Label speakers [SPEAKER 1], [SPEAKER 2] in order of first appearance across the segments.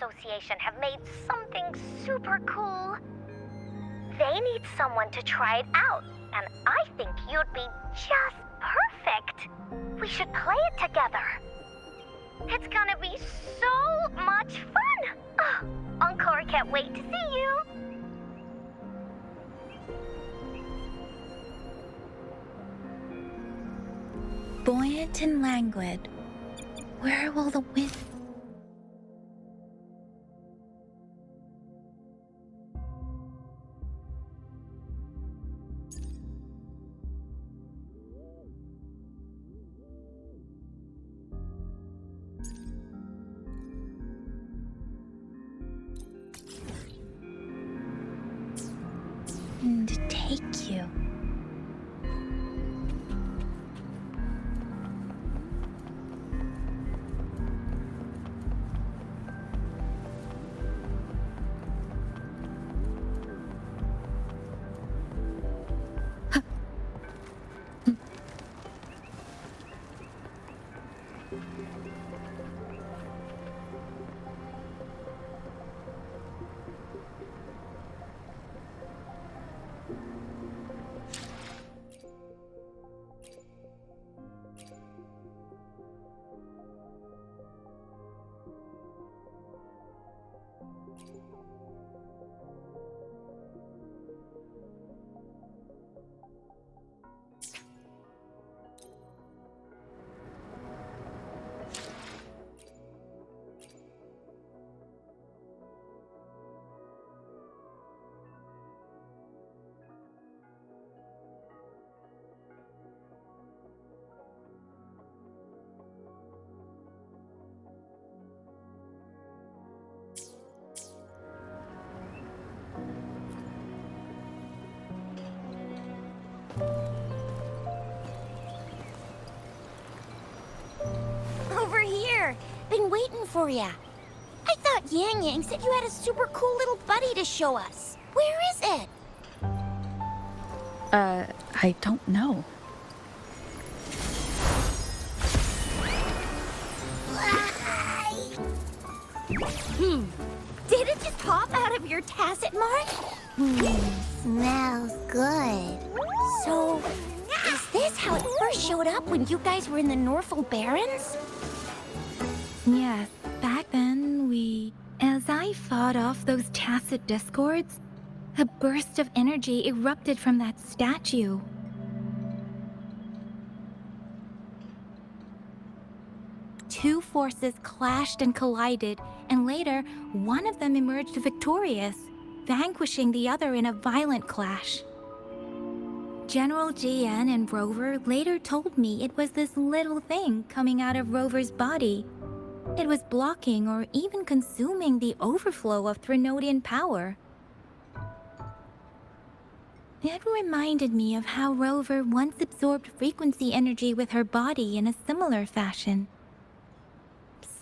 [SPEAKER 1] Association have made something super cool. They need someone to try it out, and I think you'd be just perfect. We should play it together. It's gonna be so much fun! Oh, Encore can't wait to see you!
[SPEAKER 2] Buoyant and languid, where will the wind... and take you?
[SPEAKER 3] Over here! Been waiting for ya. I thought Yang Yang said you had a super cool little buddy to show us. Where is it?
[SPEAKER 2] I don't know.
[SPEAKER 3] Did it just pop out of your tacit mark? Smells good. So, is this how it first showed up when you guys were in the Norfolk Barrens?
[SPEAKER 2] Yes, back then as I fought off those tacit discords, a burst of energy erupted from that statue. Two forces clashed and collided, and later, one of them emerged victorious, vanquishing the other in a violent clash. General GN and Rover later told me it was this little thing coming out of Rover's body. It was blocking or even consuming the overflow of Threnodian power. It reminded me of how Rover once absorbed frequency energy with her body in a similar fashion.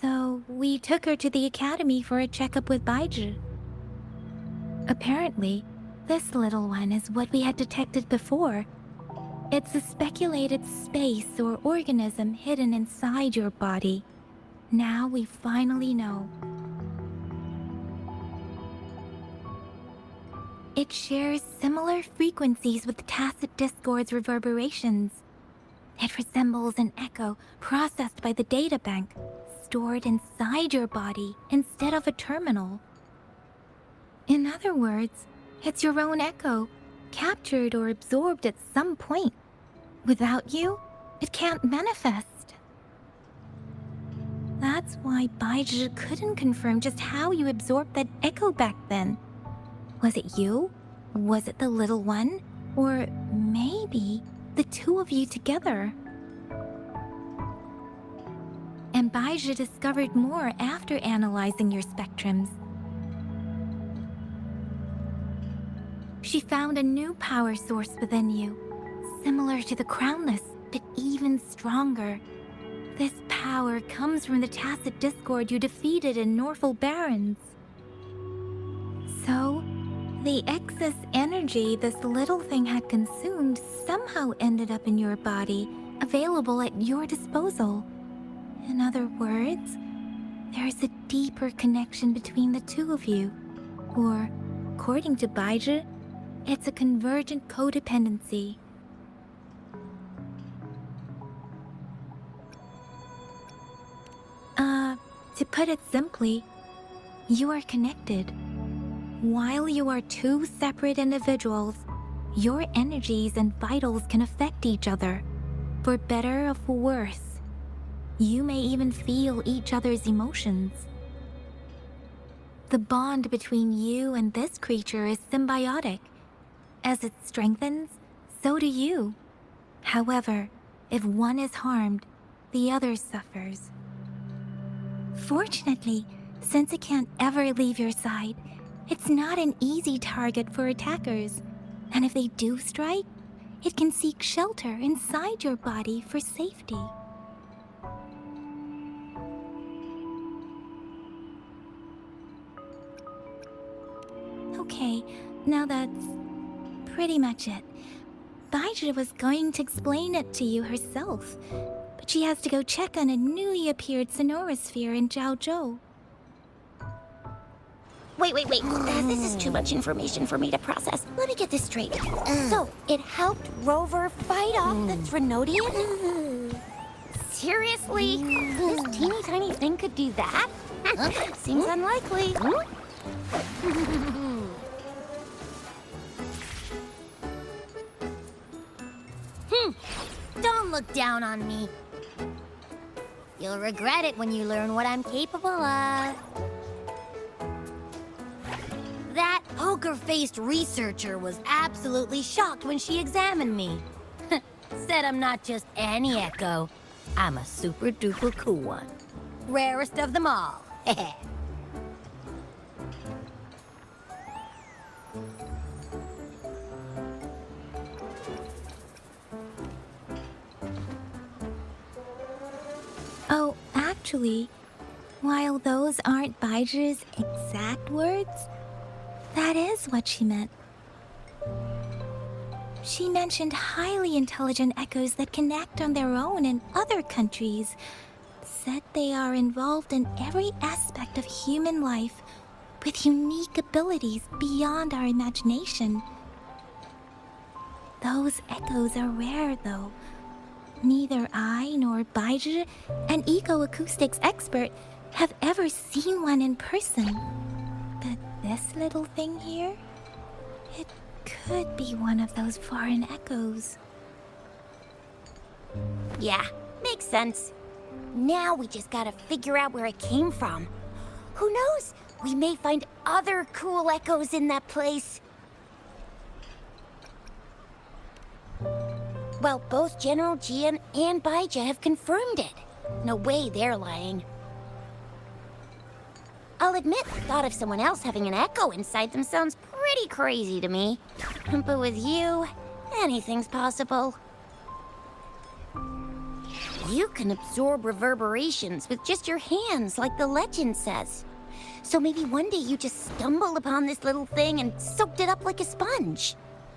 [SPEAKER 2] So we took her to the academy for a checkup with Baiju. Apparently, this little one is what we had detected before. It's a speculated space or organism hidden inside your body. Now we finally know. It shares similar frequencies with tacit discord's reverberations. It resembles an echo processed by the data bank, stored inside your body instead of a terminal. In other words, it's your own echo, captured or absorbed at some point. Without you, it can't manifest. That's why Baiju couldn't confirm just how you absorbed that echo back then. Was it you? Was it the little one? Or maybe the two of you together? And Baiju discovered more after analyzing your spectrums. She found a new power source within you, similar to the Crownless, but even stronger. This power comes from the tacit discord you defeated in Norfolk Barrens. So, the excess energy this little thing had consumed somehow ended up in your body, available at your disposal. In other words, there's a deeper connection between the two of you. Or, according to Baizhi, it's a convergent codependency. To put it simply, you are connected. While you are two separate individuals, your energies and vitals can affect each other, for better or for worse. You may even feel each other's emotions. The bond between you and this creature is symbiotic. As it strengthens, so do you. However, if one is harmed, the other suffers. Fortunately, since it can't ever leave your side, it's not an easy target for attackers. And if they do strike, it can seek shelter inside your body for safety. Okay, now that's pretty much it. Baizhi was going to explain it to you herself, but she has to go check on a newly appeared sonorosphere in Jiaozhou.
[SPEAKER 3] Wait. This is too much information for me to process. Let me get this straight. So, it helped Rover fight off the Trinodian? Seriously? This teeny tiny thing could do that? Seems unlikely. Don't look down on me. You'll regret it when you learn what I'm capable of. That poker-faced researcher was absolutely shocked when she examined me. Said I'm not just any echo. I'm a super-duper cool one. Rarest of them all.
[SPEAKER 2] Oh, actually, while those aren't Baizhi's exact words, that is what she meant. She mentioned highly intelligent echoes that can act on their own in other countries. Said they are involved in every aspect of human life with unique abilities beyond our imagination. Those echoes are rare, though. Neither I nor Baizhi, an eco-acoustics expert, have ever seen one in person. But this little thing here, it could be one of those foreign echoes.
[SPEAKER 3] Yeah, makes sense. Now we just gotta figure out where it came from. Who knows? We may find other cool echoes in that place. Well, both General Jian and Baizhi have confirmed it. No way they're lying. I'll admit, the thought of someone else having an echo inside them sounds pretty crazy to me. But with you, anything's possible. You can absorb reverberations with just your hands, like the legend says. So maybe one day you just stumbled upon this little thing and soaked it up like a sponge.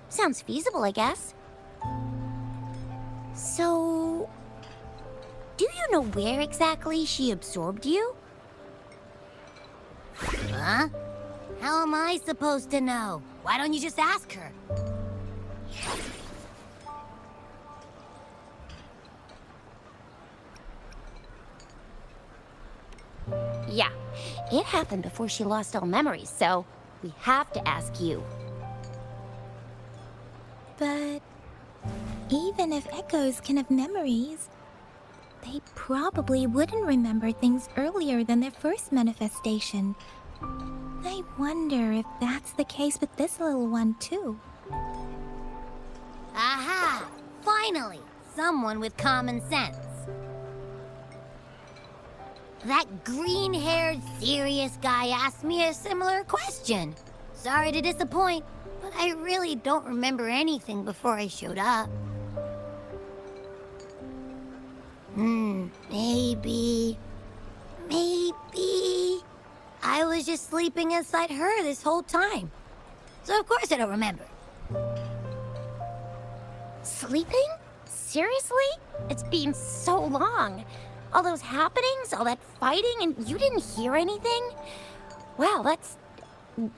[SPEAKER 3] Sounds feasible, I guess. So, do you know where exactly she absorbed you? Huh? How am I supposed to know? Why don't you just ask her? Yeah, it happened before she lost all memories, so we have to ask you.
[SPEAKER 2] But even if echoes can have memories, they probably wouldn't remember things earlier than their first manifestation. I wonder if that's the case with this little one, too.
[SPEAKER 3] Aha! Finally! Someone with common sense. That green-haired, serious guy asked me a similar question. Sorry to disappoint, but I really don't remember anything before I showed up. Maybe I was just sleeping inside her this whole time. So of course I don't remember. Sleeping? Seriously? It's been so long. All those happenings, all that fighting, and you didn't hear anything? Wow, that's...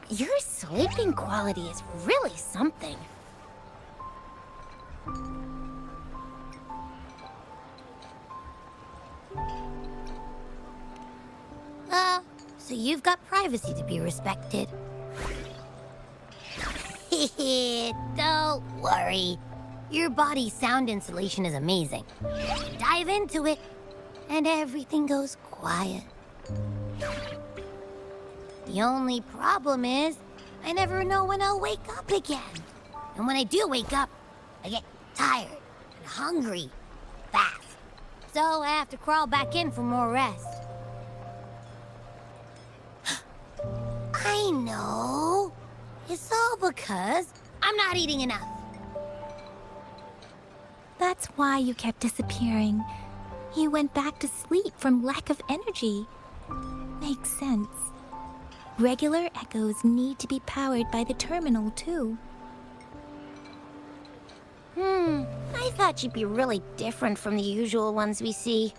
[SPEAKER 3] Your sleeping quality is really something. So you've got privacy to be respected. Don't worry. Your body's sound insulation is amazing. Dive into it, and everything goes quiet. The only problem is, I never know when I'll wake up again. And when I do wake up, I get tired and hungry fast. So I have to crawl back in for more rest. I know. It's all because I'm not eating enough.
[SPEAKER 2] That's why you kept disappearing. You went back to sleep from lack of energy. Makes sense. Regular echoes need to be powered by the terminal, too.
[SPEAKER 3] I thought you'd be really different from the usual ones we see.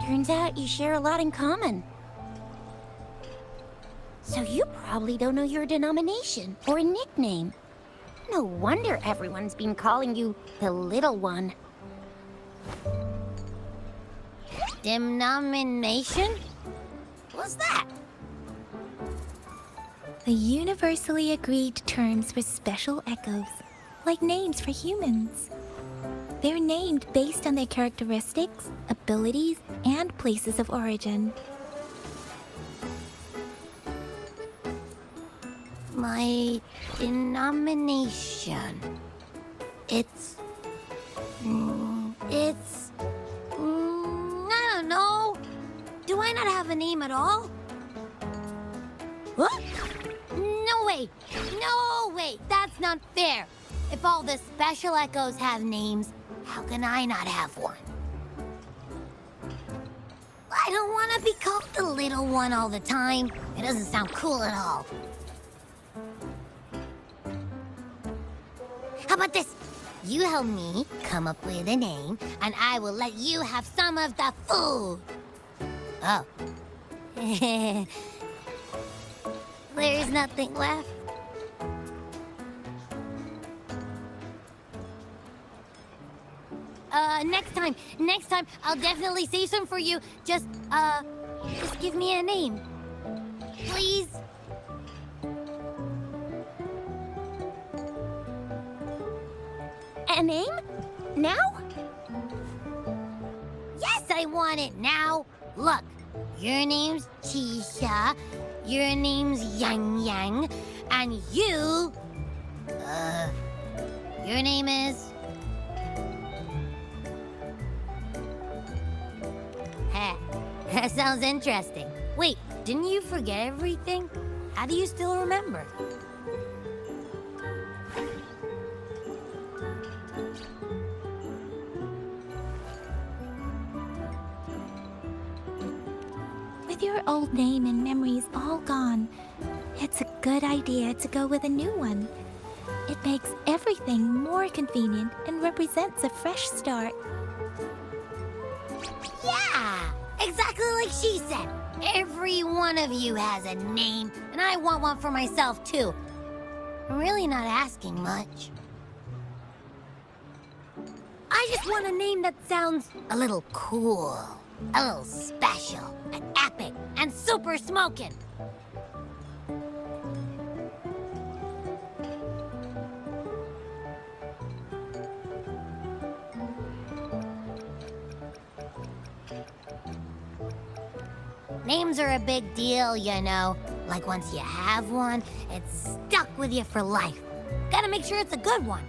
[SPEAKER 3] Turns out you share a lot in common. So you probably don't know your denomination or a nickname. No wonder everyone's been calling you the Little One. Denomination? What's that?
[SPEAKER 2] The universally agreed terms for special echoes, like names for humans. They're named based on their characteristics, abilities, and places of origin.
[SPEAKER 3] My denomination. It's... I don't know. Do I not have a name at all? What? No way! No way! That's not fair! If all the special echoes have names, how can I not have one? I don't want to be called the Little One all the time. It doesn't sound cool at all. How about this? You help me come up with a name, and I will let you have some of the food. Oh. There's nothing left. Next time, I'll definitely save some for you. Just give me a name. Please? A name? Now? Yes, I want it now. Look, your name's Chisha, your name's Yang Yang, and you... your name is... Heh, that sounds interesting. Wait, didn't you forget everything? How do you still remember?
[SPEAKER 2] With your old name and memories all gone, it's a good idea to go with a new one. It makes everything more convenient and represents a fresh start.
[SPEAKER 3] Yeah, exactly like she said. Every one of you has a name, and I want one for myself, too. I'm really not asking much. I just want a name that sounds a little cool, a little special, and epic, and super smokin'. Names are a big deal, you know. Like once you have one, it's stuck with you for life. Gotta make sure it's a good one.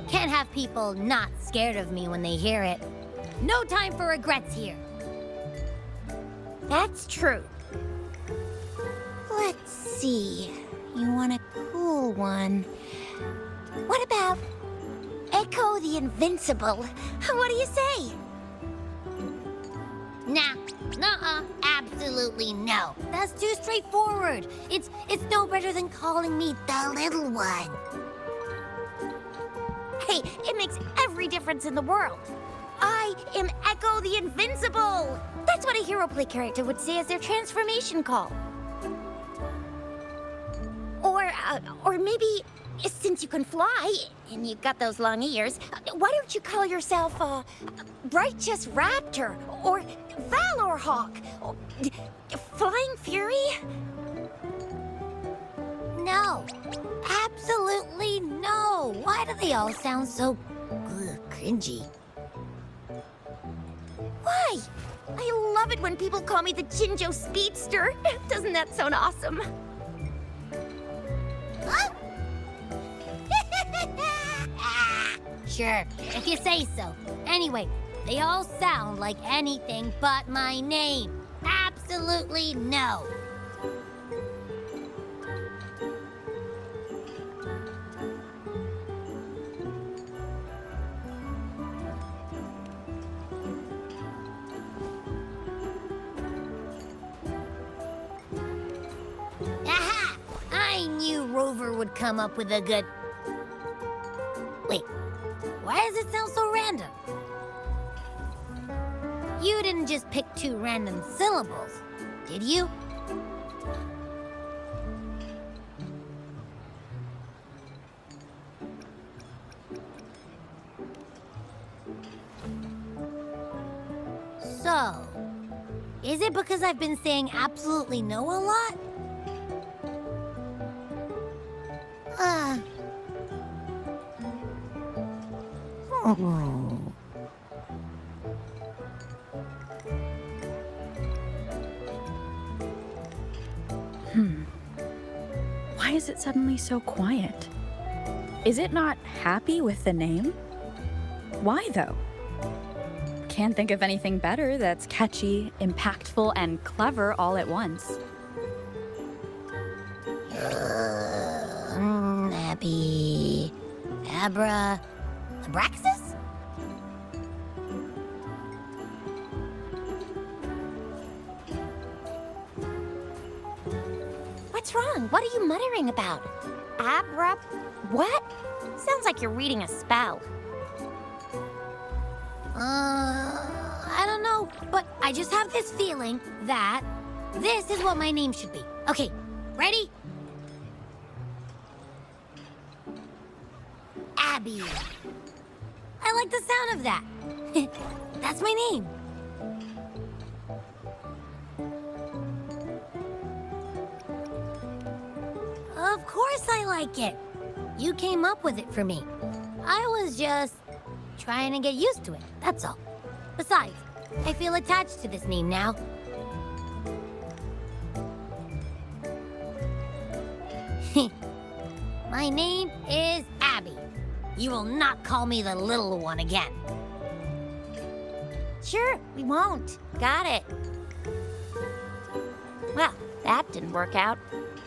[SPEAKER 3] Can't have people not scared of me when they hear it. No time for regrets here. That's true. Let's see. You want a cool one. What about Echo the Invincible? What do you say? Nah, nuh-uh, absolutely no. That's too straightforward. It's no better than calling me the Little One. Hey, it makes every difference in the world. I am Echo the Invincible! That's what a hero play character would say as their transformation call. Or maybe, since you can fly, and you've got those long ears, why don't you call yourself, Righteous Raptor, or Valor Hawk, or Flying Fury?
[SPEAKER 4] No. Absolutely no. Why do they all sound so cringy?
[SPEAKER 3] Why? I love it when people call me the Jinjo Speedster. Doesn't that sound awesome?
[SPEAKER 4] Sure, if you say so. Anyway, they all sound like anything but my name. Absolutely no. Aha! I knew Rover would come up with a good... Wait, why does it sound so random? You didn't just pick two random syllables, did you? So, is it because I've been saying absolutely no a lot?
[SPEAKER 5] Why is it suddenly so quiet? Is it not happy with the name? Why though? Can't think of anything better that's catchy, impactful, and clever all at once.
[SPEAKER 4] Abby... Abra... Abraxas?
[SPEAKER 3] What's wrong? What are you muttering about? Abra... What? Sounds like you're reading a spell.
[SPEAKER 4] I don't know, but I just have this feeling that this is what my name should be. Okay, ready? Abby. I like the sound of that. That's my name. Of course I like it. You came up with it for me. I was just trying to get used to it, that's all. Besides, I feel attached to this name now. My name is Abby. You will not call me the little one again.
[SPEAKER 3] Sure, we won't. Got it. Well, that didn't work out.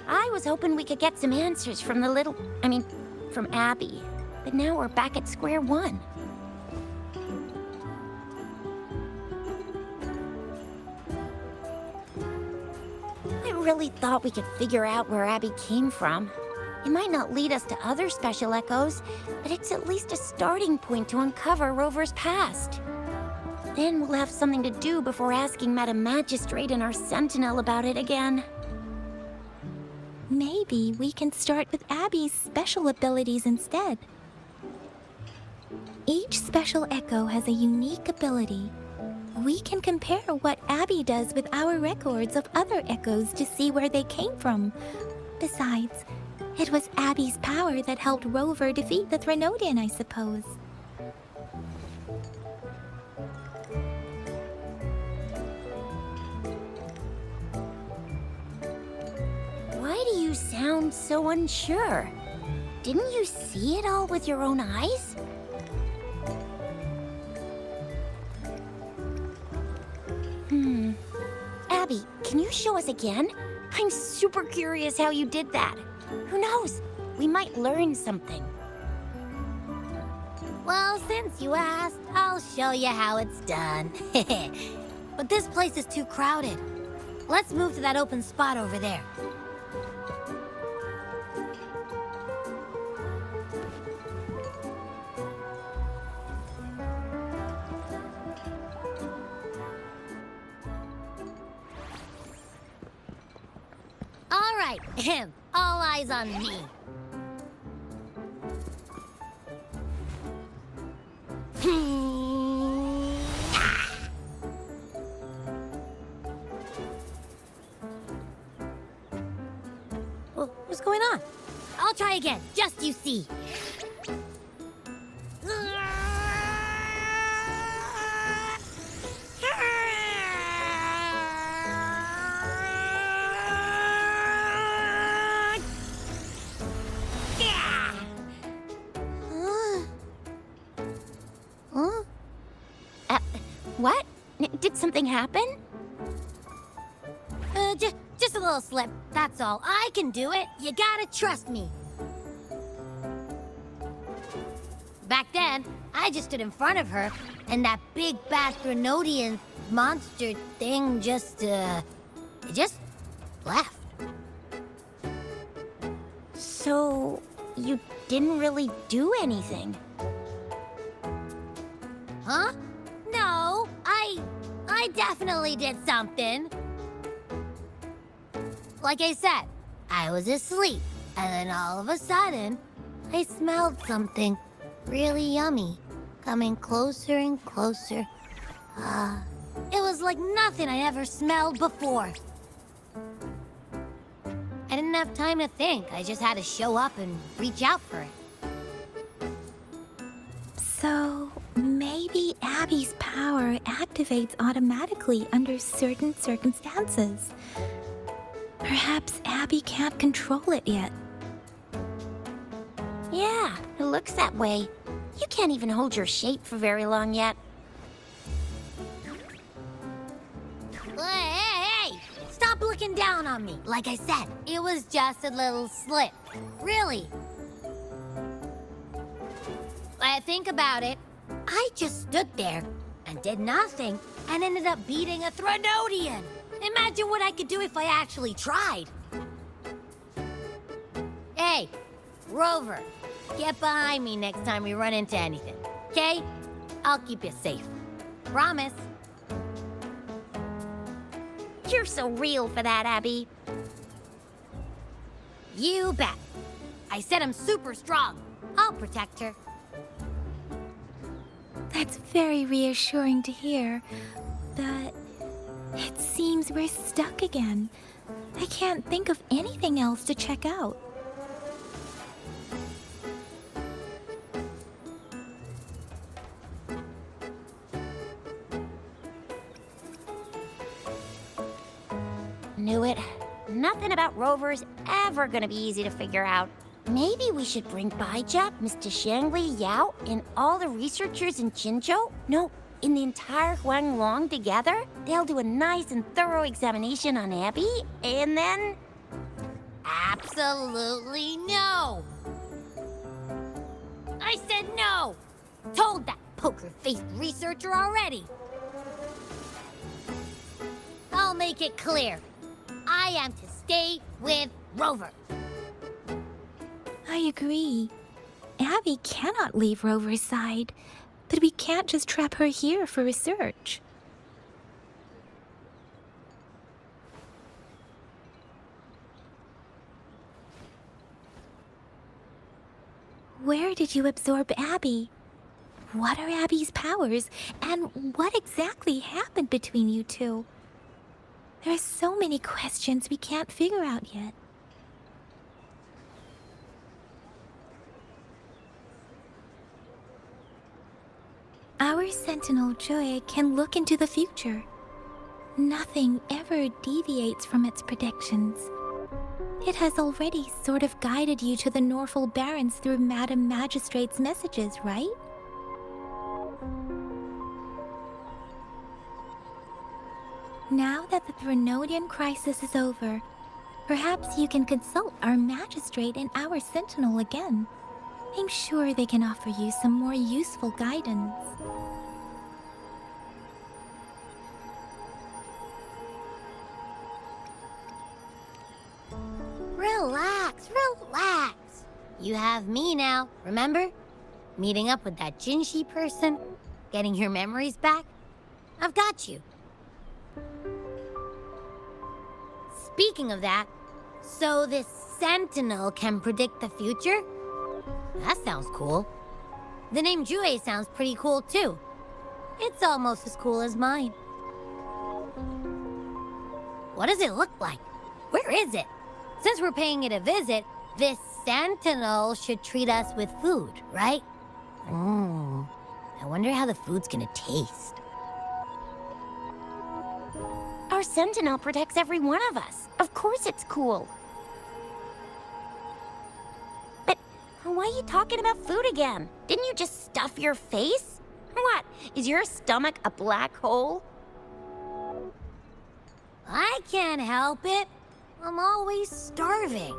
[SPEAKER 3] I was hoping we could get some answers from from Abby. But now we're back at square one. I really thought we could figure out where Abby came from. It might not lead us to other special echoes, but it's at least a starting point to uncover Rover's past. Then we'll have something to do before asking Madam Magistrate and our Sentinel about it again.
[SPEAKER 2] Maybe we can start with Abby's special abilities instead. Each special echo has a unique ability. We can compare what Abby does with our records of other echoes to see where they came from. Besides, it was Abby's power that helped Rover defeat the Threnodian, I suppose.
[SPEAKER 3] Why do you sound so unsure? Didn't you see it all with your own eyes? Abby, can you show us again? I'm super curious how you did that. Who knows? We might learn something.
[SPEAKER 4] Well, since you asked, I'll show you how it's done. But this place is too crowded. Let's move to that open spot over there. All right, all eyes on me. What's going on? I'll try again, just you see.
[SPEAKER 3] Huh? What? Did something happen?
[SPEAKER 4] Just a little slip, that's all. I can do it. You gotta trust me. Back then, I just stood in front of her, and that big Bastronodian monster thing just left.
[SPEAKER 3] So, you didn't really do anything?
[SPEAKER 4] Huh? No, I definitely did something. Like I said, I was asleep, and then all of a sudden, I smelled something really yummy coming closer and closer. It was like nothing I ever smelled before. I didn't have time to think. I just had to show up and reach out for it.
[SPEAKER 2] So, maybe Abby's power activates automatically under certain circumstances. Perhaps Abby can't control it yet.
[SPEAKER 3] Yeah, it looks that way. You can't even hold your shape for very long yet.
[SPEAKER 4] Hey! Stop looking down on me. Like I said, it was just a little slip. Really. When I think about it, I just stood there and did nothing and ended up beating a Threnodian. Imagine what I could do if I actually tried. Hey, Rover, get behind me next time we run into anything, okay? I'll keep you safe. Promise.
[SPEAKER 3] You're so real for that, Abby.
[SPEAKER 4] You bet. I said I'm super strong. I'll protect her.
[SPEAKER 2] That's very reassuring to hear, but it seems we're stuck again. I can't think of anything else to check out.
[SPEAKER 3] Knew it. Nothing about Rover's ever gonna be easy to figure out. Maybe we should bring Baijia, Mr. Shangli, Yao, and all the researchers in Jinzhou? No, in the entire Huanglong together? They'll do a nice and thorough examination on Abby, and then...
[SPEAKER 4] Absolutely no! I said no! Told that poker-faced researcher already! I'll make it clear. I am to stay with Rover.
[SPEAKER 2] I agree. Abby cannot leave Rover's side, but we can't just trap her here for research. Where did you absorb Abby? What are Abby's powers, and what exactly happened between you two? There are so many questions we can't figure out yet. Our Sentinel Joy can look into the future. Nothing ever deviates from its predictions. It has already sort of guided you to the Norfolk Barrens through Madam Magistrate's messages, right? Now that the Threnodian crisis is over, perhaps you can consult our Magistrate and our Sentinel again. I'm sure they can offer you some more useful guidance.
[SPEAKER 4] Relax, relax. You have me now, remember? Meeting up with that Jinshi person, getting your memories back. I've got you. Speaking of that, So this sentinel can predict the future? That sounds cool. The name Jue sounds pretty cool too. It's almost as cool as mine. What does it look like? Where is it? Since we're paying it a visit, this sentinel should treat us with food, right? I wonder how the food's gonna taste.
[SPEAKER 3] Our sentinel protects every one of us. Of course it's cool. But why are you talking about food again? Didn't you just stuff your face? What? Is your stomach a black hole?
[SPEAKER 4] I can't help it. I'm always starving.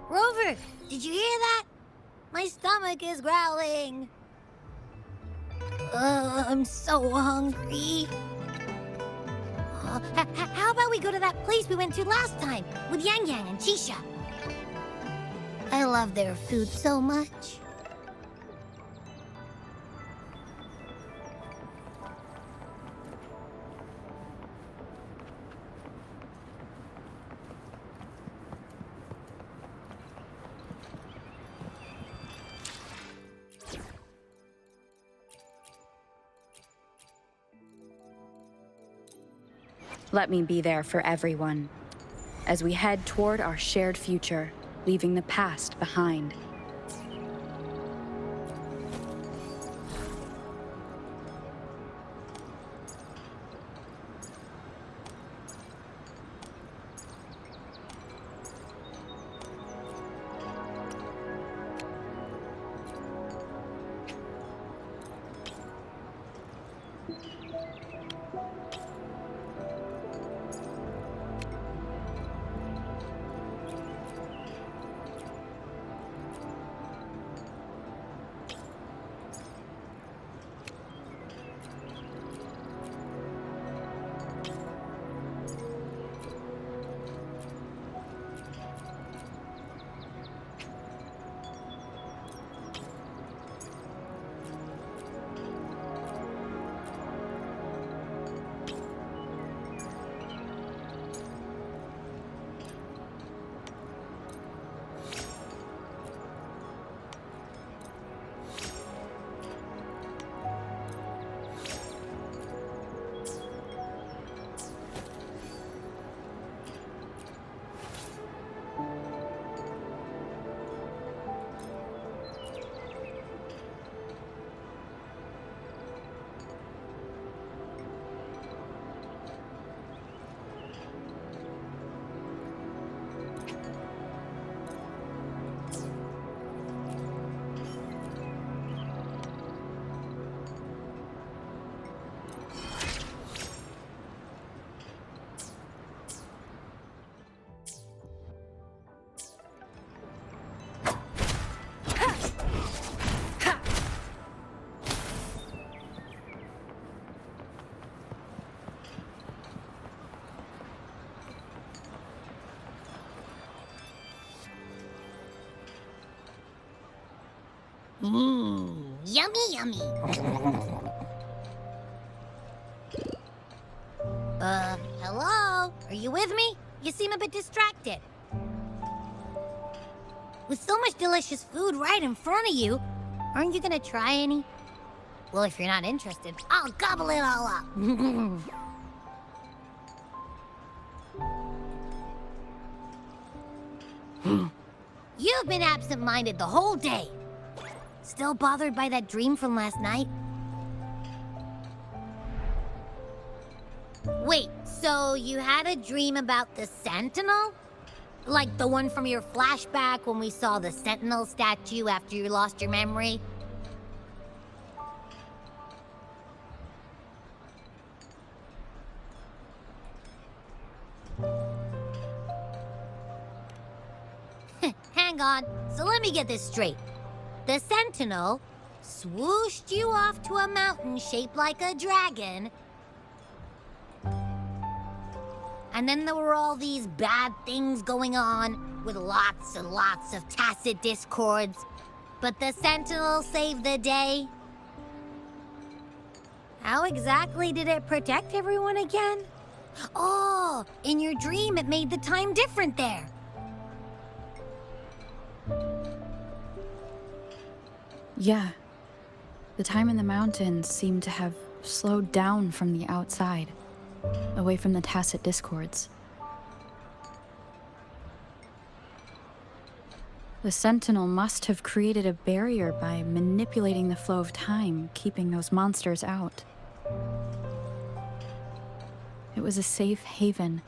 [SPEAKER 4] Rover, did you hear that? My stomach is growling. I'm so hungry. How about we go to that place we went to last time with Yang Yang and Chisha? I love their food so much.
[SPEAKER 5] Let me be there for everyone as we head toward our shared future, leaving the past behind.
[SPEAKER 4] Yummy, yummy. Hello? Are you with me? You seem a bit distracted. With so much delicious food right in front of you, aren't you gonna try any? Well, if you're not interested, I'll gobble it all up. You've been absent-minded the whole day. Still bothered by that dream from last night? Wait, so you had a dream about the Sentinel? Like the one from your flashback when we saw the Sentinel statue after you lost your memory? Hang on, so let me get this straight. The Sentinel swooshed you off to a mountain shaped like a dragon. And then there were all these bad things going on. with lots and lots of tacit discords. But the Sentinel saved the day. How exactly did it protect everyone again? Oh, in your dream it made the time different there.
[SPEAKER 5] Yeah. The time in the mountains seemed to have slowed down from the outside, away from the tacit discords. The Sentinel must have created a barrier by manipulating the flow of time, keeping those monsters out. It was a safe haven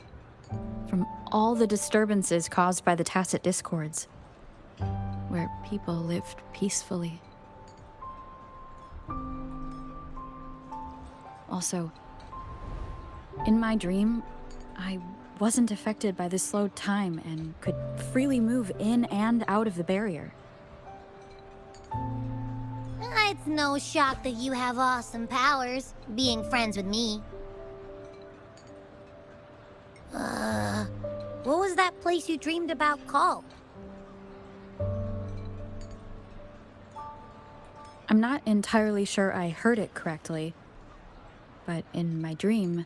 [SPEAKER 5] from all the disturbances caused by the tacit discords, where people lived peacefully. Also, in my dream, I wasn't affected by the slowed time and could freely move in and out of the barrier.
[SPEAKER 4] It's no shock that you have awesome powers, being friends with me. What was that place you dreamed about called?
[SPEAKER 5] I'm not entirely sure I heard it correctly, but in my dream,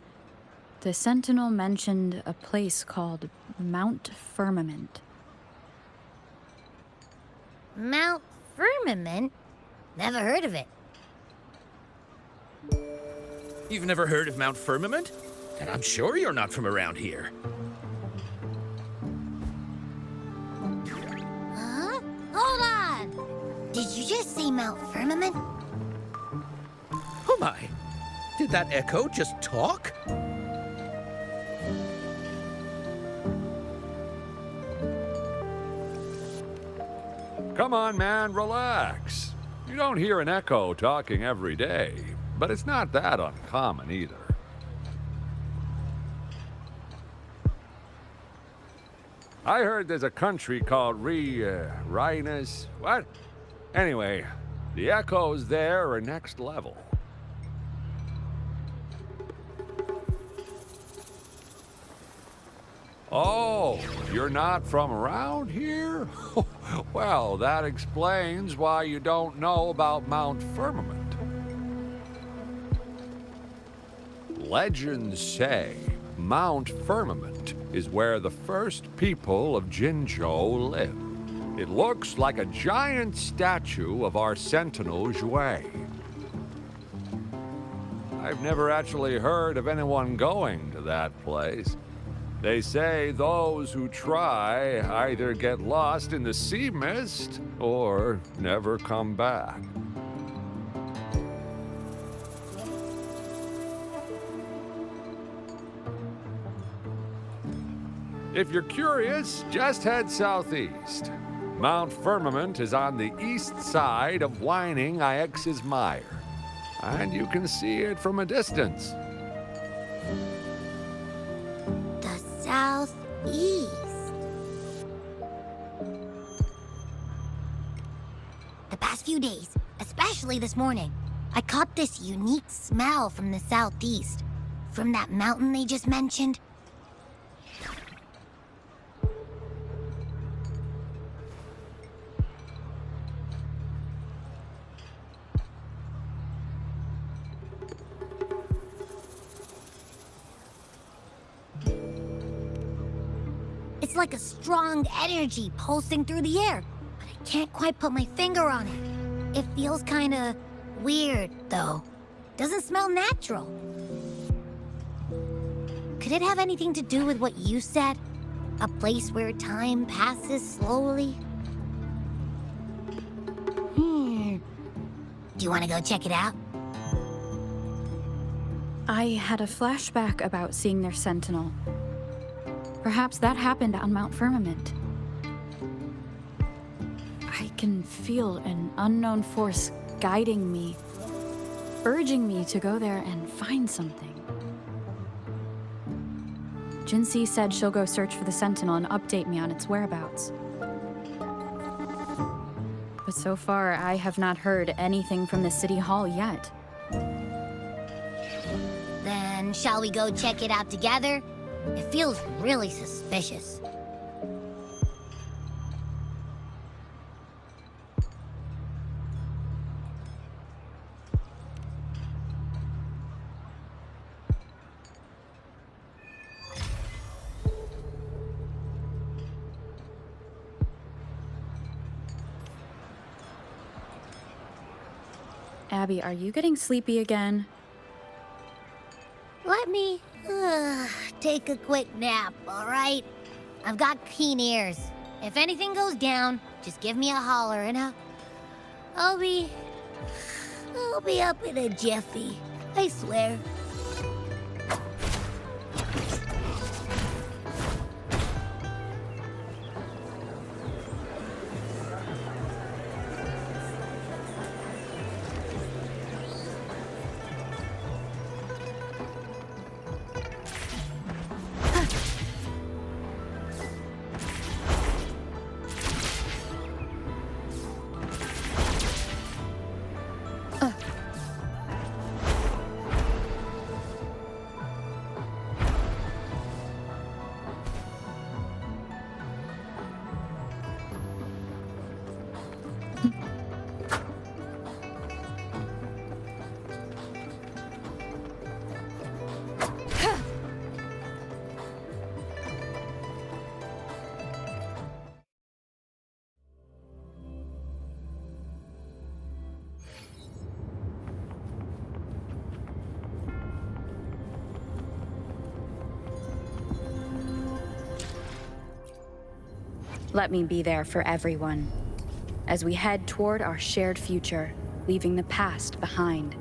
[SPEAKER 5] the Sentinel mentioned a place called Mount Firmament.
[SPEAKER 4] Mount Firmament? Never heard of it.
[SPEAKER 6] You've never heard of Mount Firmament? And I'm sure you're not from around here.
[SPEAKER 4] Huh? Hold on! Did you just say Mount Firmament?
[SPEAKER 6] Oh my! Did that echo just talk?
[SPEAKER 7] Come on, man, relax. You don't hear an echo talking every day, but it's not that uncommon either. I heard there's a country called Rhinus. What? Anyway, the echoes there are next level. Oh, you're not from around here? Well, that explains why you don't know about Mount Firmament. Legends say Mount Firmament is where the first people of Jinzhou lived. It looks like a giant statue of our Sentinel Jue. I've never actually heard of anyone going to that place. They say those who try either get lost in the sea mist or never come back. If you're curious, just head southeast. Mount Firmament is on the east side of Whining Ix's Mire, and you can see it from a distance.
[SPEAKER 4] Southeast. The past few days, especially this morning, I caught this unique smell from the southeast. From that mountain they just mentioned. It's like a strong energy pulsing through the air, but I can't quite put my finger on it. It feels kinda weird, though. Doesn't smell natural. Could it have anything to do with what you said? A place where time passes slowly? Do you want to go check it out?
[SPEAKER 5] I had a flashback about seeing their Sentinel. Perhaps that happened on Mount Firmament. I can feel an unknown force guiding me, urging me to go there and find something. Jinxie said she'll go search for the Sentinel and update me on its whereabouts. But so far, I have not heard anything from the City Hall yet.
[SPEAKER 4] Then shall we go check it out together? It feels really suspicious.
[SPEAKER 5] Abby, are you getting sleepy again?
[SPEAKER 4] Let me take a quick nap, all right? I've got keen ears. If anything goes down, just give me a holler and I'll be up in a jiffy. I swear.
[SPEAKER 5] Let me be there for everyone as we head toward our shared future, leaving the past behind.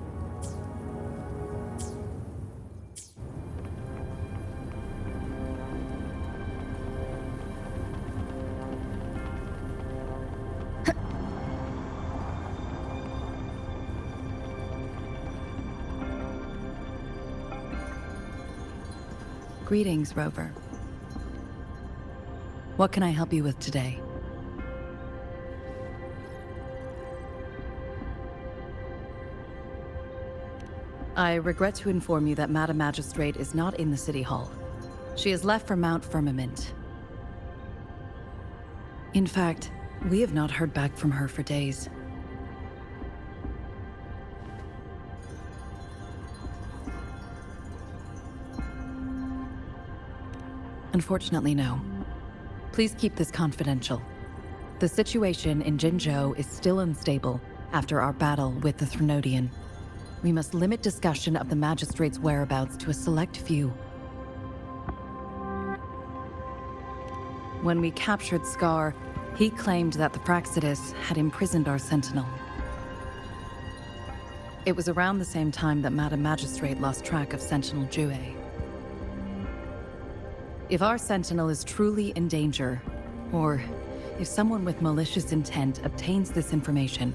[SPEAKER 8] Greetings, Rover. What can I help you with today? I regret to inform you that Madam Magistrate is not in the City Hall. She has left for Mount Firmament. In fact, we have not heard back from her for days. Unfortunately, no. Please keep this confidential. The situation in Jinzhou is still unstable after our battle with the Threnodian. We must limit discussion of the Magistrate's whereabouts to a select few. When we captured Scar, he claimed that the Praxidus had imprisoned our Sentinel. It was around the same time that Madam Magistrate lost track of Sentinel Jue. If our Sentinel is truly in danger, or if someone with malicious intent obtains this information,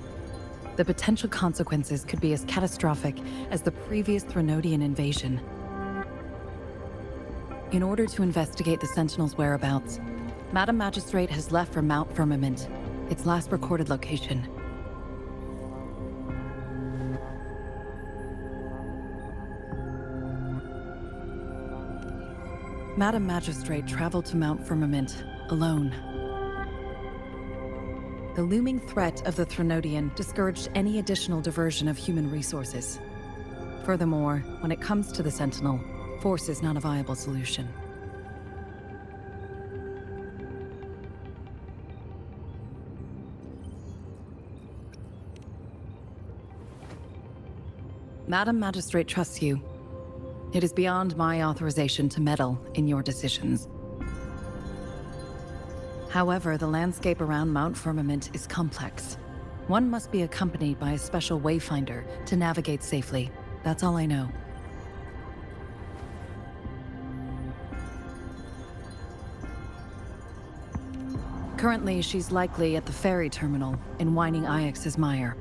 [SPEAKER 8] the potential consequences could be as catastrophic as the previous Threnodian invasion. In order to investigate the Sentinel's whereabouts, Madam Magistrate has left for Mount Firmament, its last recorded location. Madam Magistrate traveled to Mount Firmament alone. The looming threat of the Threnodian discouraged any additional diversion of human resources. Furthermore, when it comes to the Sentinel, force is not a viable solution. Madam Magistrate trusts you. It is beyond my authorization to meddle in your decisions. However, the landscape around Mount Firmament is complex. One must be accompanied by a special wayfinder to navigate safely. That's all I know. Currently, she's likely at the ferry terminal in Whining Ix's Mire.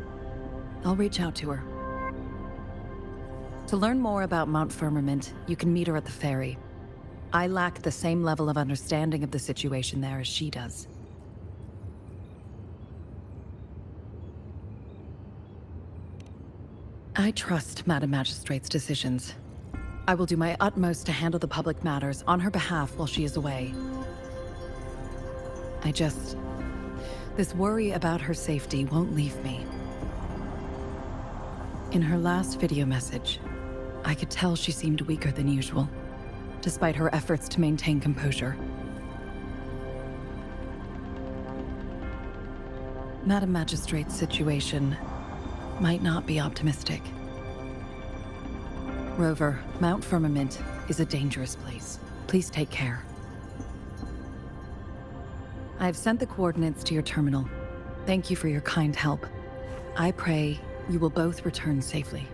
[SPEAKER 8] I'll reach out to her. To learn more about Mount Firmament, you can meet her at the ferry. I lack the same level of understanding of the situation there as she does. I trust Madam Magistrate's decisions. I will do my utmost to handle the public matters on her behalf while she is away. This worry about her safety won't leave me. In her last video message, I could tell she seemed weaker than usual, despite her efforts to maintain composure. Madam Magistrate's situation might not be optimistic. Rover, Mount Firmament is a dangerous place. Please take care. I've sent the coordinates to your terminal. Thank you for your kind help. I pray you will both return safely.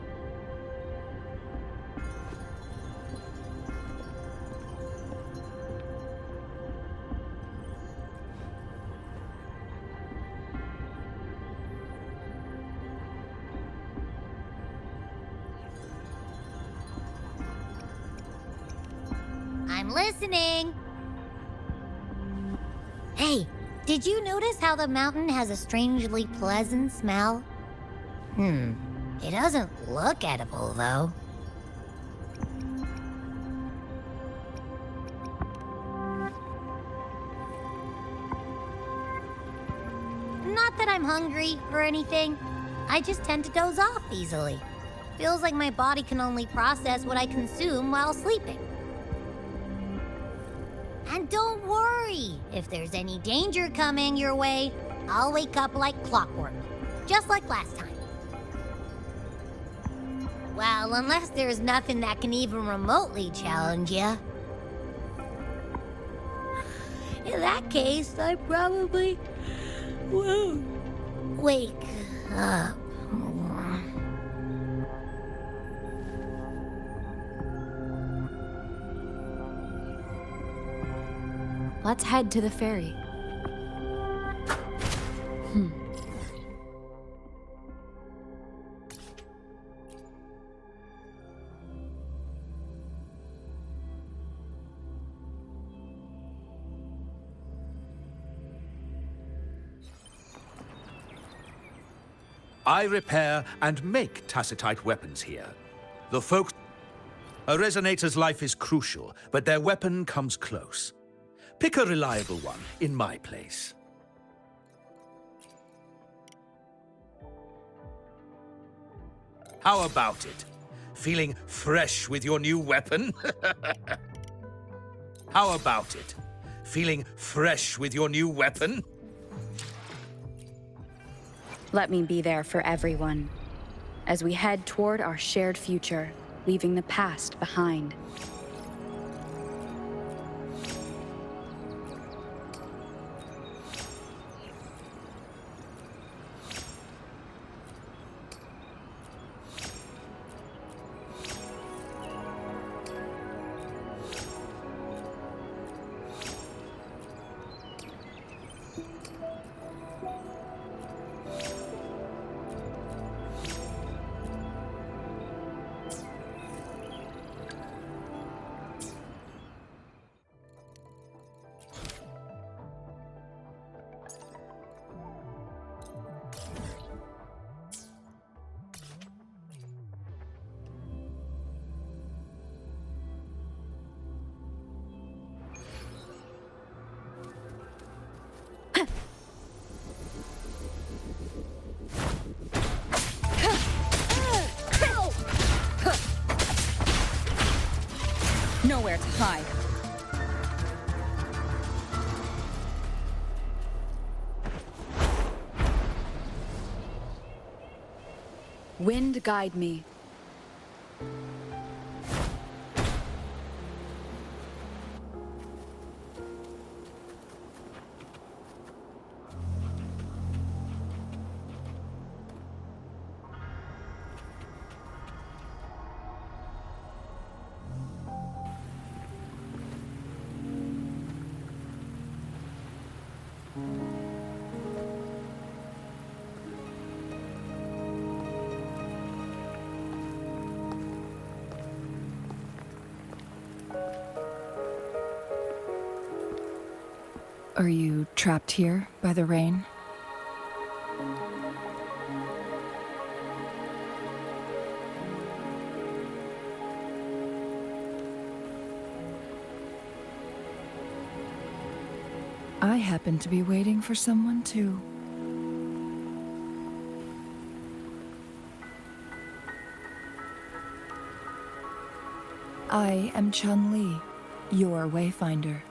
[SPEAKER 4] I'm listening. Hey, did you notice how the mountain has a strangely pleasant smell? It doesn't look edible, though. Not that I'm hungry or anything. I just tend to doze off easily. Feels like my body can only process what I consume while sleeping. And don't worry, if there's any danger coming your way, I'll wake up like clockwork, just like last time. Well, unless there's nothing that can even remotely challenge you. In that case, I probably won't wake up.
[SPEAKER 5] Let's head to the ferry.
[SPEAKER 6] I repair and make tacitite weapons here. The folks... A resonator's life is crucial, but their weapon comes close. Pick a reliable one in my place. How about it? Feeling fresh with your new weapon? How about it? Feeling fresh with your new weapon?
[SPEAKER 5] Let me be there for everyone as we head toward our shared future, leaving the past behind. Nowhere to hide. Wind guide me.
[SPEAKER 8] Are you trapped here by the rain? I happen to be waiting for someone too. I am Chun-Li, your wayfinder.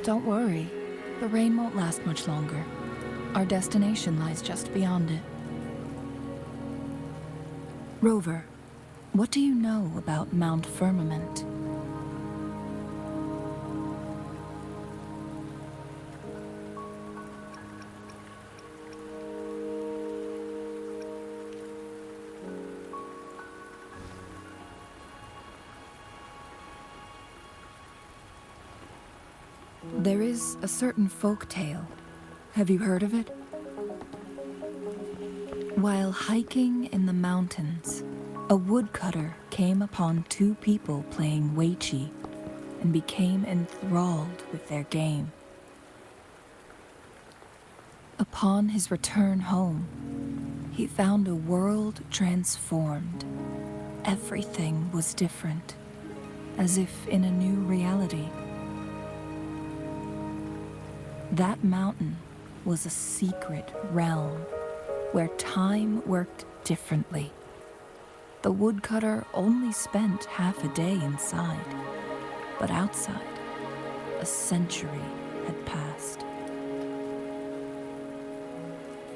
[SPEAKER 8] Don't worry, the rain won't last much longer. Our destination lies just beyond it. Rover, what do you know about Mount Firmament? There is a certain folk tale. Have you heard of it? While hiking in the mountains, a woodcutter came upon two people playing weiqi and became enthralled with their game. Upon his return home, he found a world transformed. Everything was different, as if in a new reality. That mountain was a secret realm where time worked differently. The woodcutter only spent half a day inside, but outside, a century had passed.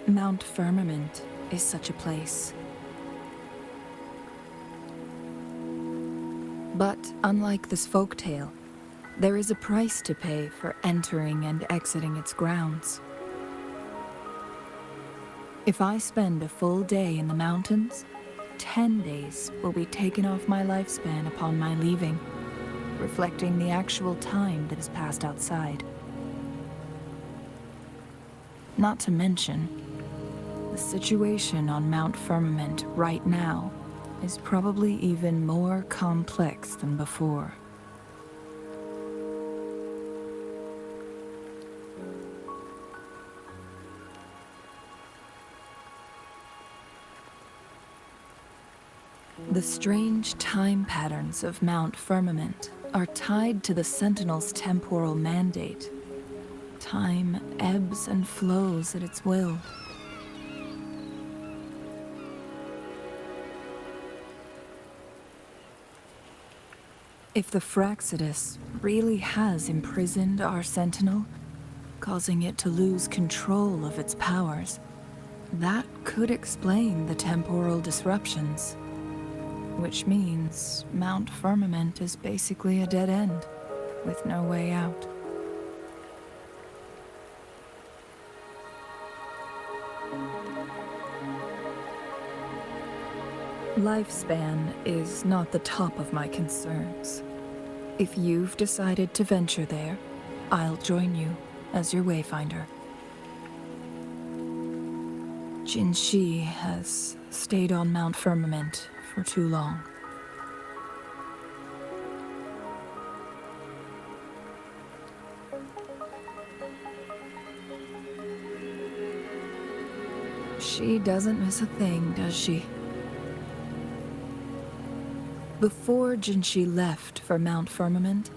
[SPEAKER 8] Mount Firmament is such a place. But unlike this folktale, there is a price to pay for entering and exiting its grounds. If I spend a full day in the mountains, 10 days will be taken off my lifespan upon my leaving, reflecting the actual time that has passed outside. Not to mention, the situation on Mount Firmament right now is probably even more complex than before. The strange time patterns of Mount Firmament are tied to the Sentinel's temporal mandate. Time ebbs and flows at its will. If the Fraxidus really has imprisoned our Sentinel, causing it to lose control of its powers, that could explain the temporal disruptions. Which means Mount Firmament is basically a dead end, with no way out. Lifespan is not the top of my concerns. If you've decided to venture there, I'll join you as your wayfinder. Jinshi has stayed on Mount Firmament for too long. She doesn't miss a thing, does she? Before Jinshi left for Mount Firmament,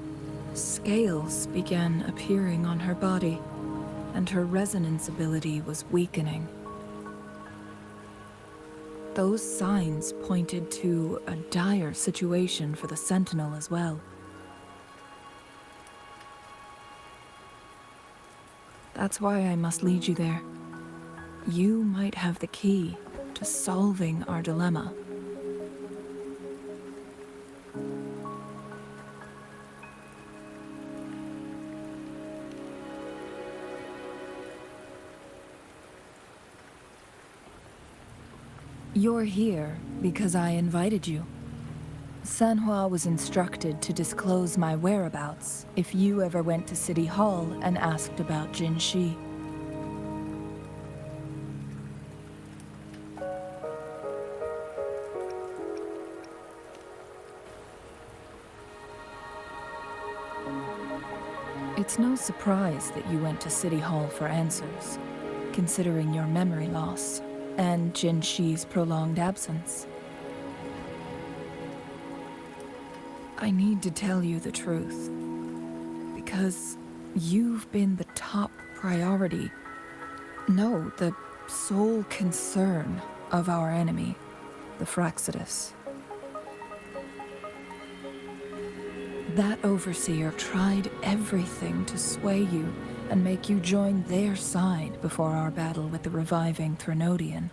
[SPEAKER 8] scales began appearing on her body, and her resonance ability was weakening. Those signs pointed to a dire situation for the Sentinel as well. That's why I must lead you there. You might have the key to solving our dilemma. You're here because I invited you. Sanhua was instructed to disclose my whereabouts if you ever went to City Hall and asked about Jinshi. It's no surprise that you went to City Hall for answers, considering your memory loss and Jinshi's prolonged absence. I need to tell you the truth, because you've been the top priority, no, the sole concern of our enemy, the Fraxidus. That overseer tried everything to sway you
[SPEAKER 9] and make you join their side before our battle with the reviving Threnodian.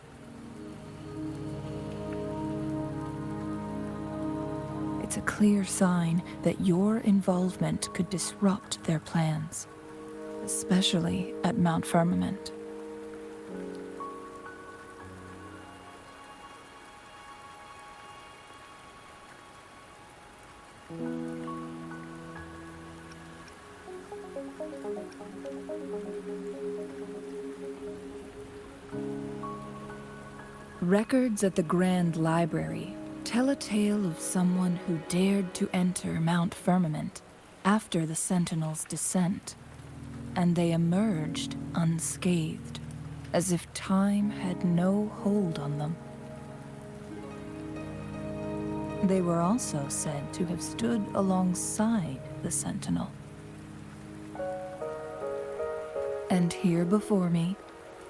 [SPEAKER 9] It's a clear sign that your involvement could disrupt their plans, especially at Mount Firmament. Records at the Grand Library tell a tale of someone who dared to enter Mount Firmament after the Sentinels' descent, and they emerged unscathed, as if time had no hold on them. They were also said to have stood alongside the Sentinel. And here before me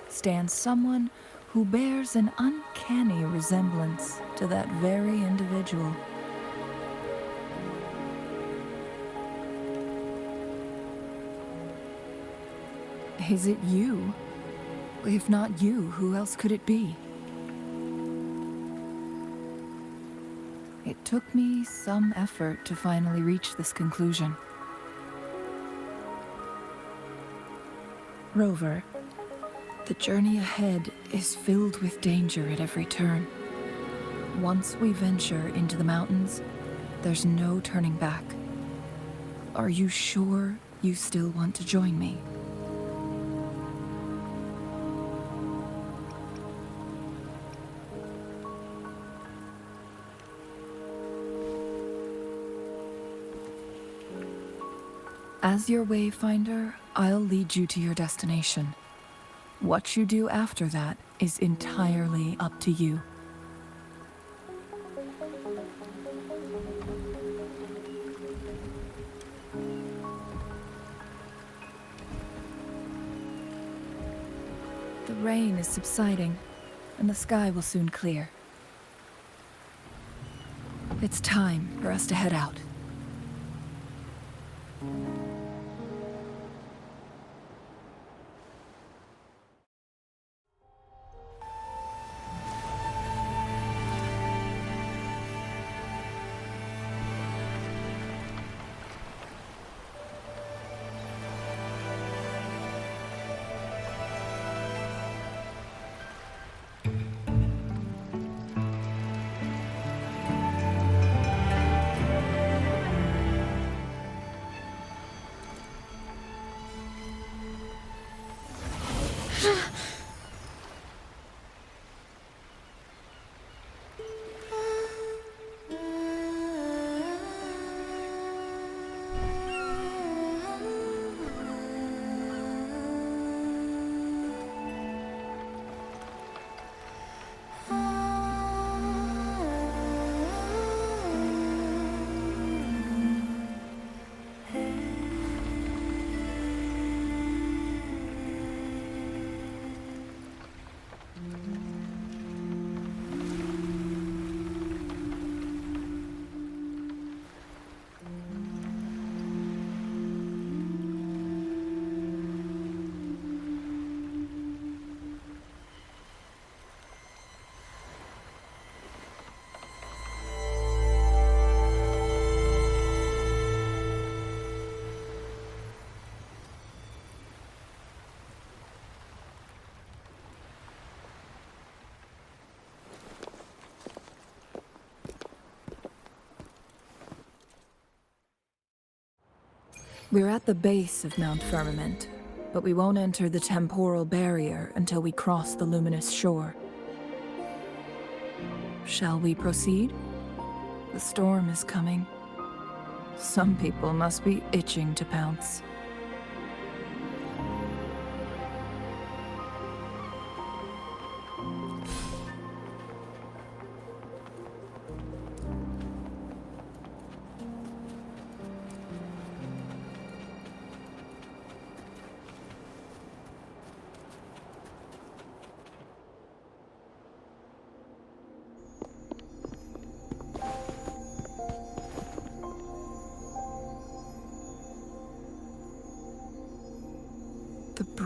[SPEAKER 9] stands someone who bears an uncanny resemblance to that very individual. Is it you? If not you, who else could it be? It took me some effort to finally reach this conclusion. Rover, the journey ahead is filled with danger at every turn. Once we venture into the mountains, there's no turning back. Are you sure you still want to join me? As your wayfinder, I'll lead you to your destination. What you do after that is entirely up to you. The rain is subsiding, and the sky will soon clear. It's time for us to head out. We're at the base of Mount Firmament, but we won't enter the temporal barrier until we cross the luminous shore. Shall we proceed? The storm is coming. Some people must be itching to pounce.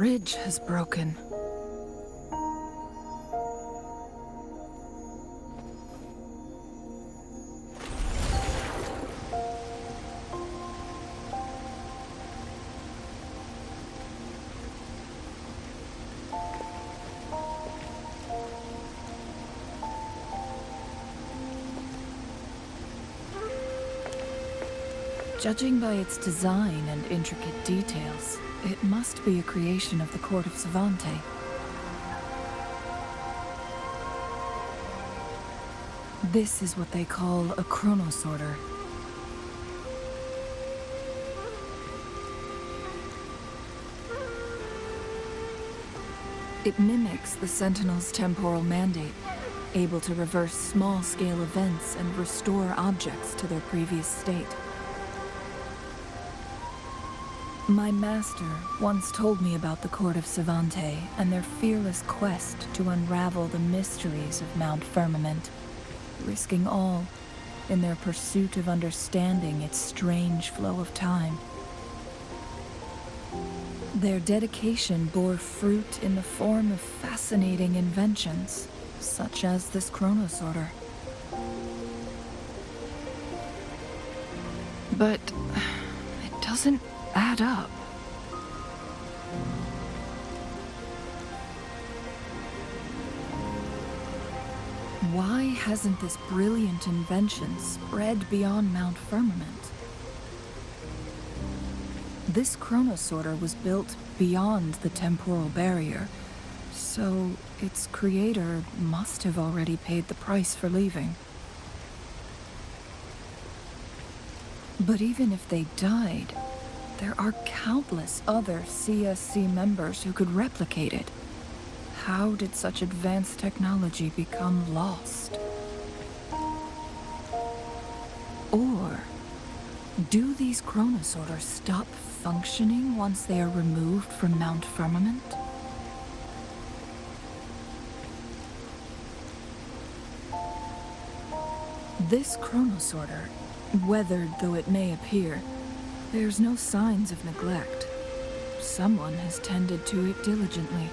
[SPEAKER 9] bridge has broken. Judging by its design and intricate details, it must be a creation of the court of Savante. This is what they call a chronosorter. It mimics the Sentinel's temporal mandate, able to reverse small-scale events and restore objects to their previous state. My master once told me about the Court of Savante and their fearless quest to unravel the mysteries of Mount Firmament, risking all in their pursuit of understanding its strange flow of time. Their dedication bore fruit in the form of fascinating inventions, such as this chronosorter. But it doesn't add up. Why hasn't this brilliant invention spread beyond Mount Firmament? This chronosorter was built beyond the temporal barrier, so its creator must have already paid the price for leaving. But even if they died, there are countless other CSC members who could replicate it. How did such advanced technology become lost? Or do these chronosorters stop functioning once they are removed from Mount Firmament? This chronosorter, weathered though it may appear, bears no signs of neglect. Someone has tended to it diligently.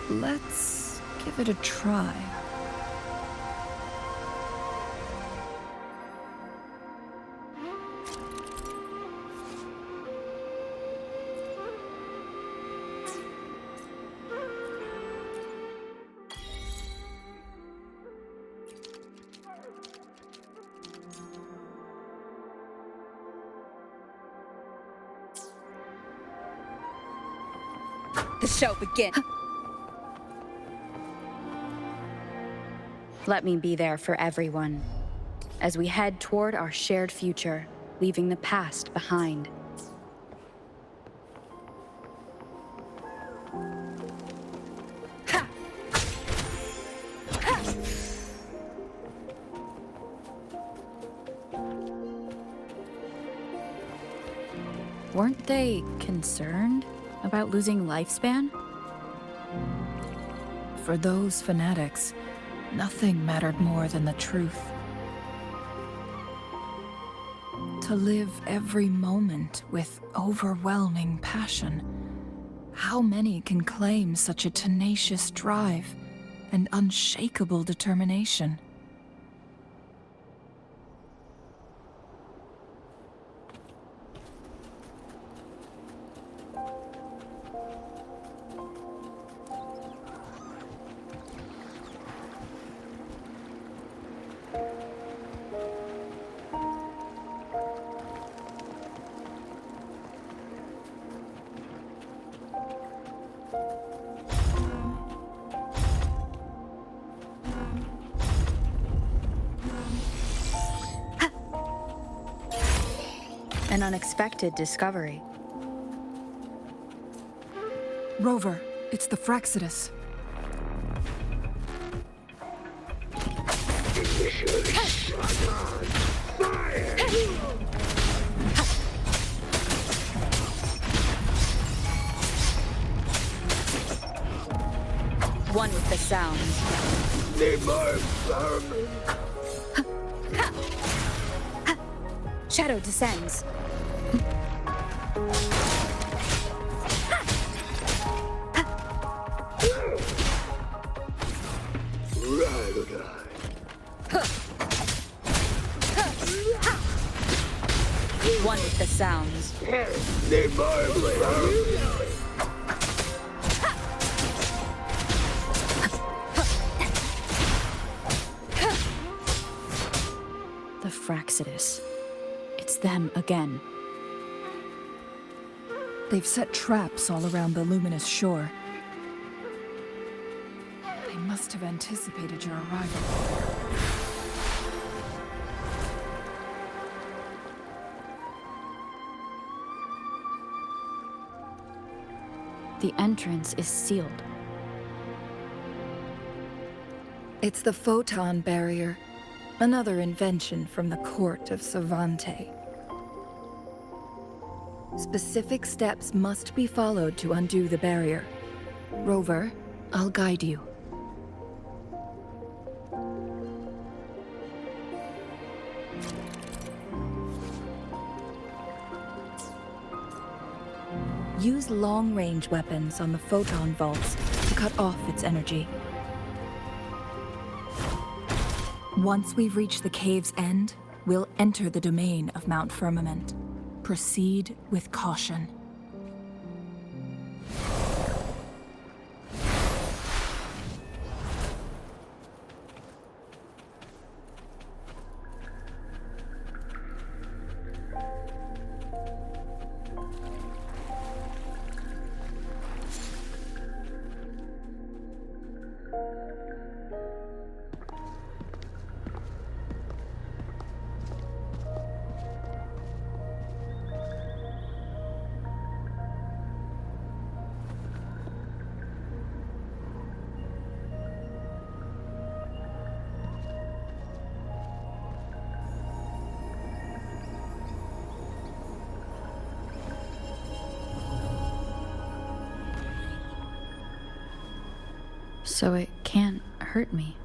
[SPEAKER 9] Let's give it a try.
[SPEAKER 5] The show begins. Let me be there for everyone as we head toward our shared future, leaving the past behind. Weren't they concerned about losing lifespan?
[SPEAKER 9] For those fanatics, nothing mattered more than the truth. To live every moment with overwhelming passion. How many can claim such a tenacious drive and unshakable determination?
[SPEAKER 5] An unexpected discovery.
[SPEAKER 9] Rover, it's the Frexidus.
[SPEAKER 5] One with the sound. Shadow descends. sounds. The Fraxidus. It's them again.
[SPEAKER 9] They've set traps all around the luminous shore. They must have anticipated your arrival.
[SPEAKER 5] The entrance is sealed.
[SPEAKER 9] It's the photon barrier, another invention from the court of Savante. Specific steps must be followed to undo the barrier. Rover, I'll guide you. Use long-range weapons on the photon vaults to cut off its energy. Once we've reached the cave's end, we'll enter the domain of Mount Firmament. Proceed with caution.
[SPEAKER 5] So it can't hurt me.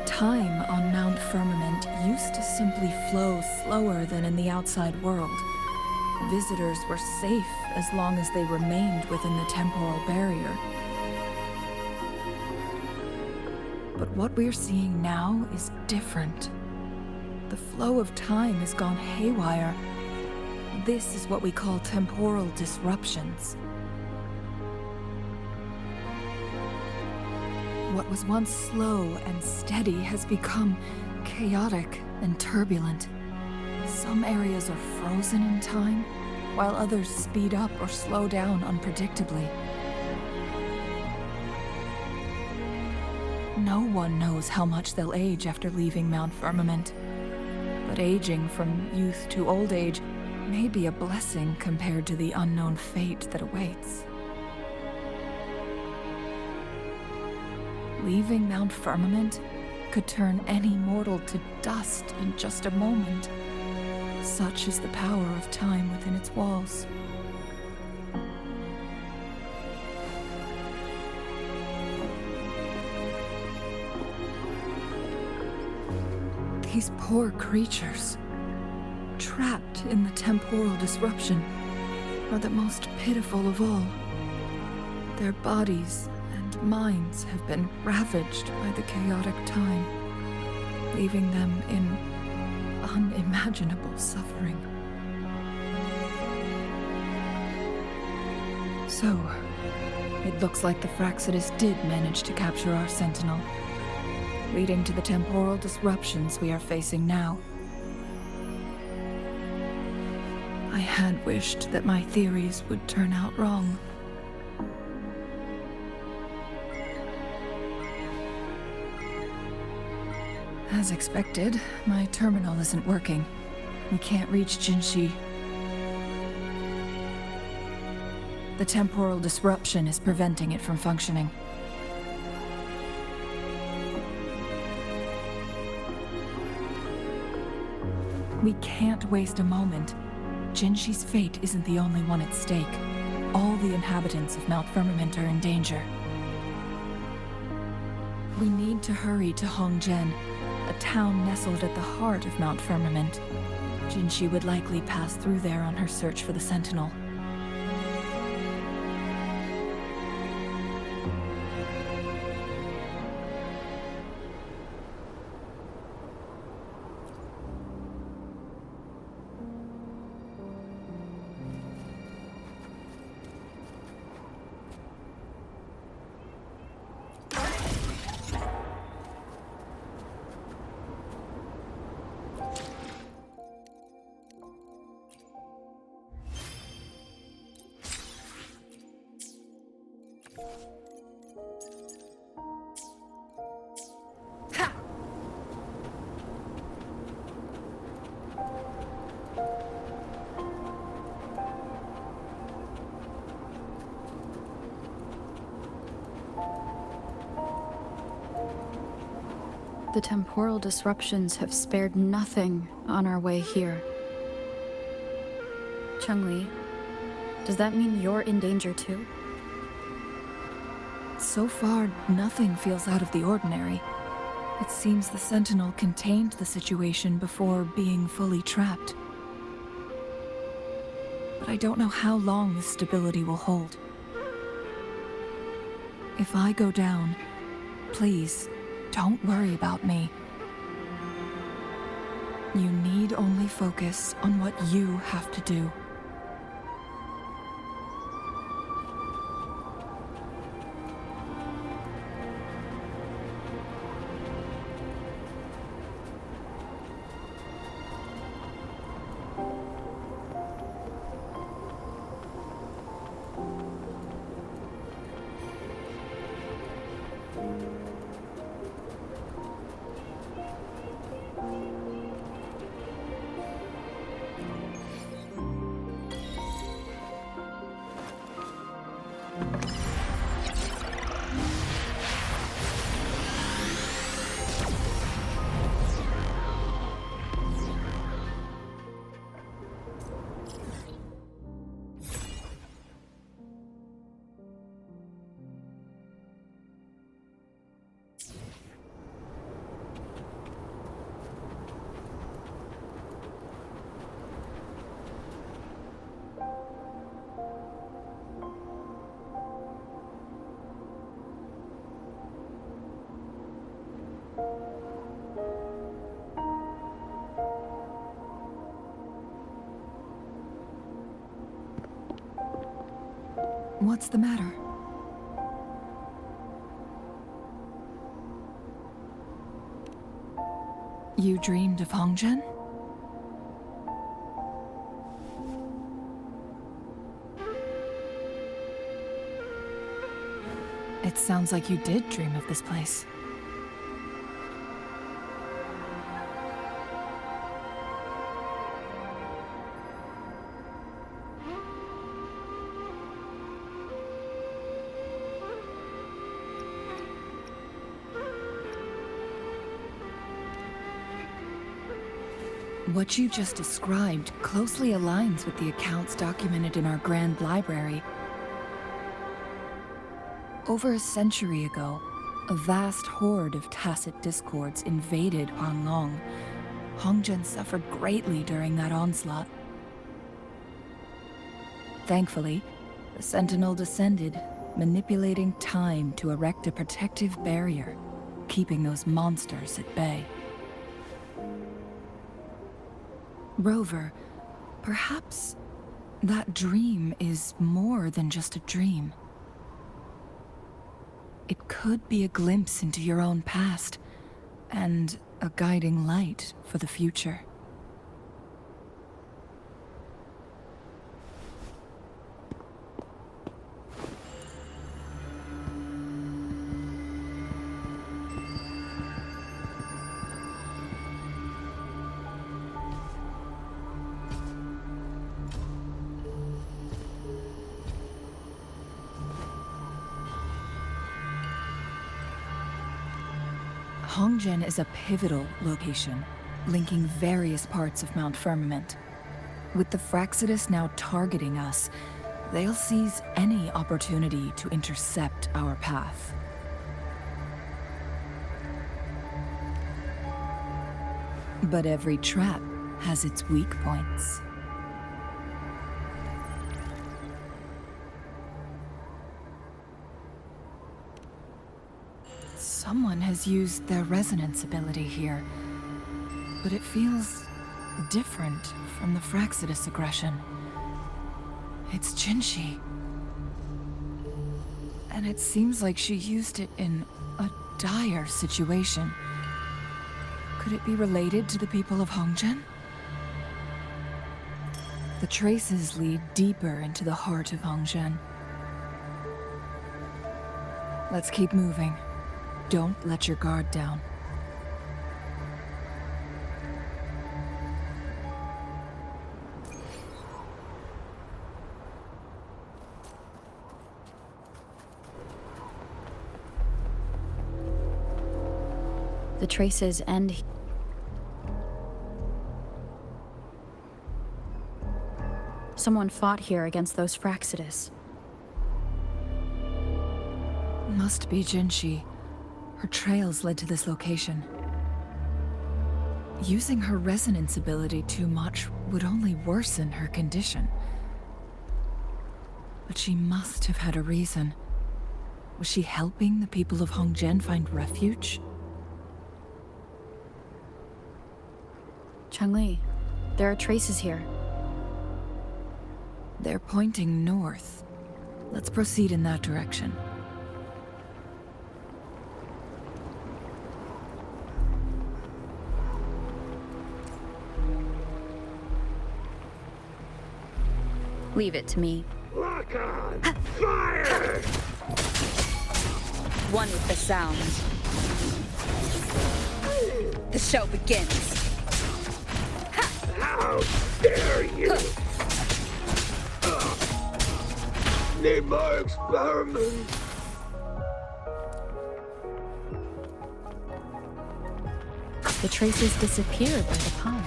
[SPEAKER 9] Time on Mount Firmament used to simply flow slower than in the outside world. Visitors were safe as long as they remained within the temporal barrier. But what we're seeing now is different. The flow of time has gone haywire. This is what we call temporal disruptions. What was once slow and steady has become chaotic and turbulent. Some areas are frozen in time, while others speed up or slow down unpredictably. No one knows how much they'll age after leaving Mount Firmament. But aging from youth to old age may be a blessing compared to the unknown fate that awaits. Leaving Mount Firmament could turn any mortal to dust in just a moment. Such is the power of time within its walls. These poor creatures, trapped in the temporal disruption, are the most pitiful of all. Their bodies and minds have been ravaged by the chaotic time, leaving them in unimaginable suffering. So, it looks like the Fraxidus did manage to capture our sentinel, leading to the temporal disruptions we are facing now. I had wished that my theories would turn out wrong. As expected, my terminal isn't working. We can't reach Jinshi. The temporal disruption is preventing it from functioning. We can't waste a moment. Jinshi's fate isn't the only one at stake. all the inhabitants of Mount Firmament are in danger. We need to hurry to Hongzhen, a town nestled at the heart of Mount Firmament. Jinshi would likely pass through there on her search for the Sentinel.
[SPEAKER 5] The temporal disruptions have spared nothing on our way here. Chungli, does that mean you're in danger too?
[SPEAKER 9] So far, nothing feels out of the ordinary. It seems the Sentinel contained the situation before being fully trapped. But I don't know how long this stability will hold. If I go down, please, don't worry about me. You need only focus on what you have to do. What's the matter? You dreamed of Hongzhen? It sounds like you did dream of this place. What you just described closely aligns with the accounts documented in our Grand Library. Over a century ago, a vast horde of tacit discords invaded Huanglong. Hongzhen suffered greatly during that onslaught. Thankfully, the Sentinel descended, manipulating time to erect a protective barrier, keeping those monsters at bay. Rover, perhaps that dream is more than just a dream. It could be a glimpse into your own past, and a guiding light for the future. Hongzhen is a pivotal location, linking various parts of Mount Firmament. With the Fraxidus now targeting us, They'll seize any opportunity to intercept our path. But every trap has its weak points. Someone has used their resonance ability here, but it feels different from the Fraxidus aggression. It's Jinshi. And it seems like she used it in a dire situation. Could it be related to the people of Hongzhen? The traces lead deeper into the heart of Hongzhen. Let's keep moving. Don't let your guard down.
[SPEAKER 5] The traces end. Someone fought here against those Fraxidus.
[SPEAKER 9] Must be Jinshi. Her trails led to this location. Using her resonance ability too much would only worsen her condition. But she must have had a reason. Was she helping the people of Hongzhen find refuge?
[SPEAKER 5] Changli, there are traces here.
[SPEAKER 9] They're pointing north. Let's proceed in that direction.
[SPEAKER 5] Leave it to me.
[SPEAKER 7] Lock on! Fire!
[SPEAKER 5] One with the sounds. The show begins.
[SPEAKER 7] How dare you! Need more experiments!
[SPEAKER 5] The traces disappeared by the pond.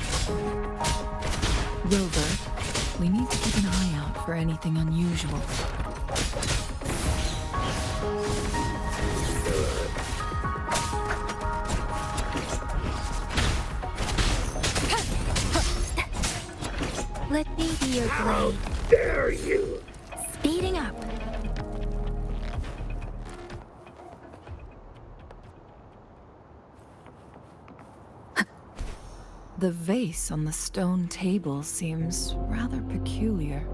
[SPEAKER 9] Rover, we need to keep an eye out for anything unusual.
[SPEAKER 2] Let me be your blade.
[SPEAKER 7] Dare you!
[SPEAKER 2] Speeding up.
[SPEAKER 9] The vase on the stone table seems rather peculiar.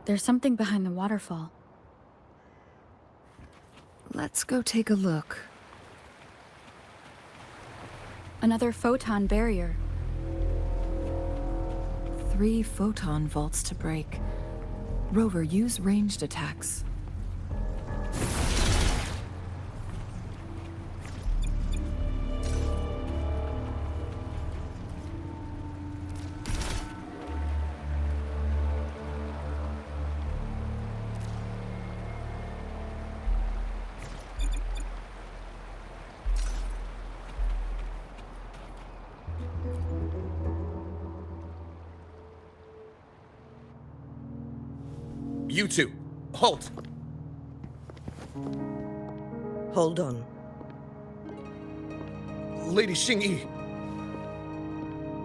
[SPEAKER 5] There's something behind the waterfall.
[SPEAKER 9] Let's go take a look.
[SPEAKER 5] Another photon barrier.
[SPEAKER 9] 3 photon vaults to break. Rover, use ranged attacks.
[SPEAKER 6] You two, halt!
[SPEAKER 10] Hold on.
[SPEAKER 6] Lady Xingyi.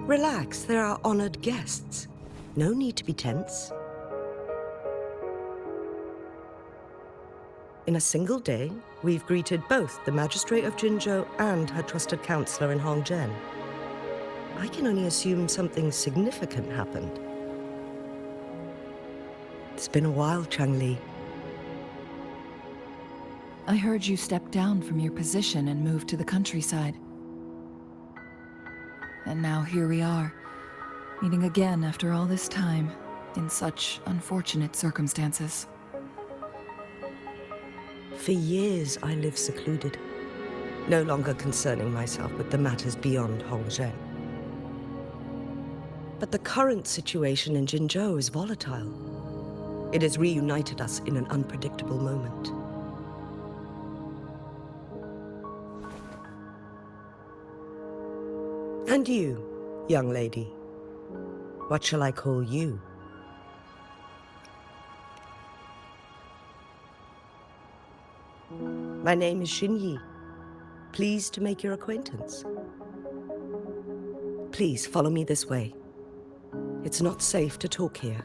[SPEAKER 10] Relax, there are honored guests. No need to be tense. In a single day, we've greeted both the Magistrate of Jinzhou and her trusted counselor in Hongzhen. I can only assume something significant happened. It's been a while, Changli.
[SPEAKER 9] I heard you stepped down from your position and moved to the countryside. And now here we are, meeting again after all this time, in such unfortunate circumstances.
[SPEAKER 10] For years, I lived secluded, no longer concerning myself with the matters beyond Hongzhen. But the current situation in Jinzhou is volatile. It has reunited us in an unpredictable moment. And you, young lady, what shall I call you? My name is Xinyi. Pleased to make your acquaintance. Please follow me this way. It's not safe to talk here.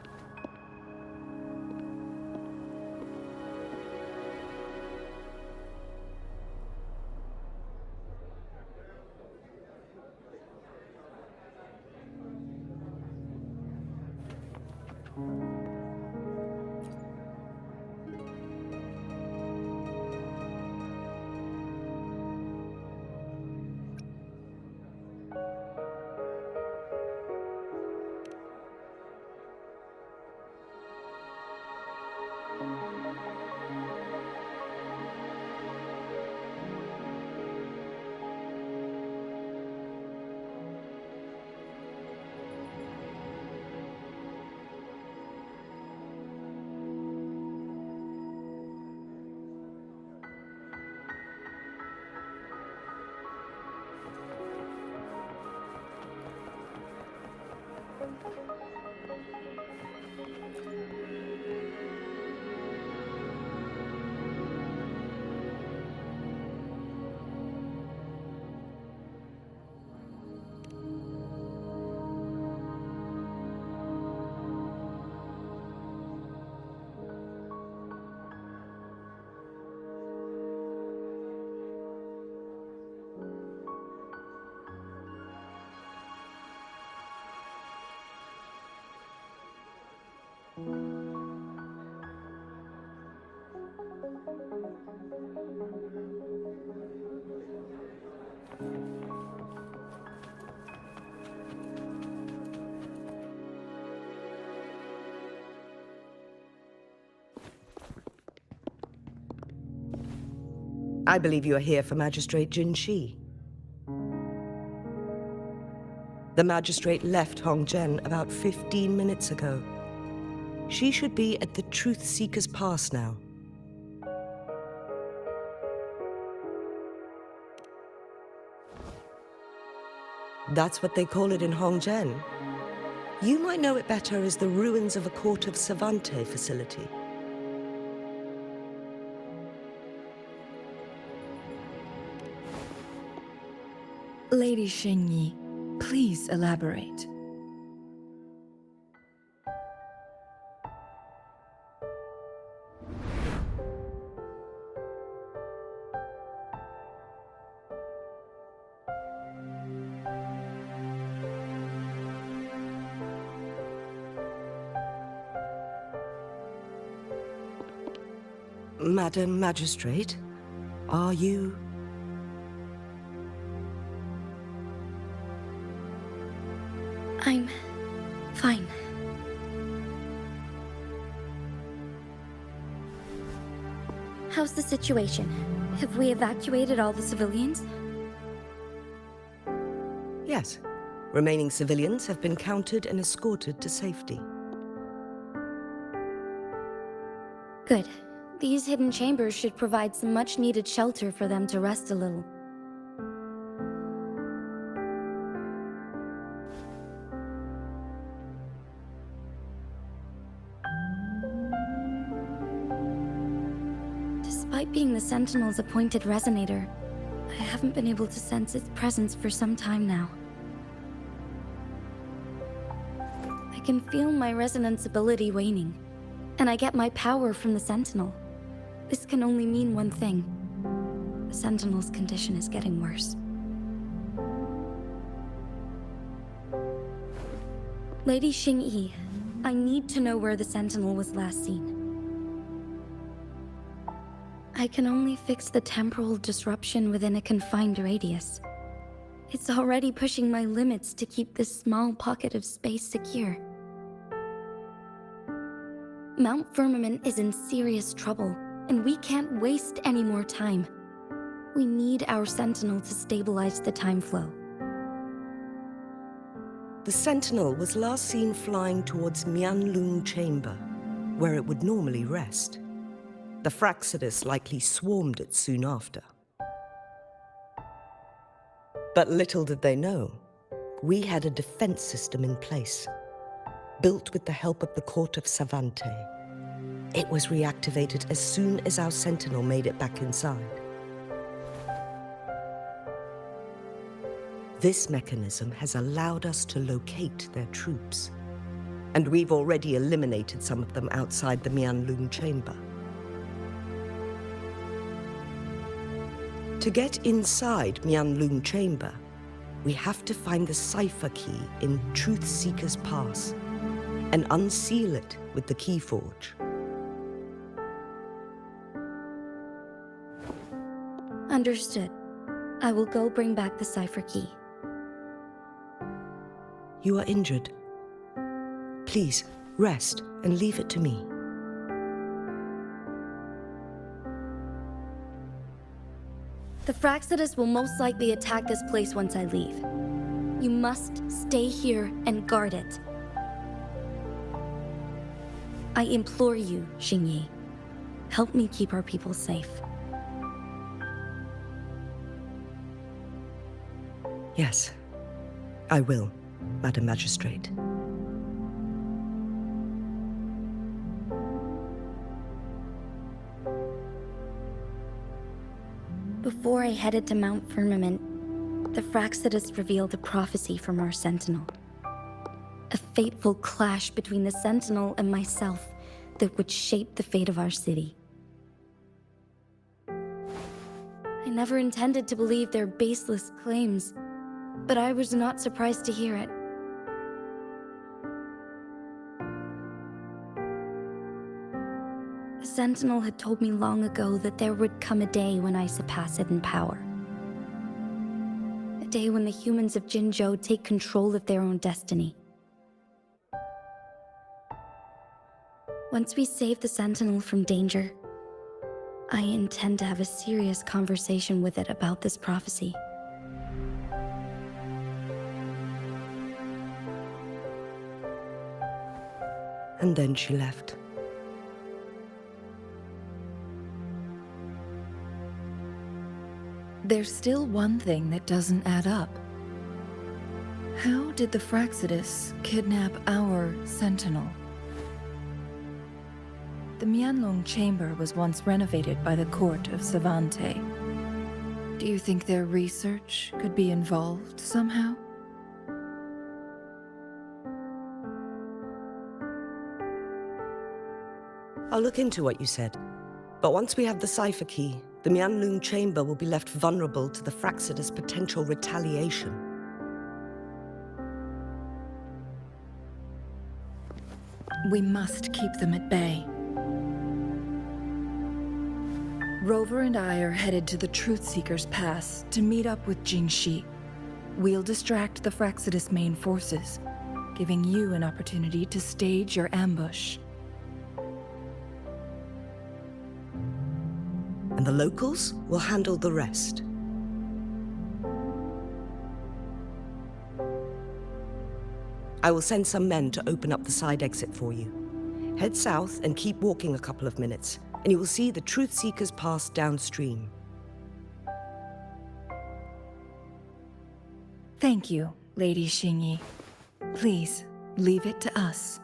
[SPEAKER 10] I believe you are here for Magistrate Jin Shi. The magistrate left Hongzhen about 15 minutes ago. She should be at the Truth Seeker's Pass now. That's what they call it in Hongzhen. You might know it better as the ruins of a Court of Savante facility.
[SPEAKER 9] Lady Xingyi, please elaborate.
[SPEAKER 10] Madam Magistrate, are you...
[SPEAKER 5] I'm fine. How's the situation? Have we evacuated all the civilians?
[SPEAKER 10] Yes. Remaining civilians have been counted and escorted to safety.
[SPEAKER 5] Good. These hidden chambers should provide some much-needed shelter for them to rest a little. Despite being the Sentinel's appointed resonator, I haven't been able to sense its presence for some time now. I can feel my resonance ability waning, and I get my power from the Sentinel. This can only mean one thing. The Sentinel's condition is getting worse. Lady Xingyi, I need to know where the Sentinel was last seen. I can only fix the temporal disruption within a confined radius. It's already pushing my limits to keep this small pocket of space secure. Mount Firmament is in serious trouble, and we can't waste any more time. We need our Sentinel to stabilize the time flow.
[SPEAKER 10] The Sentinel was last seen flying towards Mianlung Chamber, where it would normally rest. The Fraxidus likely swarmed it soon after. But little did they know, we had a defense system in place, built with the help of the court of Savante. It was reactivated as soon as our sentinel made it back inside. This mechanism has allowed us to locate their troops, and we've already eliminated some of them outside the Mianlung chamber. To get inside Mianlung chamber, we have to find the cipher key in Truth Seeker's Pass and unseal it with the Keyforge.
[SPEAKER 3] Understood. I will go bring back the cipher key.
[SPEAKER 10] You are injured. Please, rest and leave it to me.
[SPEAKER 3] The Fraxidus will most likely attack this place once I leave. You must stay here and guard it. I implore you, Xingyi. Help me keep our people safe.
[SPEAKER 10] Yes, I will, Madam Magistrate.
[SPEAKER 3] Before I headed to Mount Firmament, the Fraxidus revealed a prophecy from our Sentinel. A fateful clash between the Sentinel and myself that would shape the fate of our city. I never intended to believe their baseless claims, but I was not surprised to hear it. The Sentinel had told me long ago that there would come a day when I surpass it in power. A day when the humans of Jinzhou take control of their own destiny. Once we save the Sentinel from danger, I intend to have a serious conversation with it about this prophecy.
[SPEAKER 10] And then she left.
[SPEAKER 9] There's still one thing that doesn't add up. How did the Fraxidus kidnap our Sentinel? The Mianlong chamber was once renovated by the court of Savante. Do you think their research could be involved somehow?
[SPEAKER 10] I'll look into what you said. But once we have the cipher key, the Mianlung chamber will be left vulnerable to the Fraxidus' potential retaliation.
[SPEAKER 9] We must keep them at bay. Rover and I are headed to the Truth Seeker's Pass to meet up with Jingxi. We'll distract the Fraxidus' main forces, giving you an opportunity to stage your ambush.
[SPEAKER 10] And the locals will handle the rest. I will send some men to open up the side exit for you. Head south and keep walking a couple of minutes, and you will see the Truth Seekers Pass downstream.
[SPEAKER 9] Thank you, Lady Xingyi. Please, leave it to us.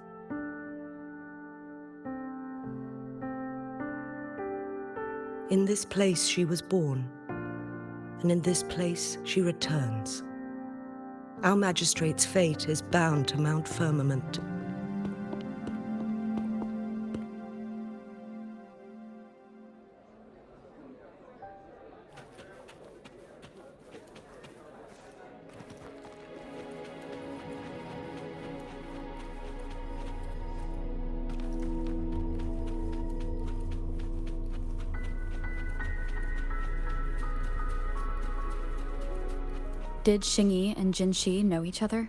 [SPEAKER 10] In this place she was born, and in this place she returns. Our magistrate's fate is bound to Mount Firmament.
[SPEAKER 5] Did Xingyi and Jinxi know each other?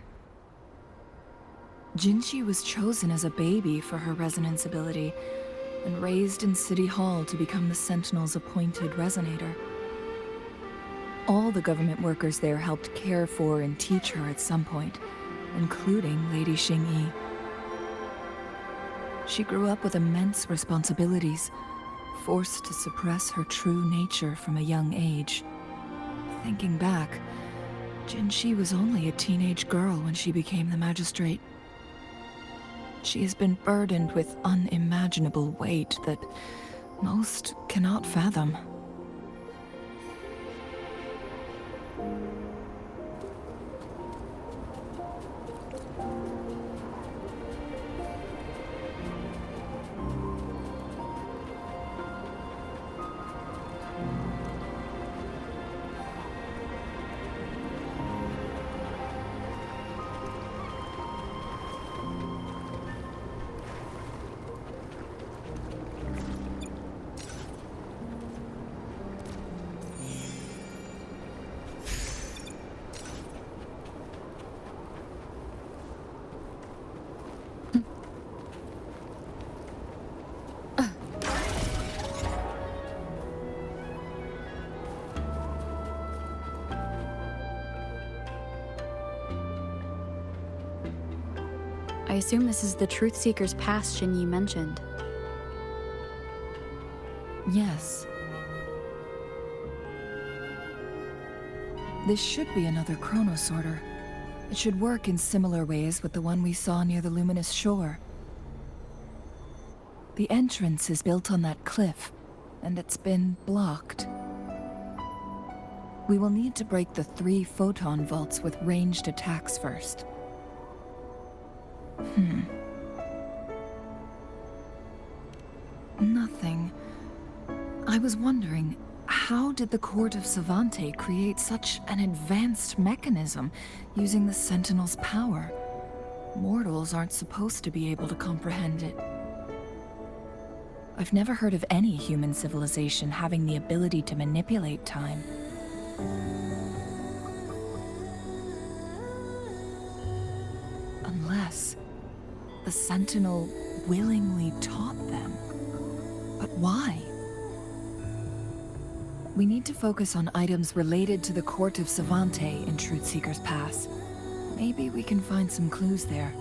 [SPEAKER 9] Jinxi was chosen as a baby for her resonance ability and raised in City Hall to become the Sentinel's appointed resonator. All the government workers there helped care for and teach her at some point, including Lady Xingyi. She grew up with immense responsibilities, forced to suppress her true nature from a young age. Thinking back, Jinshi was only a teenage girl when she became the magistrate. She has been burdened with unimaginable weight that most cannot fathom.
[SPEAKER 5] I assume this is the Truth Seeker's Pass Shinyi mentioned.
[SPEAKER 9] Yes. This should be another chronosorter. It should work in similar ways with the one we saw near the luminous shore. The entrance is built on that cliff, and it's been blocked. We will need to break the 3 photon vaults with ranged attacks first. Nothing. I was wondering, how did the Court of Savante create such an advanced mechanism using the Sentinel's power? Mortals aren't supposed to be able to comprehend it. I've never heard of any human civilization having the ability to manipulate time. Unless the Sentinel willingly taught them. But why? We need to focus on items related to the Court of Savante in Truthseeker's Pass. Maybe we can find some clues there.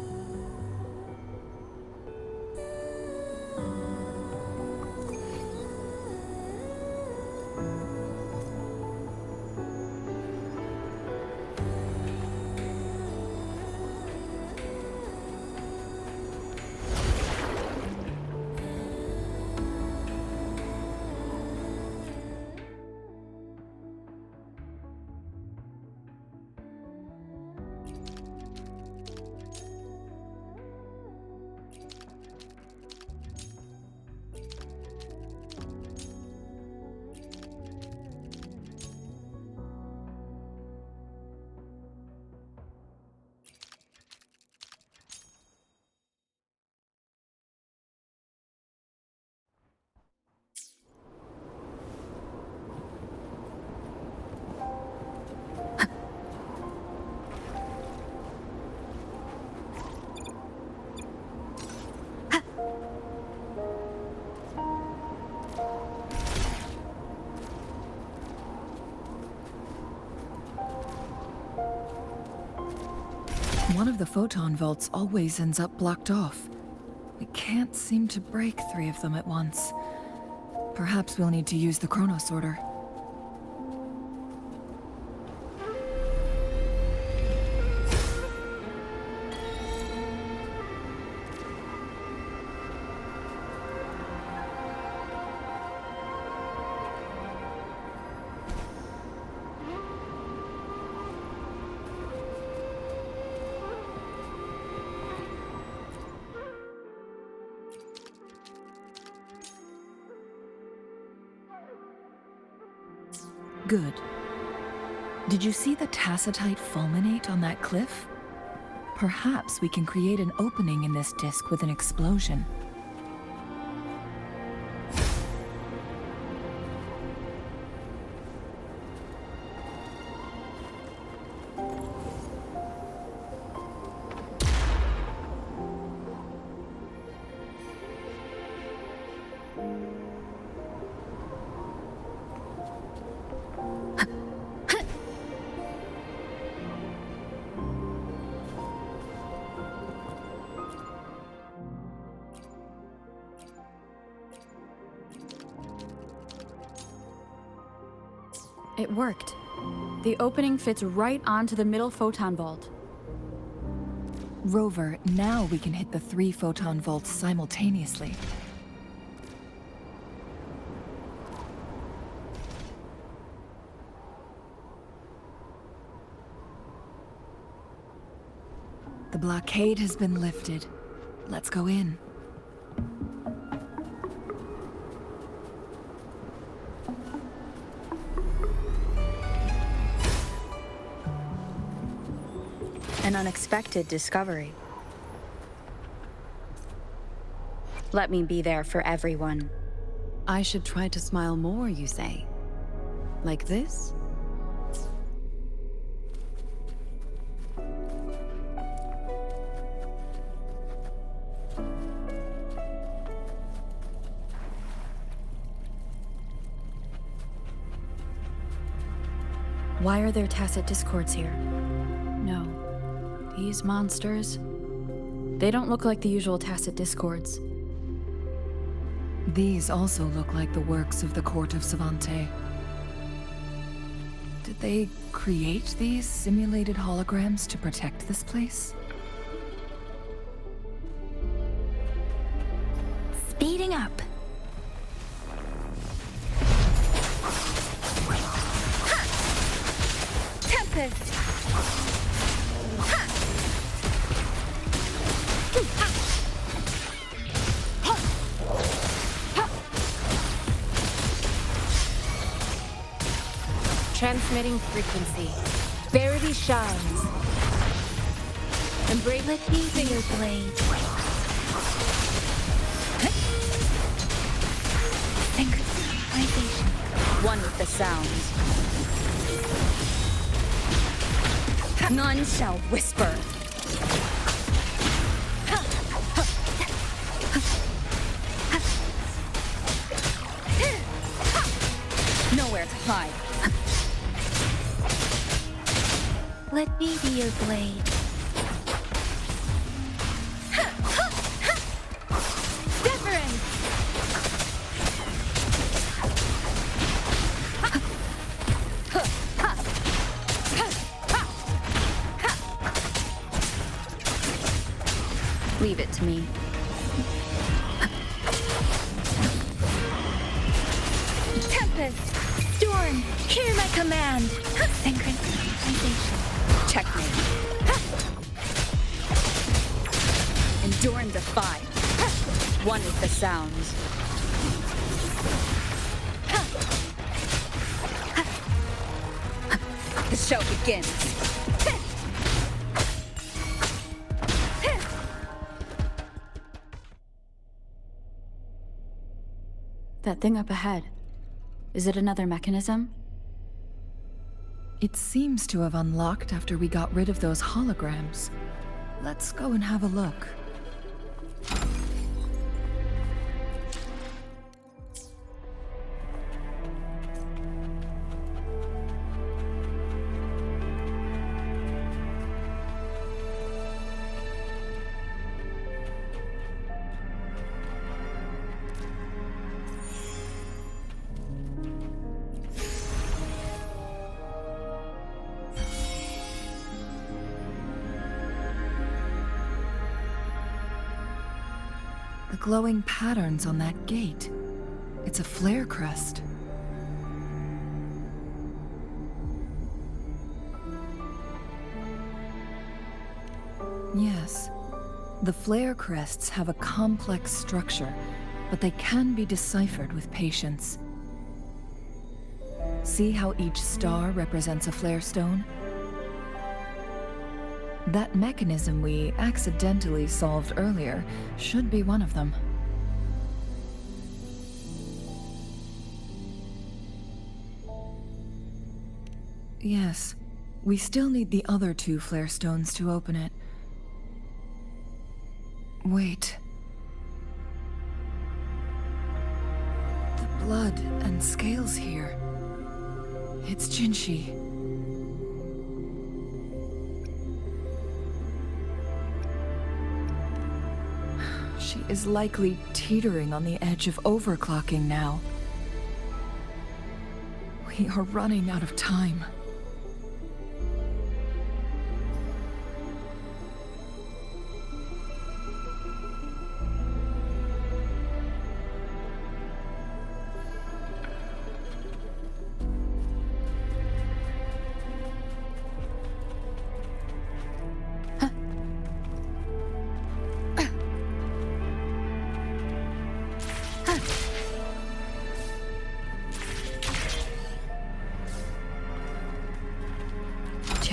[SPEAKER 9] One of the photon vaults always ends up blocked off. We can't seem to break 3 of them at once. Perhaps we'll need to use the chronosorter. Good. Did you see the tacitite fulminate on that cliff? Perhaps we can create an opening in this disk with an explosion.
[SPEAKER 5] It worked. The opening fits right onto the middle photon vault.
[SPEAKER 9] Rover, now we can hit the 3 photon vaults simultaneously. The blockade has been lifted. Let's go in.
[SPEAKER 5] An unexpected discovery. Let me be there for everyone.
[SPEAKER 8] I should try to smile more, you say? Like this?
[SPEAKER 5] Why are there tacit discords here? No. These monsters... They don't look like the usual tacit discords.
[SPEAKER 9] These also look like the works of the Court of Savante. Did they create these simulated holograms to protect this place?
[SPEAKER 2] Speeding up. Tempest!
[SPEAKER 4] Transmitting frequency. Verity shines.
[SPEAKER 2] Embrace me to your blade. Synchronization.
[SPEAKER 5] One with the sounds. None shall whisper. Nowhere to hide.
[SPEAKER 2] Let me be your blade. Severance!
[SPEAKER 5] Leave it to me.
[SPEAKER 2] Tempest! Storm! Hear my command! Synchronization.
[SPEAKER 5] Checkmate. Endure and defy. One with the sounds. The show begins. That thing up ahead. Is it another mechanism?
[SPEAKER 9] It seems to have unlocked after we got rid of those holograms. Let's go and have a look. The glowing patterns on that gate. It's a flare crest. Yes. The flare crests have a complex structure, but they can be deciphered with patience. See how each star represents a flare stone? That mechanism we accidentally solved earlier should be one of them. Yes, we still need the other 2 flare stones to open it. Wait. The blood and scales here. It's Jinshi. She is likely teetering on the edge of overclocking now. We are running out of time.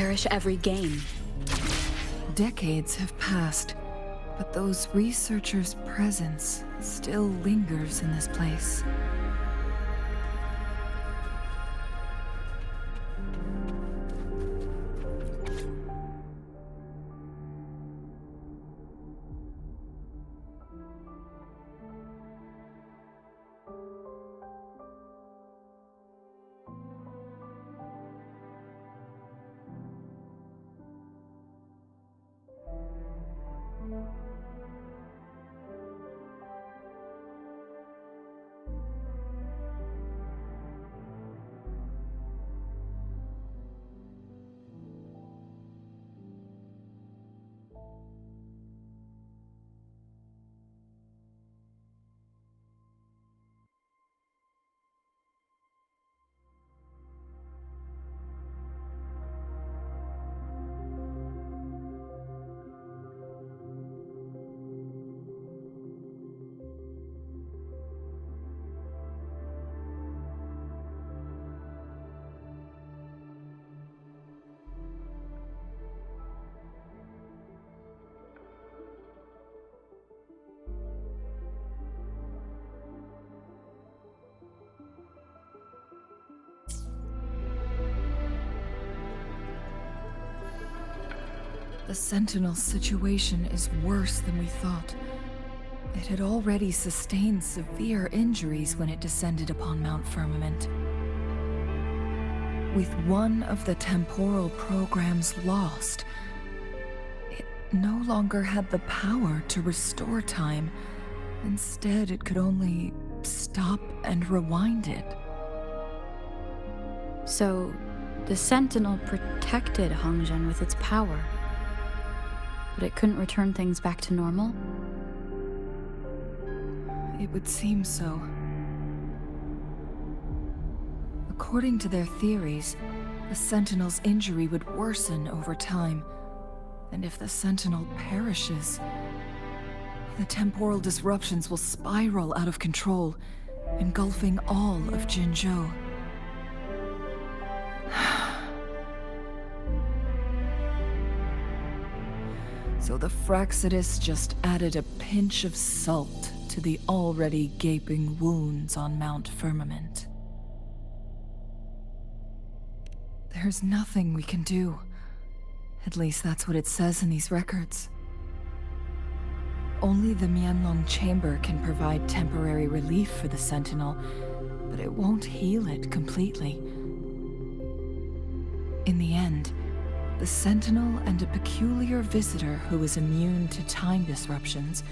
[SPEAKER 5] perish every gain.
[SPEAKER 9] Decades have passed, but those researchers' presence still lingers in this place. The Sentinel's situation is worse than we thought. It had already sustained severe injuries when it descended upon Mount Firmament. With one of the temporal programs lost, it no longer had the power to restore time. Instead, it could only stop and rewind it.
[SPEAKER 5] So, the Sentinel protected Hongzhen with its power. But it couldn't return things back to normal?
[SPEAKER 9] It would seem so. According to their theories, the Sentinel's injury would worsen over time. And if the Sentinel perishes, the temporal disruptions will spiral out of control, engulfing all of Jinzhou. So the Fraxidus just added a pinch of salt to the already gaping wounds on Mount Firmament. There's nothing we can do. At least that's what it says in these records. Only the Mianlong Chamber can provide temporary relief for the Sentinel, but it won't heal it completely. In the end, the Sentinel and a peculiar visitor who is immune to time disruptions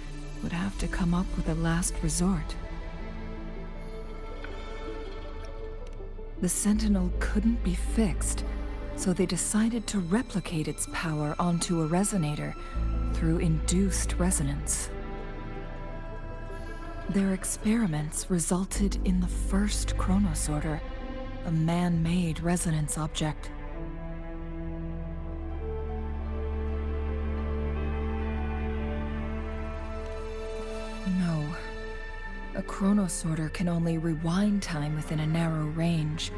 [SPEAKER 9] would have to come up with a last resort. The Sentinel couldn't be fixed, so they decided to replicate its power onto a resonator through induced resonance. Their experiments resulted in the first chronosorter, a man-made resonance object. No. A chronosorter can only rewind time within a narrow range.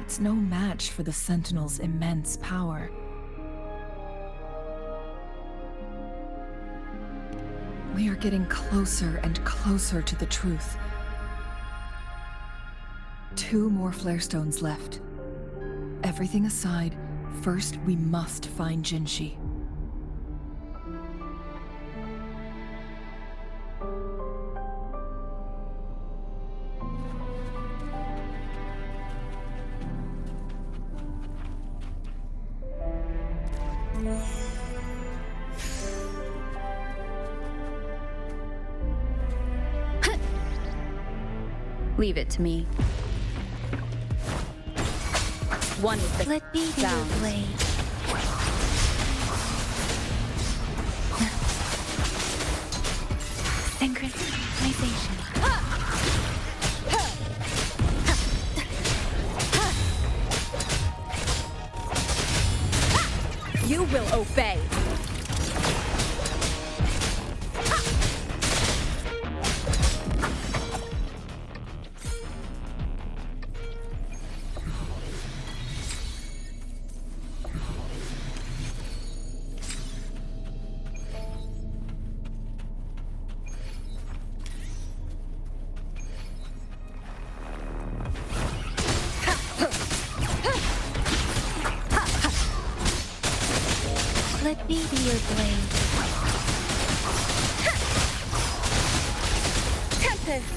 [SPEAKER 9] It's no match for the Sentinel's immense power. We are getting closer and closer to the truth. 2 more flare stones left. Everything aside, first we must find Jinshi.
[SPEAKER 5] Leave it to me. One with the
[SPEAKER 2] Let be to your
[SPEAKER 5] sound.
[SPEAKER 2] blade. Synchronization.
[SPEAKER 5] You will obey.
[SPEAKER 2] Baby your blade.
[SPEAKER 5] Tempest!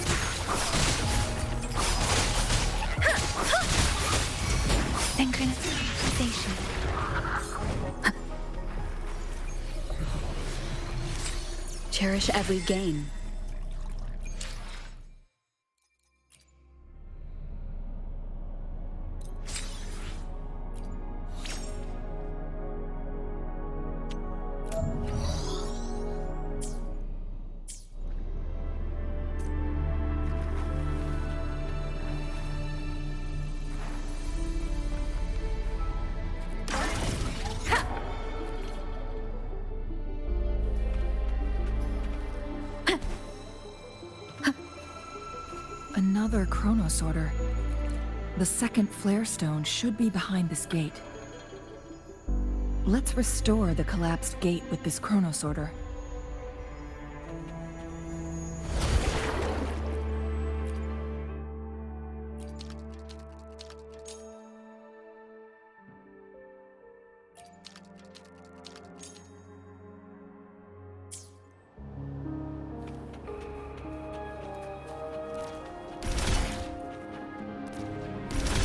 [SPEAKER 2] Synchronization.
[SPEAKER 5] Cherish every gain.
[SPEAKER 9] Another chronosorter. The second flare stone should be behind this gate. Let's restore the collapsed gate with this chronosorter.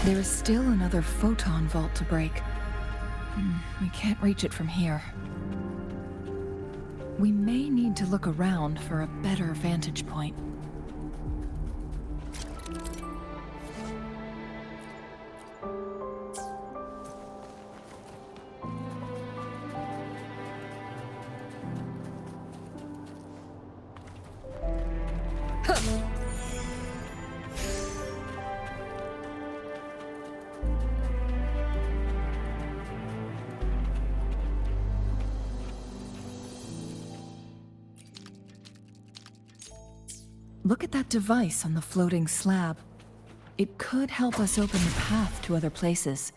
[SPEAKER 9] There is still another photon vault to break. We can't reach it from here. We may need to look around for a better vantage point. Look at that device on the floating slab. It could help us open the path to other places.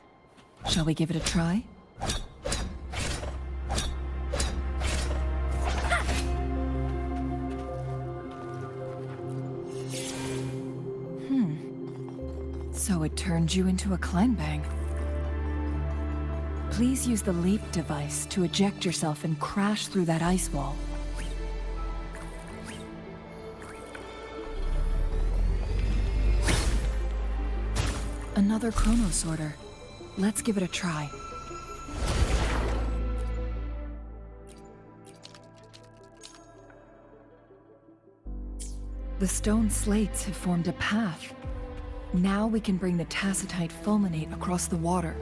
[SPEAKER 9] Shall we give it a try? So it turned you into a Kleinbang. Please use the leap device to eject yourself and crash through that ice wall. Another chronosorter. Let's give it a try. The stone slates have formed a path. Now we can bring the tacitite fulminate across the water.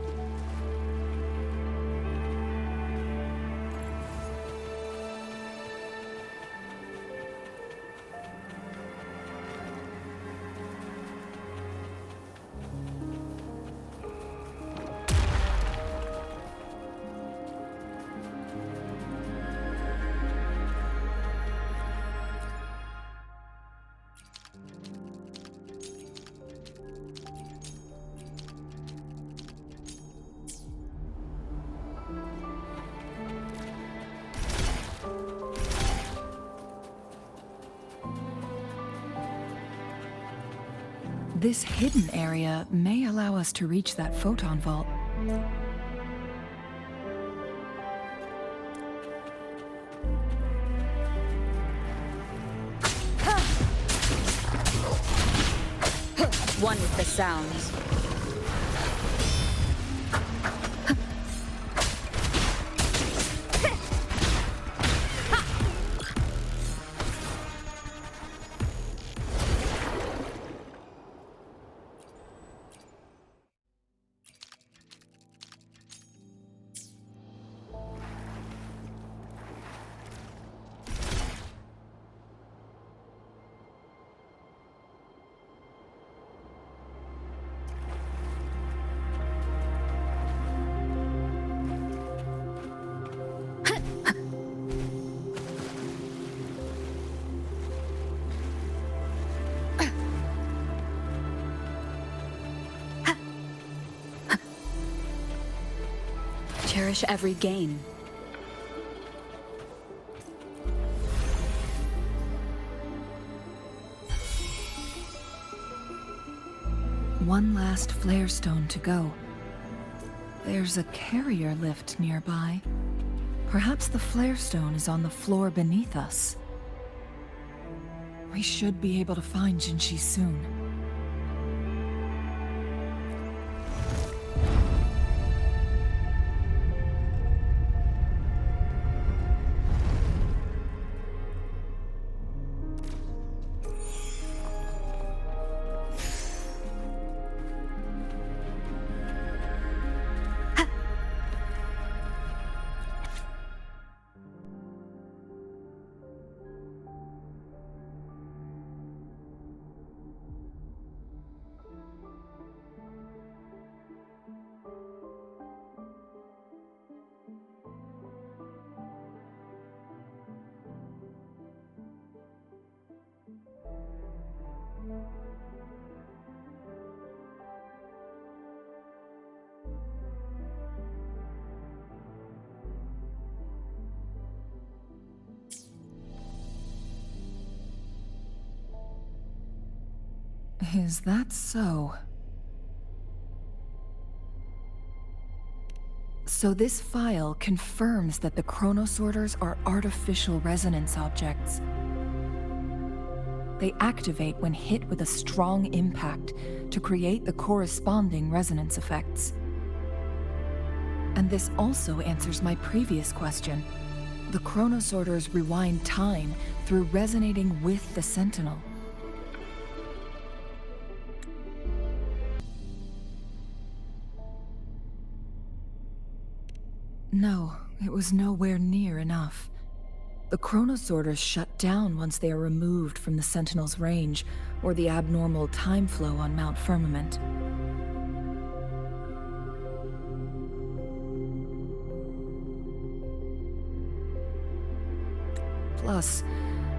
[SPEAKER 9] This hidden area may allow us to reach that photon vault.
[SPEAKER 5] One with the sounds. Cherish every gain.
[SPEAKER 9] One last flare stone to go. There's a carrier lift nearby. Perhaps the flare stone is on the floor beneath us. We should be able to find Jinshi soon. Is that so? So this file confirms that the chronosorters are artificial resonance objects. They activate when hit with a strong impact to create the corresponding resonance effects. And this also answers my previous question. The chronosorters rewind time through resonating with the Sentinel. No, it was nowhere near enough. The chronosorters shut down once they are removed from the Sentinel's range, or the abnormal time flow on Mount Firmament. Plus,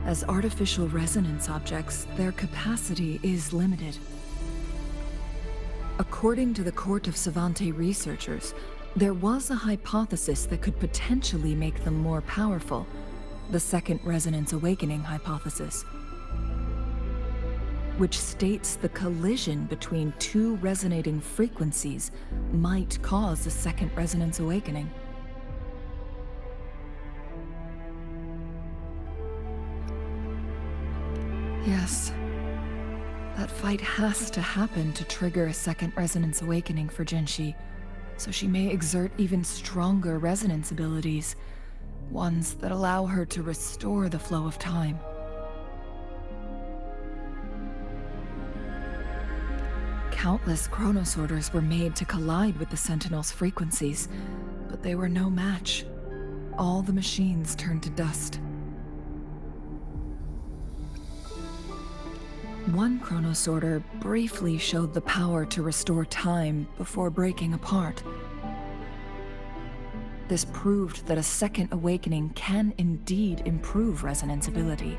[SPEAKER 9] as artificial resonance objects, their capacity is limited. According to the Court of Savante researchers, there was a hypothesis that could potentially make them more powerful, the second resonance awakening hypothesis, which states the collision between two resonating frequencies might cause a second resonance awakening. Yes, that fight has to happen to trigger a second resonance awakening for Jinshi, so she may exert even stronger resonance abilities, ones that allow her to restore the flow of time. Countless chronosorters were made to collide with the Sentinel's frequencies, but they were no match. All the machines turned to dust. One chronosorter briefly showed the power to restore time before breaking apart. This proved that a second awakening can indeed improve resonance ability.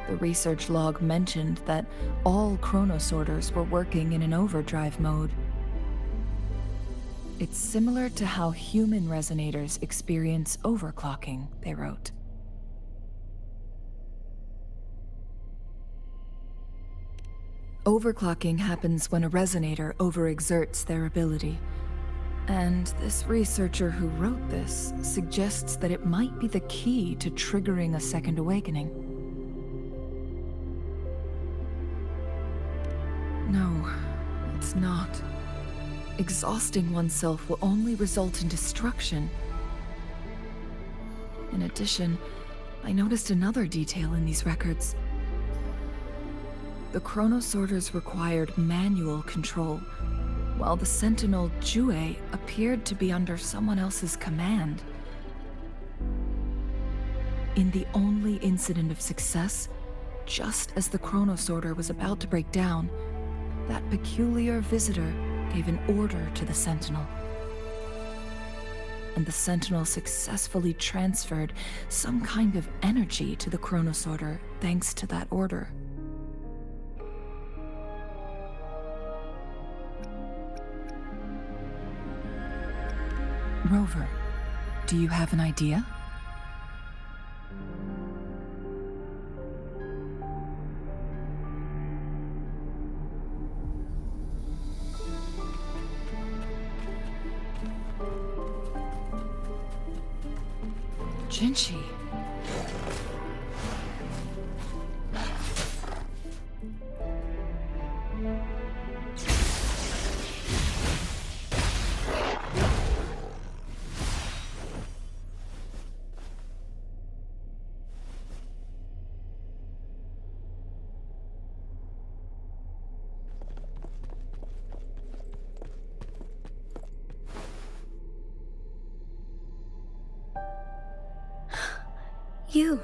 [SPEAKER 9] The research log mentioned that all chronosorters were working in an overdrive mode. It's similar to how human resonators experience overclocking, they wrote. Overclocking happens when a resonator overexerts their ability. And this researcher who wrote this suggests that it might be the key to triggering a second awakening. No, it's not. Exhausting oneself will only result in destruction. In addition, I noticed another detail in these records. The chronosorters required manual control, while the Sentinel Jue appeared to be under someone else's command. In the only incident of success, just as the chronosorter was about to break down, that peculiar visitor gave an order to the Sentinel. And the Sentinel successfully transferred some kind of energy to the chronosorter thanks to that order. Rover, do you have an idea? Jinchi.
[SPEAKER 2] You.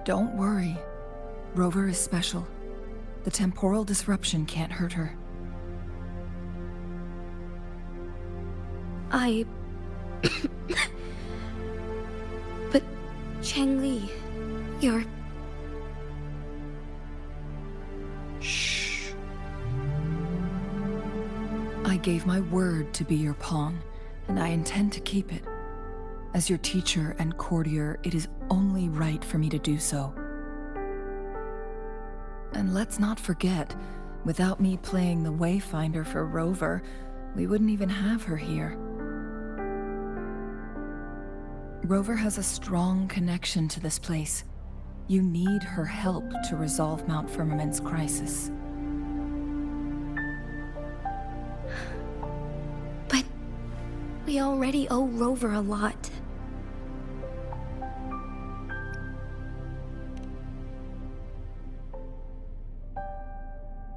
[SPEAKER 9] Don't worry. Rover is special. The temporal disruption can't hurt her.
[SPEAKER 2] But Changli, you're...
[SPEAKER 9] Shh. I gave my word to be your pawn, and I intend to keep it. As your teacher and courtier, it is only right for me to do so. And let's not forget, without me playing the Wayfinder for Rover, we wouldn't even have her here. Rover has a strong connection to this place. You need her help to resolve Mount Firmament's crisis.
[SPEAKER 2] But we already owe Rover a lot.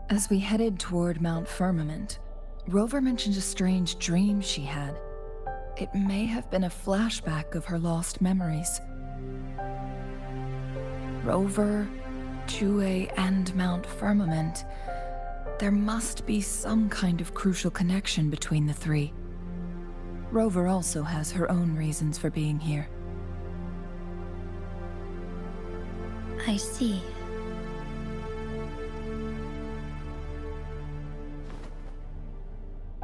[SPEAKER 9] As we headed toward Mount Firmament, Rover mentioned a strange dream she had. It may have been a flashback of her lost memories. Rover, Jue, and Mount Firmament. There must be some kind of crucial connection between the three. Rover also has her own reasons for being here.
[SPEAKER 2] I see.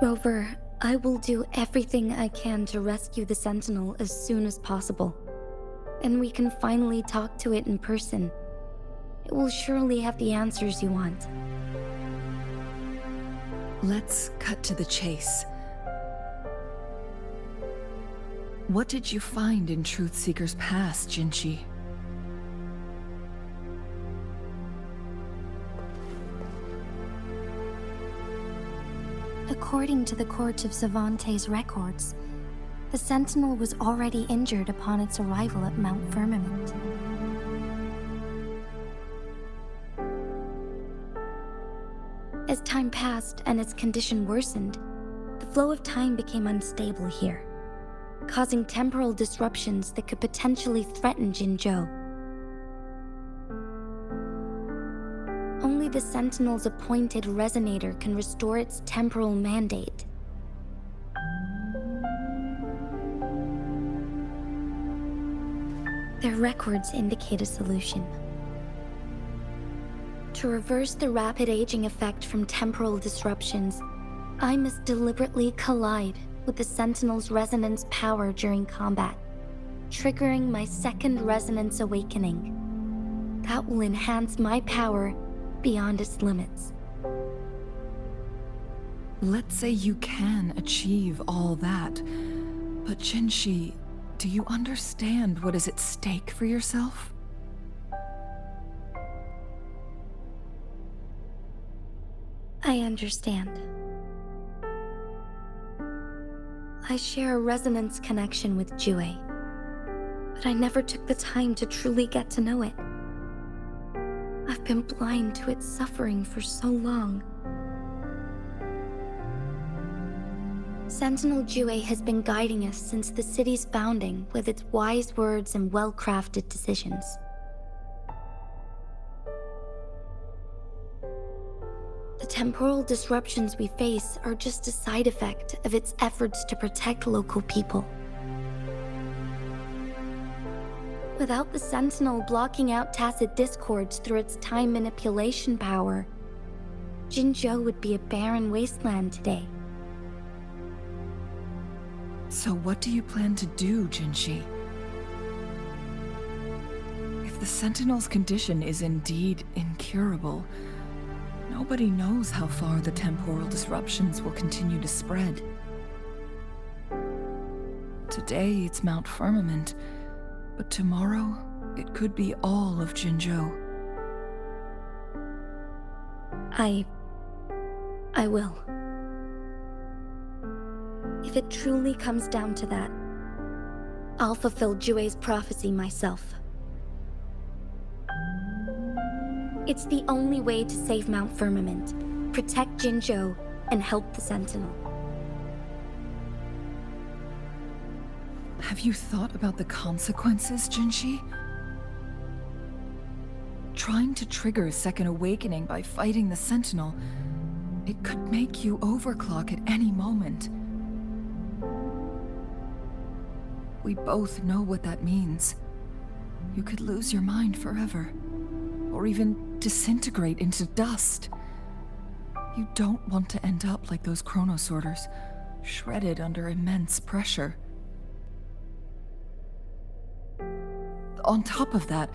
[SPEAKER 2] Rover, I will do everything I can to rescue the Sentinel as soon as possible. And we can finally talk to it in person. It will surely have the answers you want.
[SPEAKER 9] Let's cut to the chase. What did you find in Truthseeker's past, Jinchi?
[SPEAKER 2] According to the Court of Savante's records, the Sentinel was already injured upon its arrival at Mount Firmament. As time passed and its condition worsened, the flow of time became unstable here, causing temporal disruptions that could potentially threaten Jinzhou. Only the Sentinel's appointed resonator can restore its temporal mandate. Their records indicate a solution. To reverse the rapid aging effect from temporal disruptions, I must deliberately collide with the Sentinel's resonance power during combat, triggering my second resonance awakening. That will enhance my power beyond its limits.
[SPEAKER 9] Let's say you can achieve all that, but Jinchi, do you understand what is at stake for yourself?
[SPEAKER 2] I understand. I share a resonance connection with Jue, but I never took the time to truly get to know it. I've been blind to its suffering for so long. Sentinel Jue has been guiding us since the city's founding with its wise words and well-crafted decisions. The temporal disruptions we face are just a side effect of its efforts to protect local people. Without the Sentinel blocking out tacit discords through its time manipulation power, Jinzhou would be a barren wasteland today.
[SPEAKER 9] So what do you plan to do, Jinchi? If the Sentinel's condition is indeed incurable, nobody knows how far the temporal disruptions will continue to spread. Today it's Mount Firmament, but tomorrow it could be all of Jinzhou.
[SPEAKER 11] I will. If it truly comes down to that, I'll fulfill Jue's prophecy myself. It's the only way to save Mount Firmament, protect Jinzhou, and help the Sentinel.
[SPEAKER 9] Have you thought about the consequences, Jinshi? Trying to trigger a second awakening by fighting the Sentinel, it could make you overclock at any moment. We both know what that means. You could lose your mind forever, or even disintegrate into dust. You don't want to end up like those chronosorters, shredded under immense pressure. On top of that,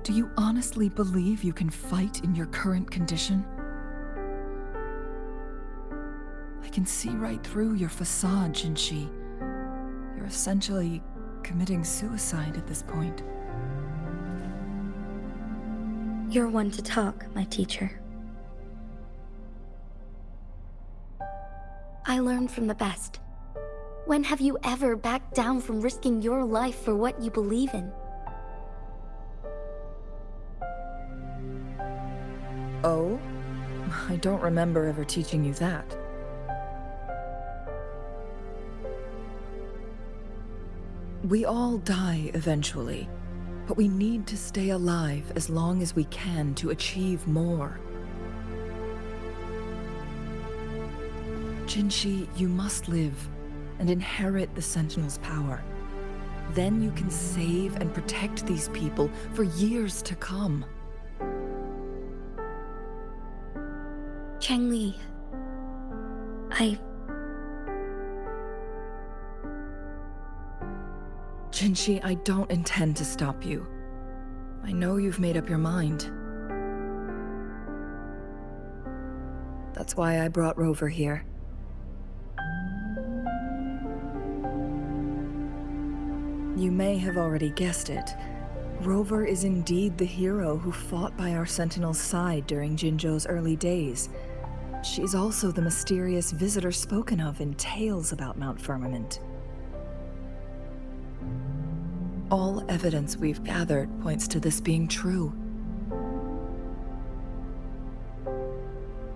[SPEAKER 9] do you honestly believe you can fight in your current condition? I can see right through your facade, Jinshi. You're essentially committing suicide at this point.
[SPEAKER 11] You're one to talk, my teacher. I learned from the best. When have you ever backed down from risking your life for what you believe in?
[SPEAKER 9] Oh? I don't remember ever teaching you that. We all die eventually, but we need to stay alive as long as we can to achieve more. Jinshi, you must live and inherit the Sentinel's power. Then you can save and protect these people for years to come.
[SPEAKER 11] Changli,
[SPEAKER 9] Jinshi, I don't intend to stop you. I know you've made up your mind. That's why I brought Rover here. You may have already guessed it. Rover is indeed the hero who fought by our Sentinel's side during Jinzhou's early days. She's also the mysterious visitor spoken of in tales about Mount Firmament. All evidence we've gathered points to this being true.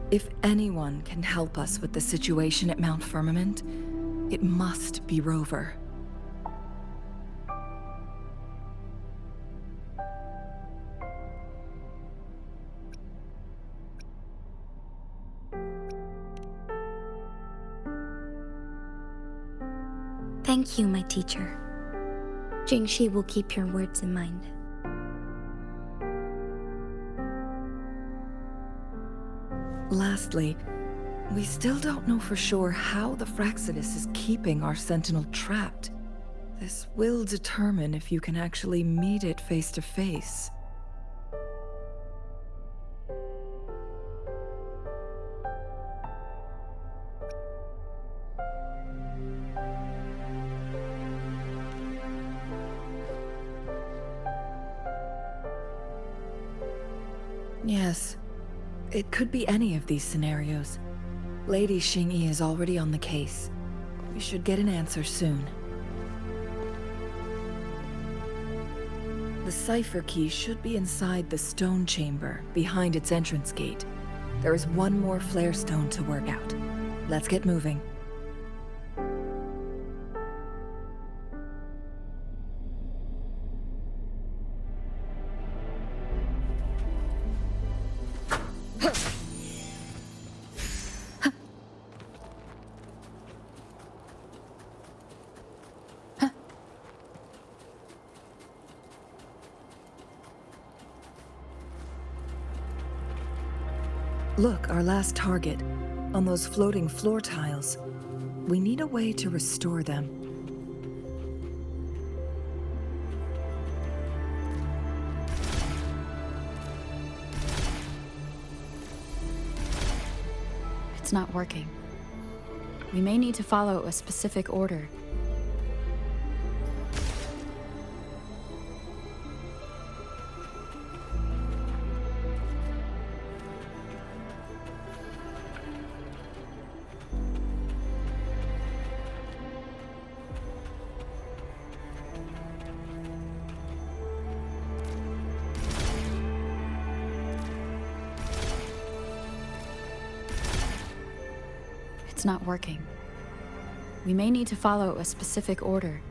[SPEAKER 9] If anyone can help us with the situation at Mount Firmament, it must be Rover.
[SPEAKER 11] thank you, my teacher. Jingxi will keep your words in mind.
[SPEAKER 9] Lastly, we still don't know for sure how the Fraxidus is keeping our Sentinel trapped. This will determine if you can actually meet it face to face. Yes, it could be any of these scenarios. Lady Xingyi is already on the case. We should get an answer soon. The cipher key should be inside the stone chamber, behind its entrance gate. There is one more flare stone to work out. Let's get moving. Look, our last target, on those floating floor tiles. We need a way to restore them.
[SPEAKER 5] It's not working. We may need to follow a specific order. It's not working. We may need to follow a specific order.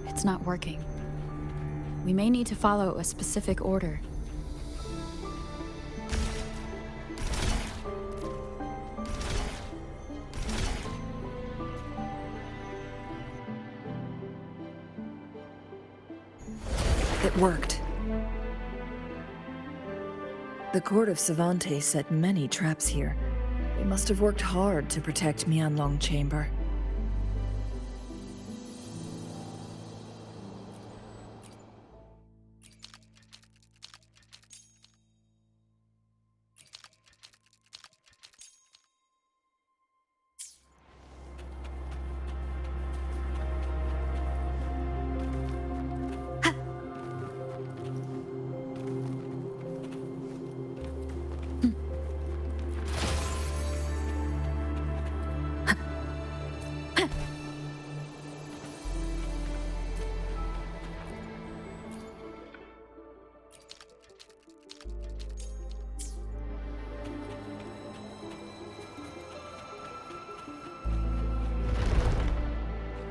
[SPEAKER 5] It's not working. We may need to follow a specific order.
[SPEAKER 9] It worked. The court of Savantes set many traps here. They must have worked hard to protect Mianlong Chamber.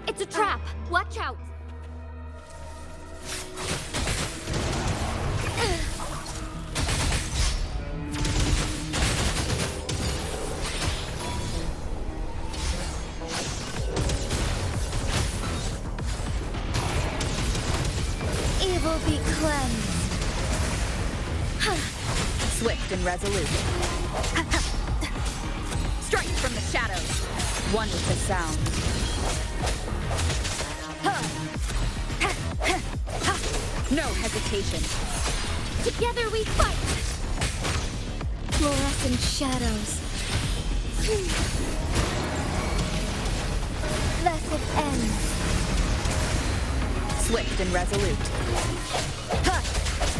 [SPEAKER 11] It's a trap! Watch out!
[SPEAKER 1] Evil be cleansed.
[SPEAKER 5] Swift and resolute. Strike from the shadows. One with the sound. No hesitation.
[SPEAKER 11] Together we fight!
[SPEAKER 1] Fluorescent shadows. Blessed end.
[SPEAKER 5] Swift and resolute.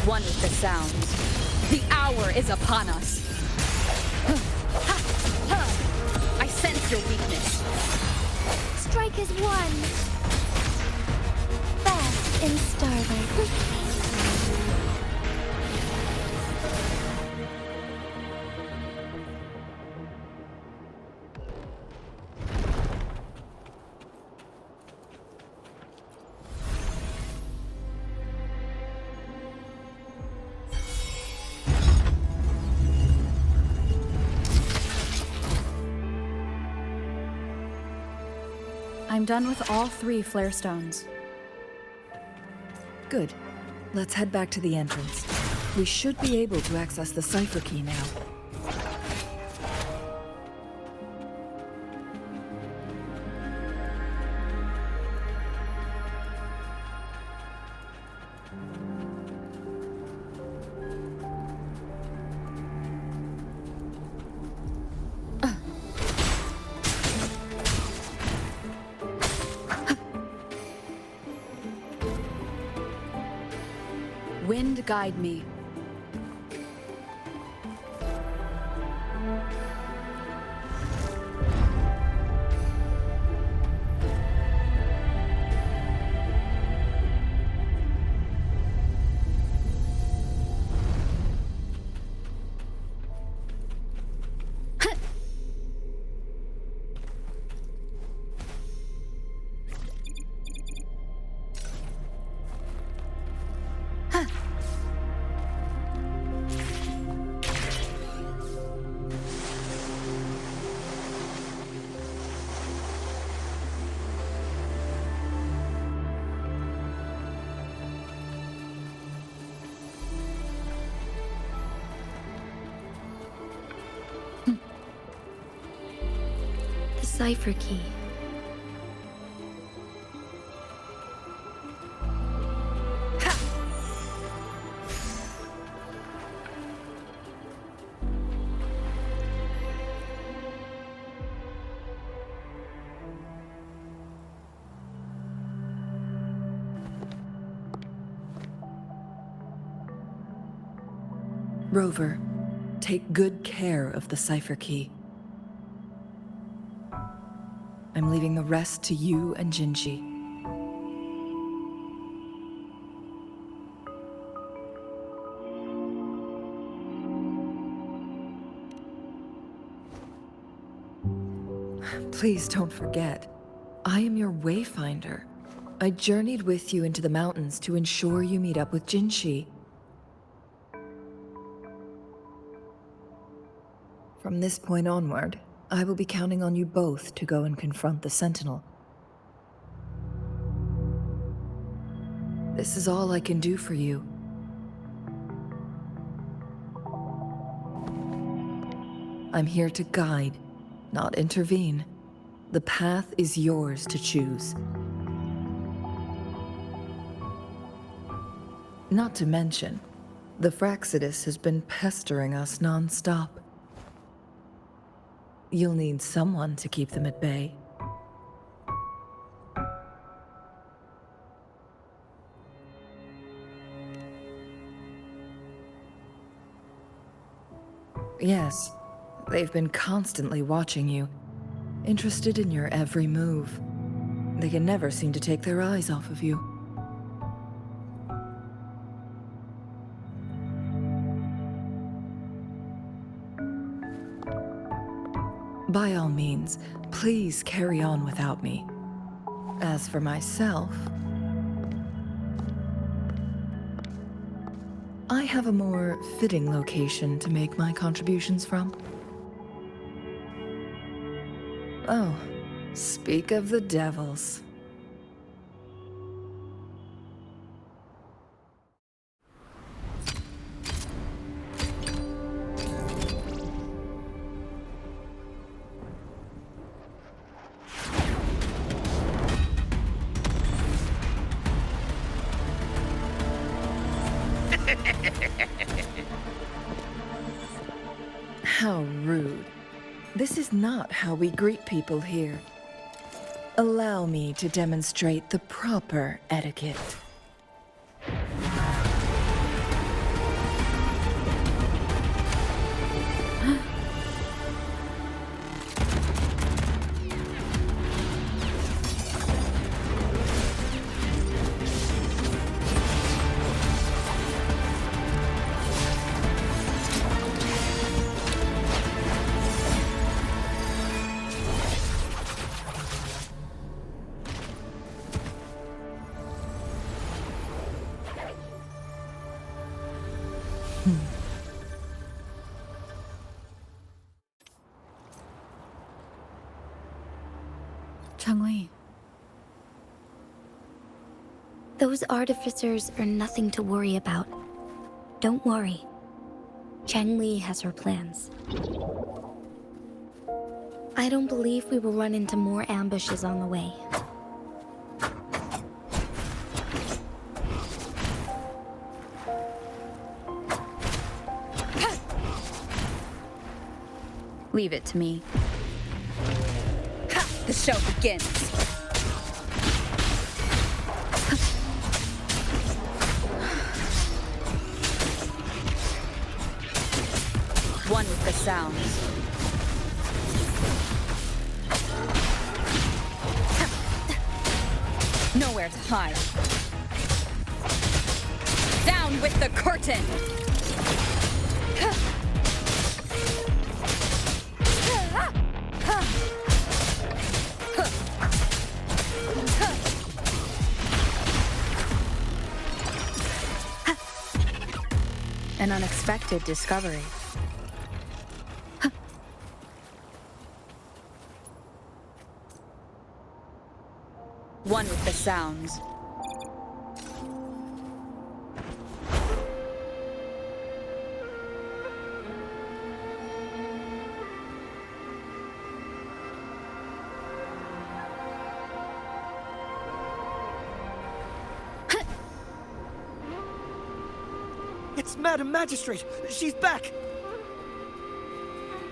[SPEAKER 5] One with the sound. The hour is upon us. I sense your weakness.
[SPEAKER 1] Strike as one. Fast in starlight.
[SPEAKER 5] I'm done with all 3 flare stones.
[SPEAKER 9] Good. Let's head back to the entrance. We should be able to access the cipher key now.
[SPEAKER 5] Wind guide me.
[SPEAKER 11] cipher key.
[SPEAKER 9] Rover, take good care of the cipher key. I'm leaving the rest to you and Jinji. Please don't forget, I am your wayfinder. I journeyed with you into the mountains to ensure you meet up with Jinshi. From this point onward, I will be counting on you both to go and confront the Sentinel. This is all I can do for you. I'm here to guide, not intervene. The path is yours to choose. Not to mention, the Fraxidus has been pestering us non-stop. You'll need someone to keep them at bay. Yes, they've been constantly watching you, interested in your every move. They can never seem to take their eyes off of you. By all means, please carry on without me. As for myself, I have a more fitting location to make my contributions from. Oh, speak of the devils. How rude. This is not how we greet people here. Allow me to demonstrate the proper etiquette.
[SPEAKER 5] Changli.
[SPEAKER 11] Those artificers are nothing to worry about. Don't worry. Changli has her plans. I don't believe we will run into more ambushes on the way.
[SPEAKER 5] Leave it to me. The show begins. One with the sounds. Nowhere to hide. Down with the curtain! An unexpected discovery. One with the sounds.
[SPEAKER 12] It's Madam Magistrate! She's back!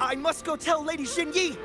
[SPEAKER 12] I must go tell Lady Xinyi!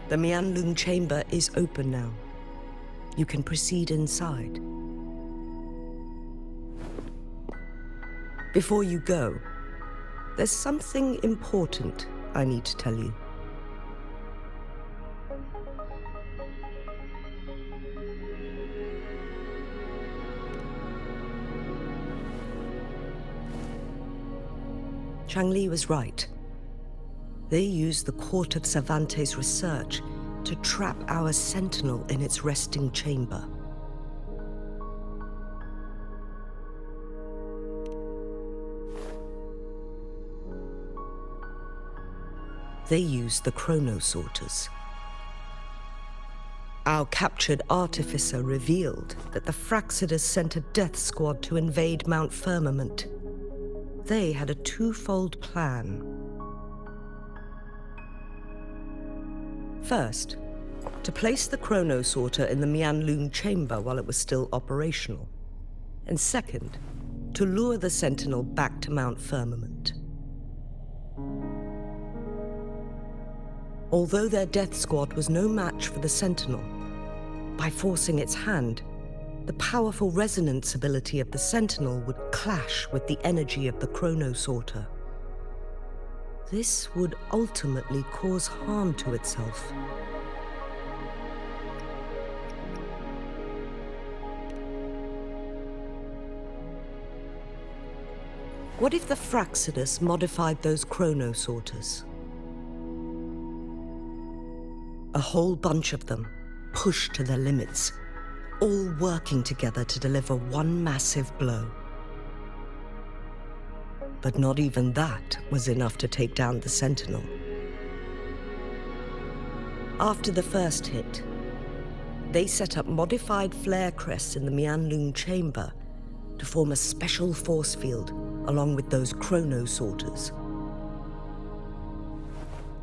[SPEAKER 10] The Mianlung chamber is open now. You can proceed inside. Before you go, there's something important I need to tell you. Changli was right. They used the Court of Cervantes' research to trap our sentinel in its resting chamber. They used the chronosorters. Our captured artificer revealed that the Fraxidus sent a death squad to invade Mount Firmament. They had a twofold plan. First, to place the chronosorter in the Mianlung chamber while it was still operational. And second, to lure the sentinel back to Mount Firmament. Although their death squad was no match for the sentinel, by forcing its hand, the powerful resonance ability of the sentinel would clash with the energy of the chronosorter. This would ultimately cause harm to itself. What if the Fraxidus modified those chronosorters? A whole bunch of them, pushed to their limits, all working together to deliver one massive blow. But not even that was enough to take down the Sentinel. After the first hit, they set up modified flare crests in the Mianlung chamber to form a special force field along with those chronosorters.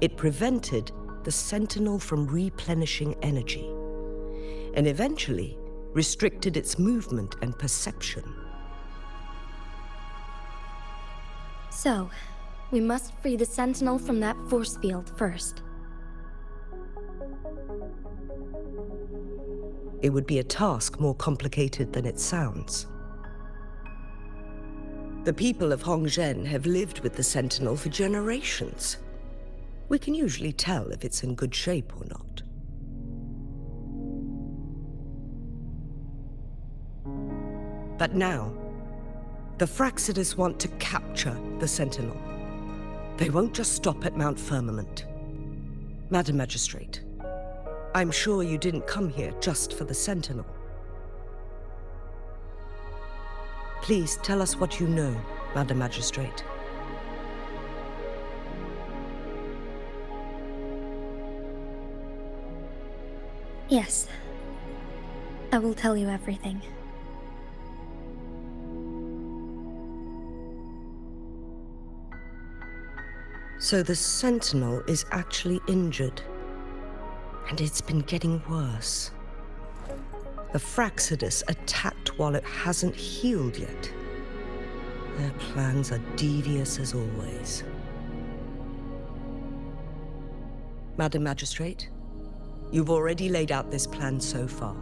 [SPEAKER 10] It prevented the Sentinel from replenishing energy, and eventually restricted its movement and perception.
[SPEAKER 11] So, we must free the Sentinel from that force field first.
[SPEAKER 10] It would be a task more complicated than it sounds. The people of Hongzhen have lived with the Sentinel for generations. We can usually tell if it's in good shape or not. But now, the Fraxidus want to capture the Sentinel. They won't just stop at Mount Firmament. Madam Magistrate, I'm sure you didn't come here just for the Sentinel. Please tell us what you know, Madam Magistrate.
[SPEAKER 11] Yes. I will tell you everything.
[SPEAKER 10] So the Sentinel is actually injured. And it's been getting worse. The Fraxidus attacked while it hasn't healed yet. Their plans are devious as always. Madam Magistrate, you've already laid out this plan so far.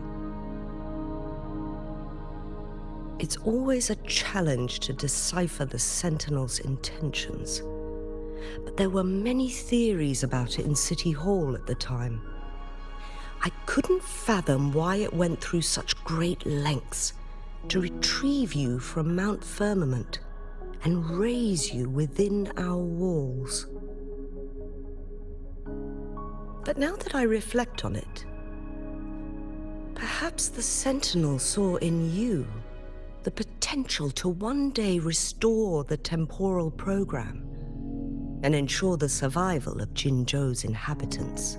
[SPEAKER 10] It's always a challenge to decipher the Sentinel's intentions. but there were many theories about it in City Hall at the time. I couldn't fathom why it went through such great lengths to retrieve you from Mount Firmament and raise you within our walls. But now that I reflect on it, perhaps the Sentinel saw in you the potential to one day restore the temporal program and ensure the survival of Jinzhou's inhabitants.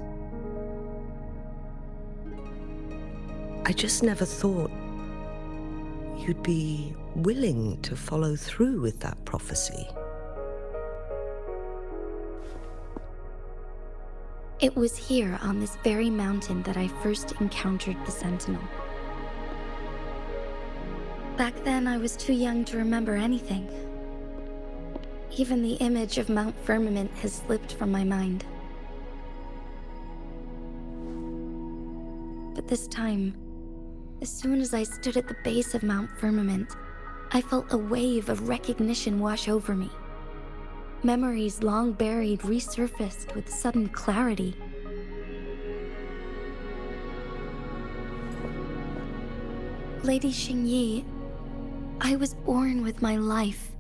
[SPEAKER 10] I just never thought you'd be willing to follow through with that prophecy.
[SPEAKER 11] It was here on this very mountain that I first encountered the Sentinel. Back then, I was too young to remember anything. Even the image of Mount Firmament has slipped from my mind. But this time, as soon as I stood at the base of Mount Firmament, I felt a wave of recognition wash over me. Memories long buried resurfaced with sudden clarity. Lady Xingyi, I was born with my life,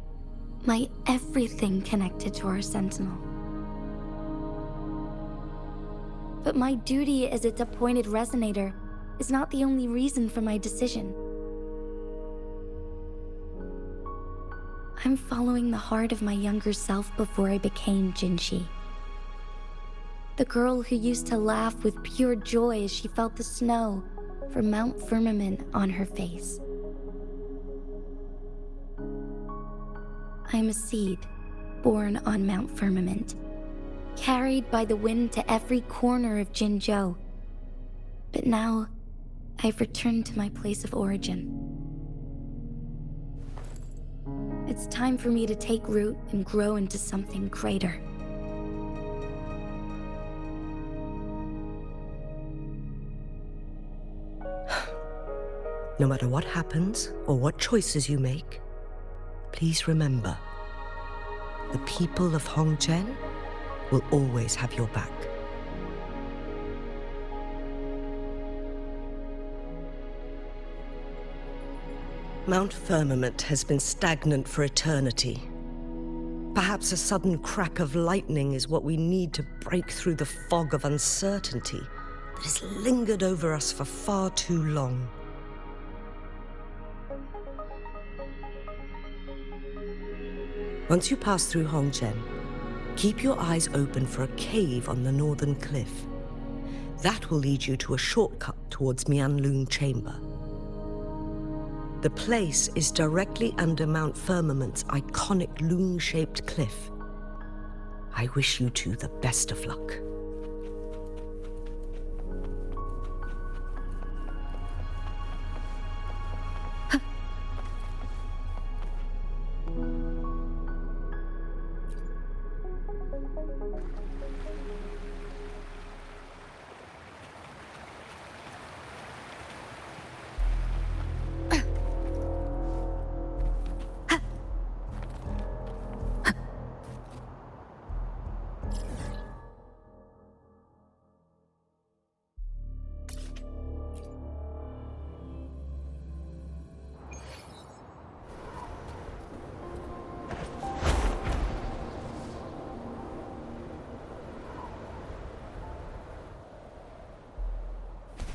[SPEAKER 11] my everything connected to our Sentinel. But my duty as its appointed resonator is not the only reason for my decision. I'm following the heart of my younger self before I became Jinxi. The girl who used to laugh with pure joy as she felt the snow from Mount Firmament on her face. I'm a seed born on Mount Firmament, carried by the wind to every corner of Jinzhou. But now, I've returned to my place of origin. It's time for me to take root and grow into something greater.
[SPEAKER 10] No matter what happens or what choices you make, please remember, the people of Hongzhen will always have your back. Mount Firmament has been stagnant for eternity. Perhaps a sudden crack of lightning is what we need to break through the fog of uncertainty that has lingered over us for far too long. Once you pass through Hongzhen, keep your eyes open for a cave on the northern cliff. That will lead you to a shortcut towards Mianlun Chamber. The place is directly under Mount Firmament's iconic loon-shaped cliff. I wish you two the best of luck.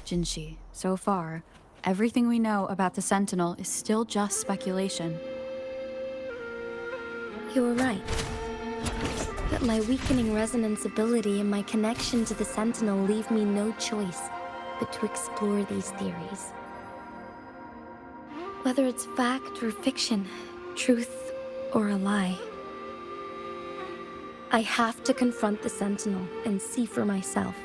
[SPEAKER 5] Jinxi, so far, everything we know about the Sentinel is still just speculation.
[SPEAKER 11] You're right. But my weakening resonance ability and my connection to the Sentinel leave me no choice but to explore these theories. Whether it's fact or fiction, truth or a lie, I have to confront the Sentinel and see for myself.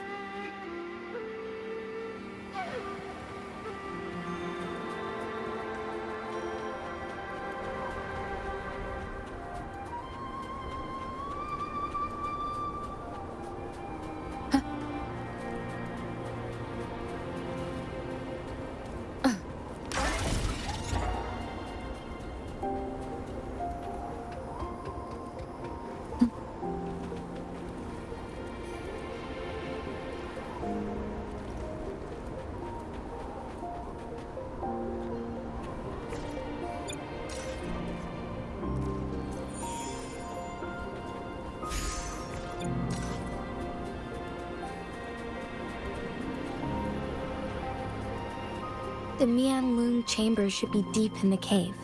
[SPEAKER 11] The Mianlun chamber should be deep in the cave.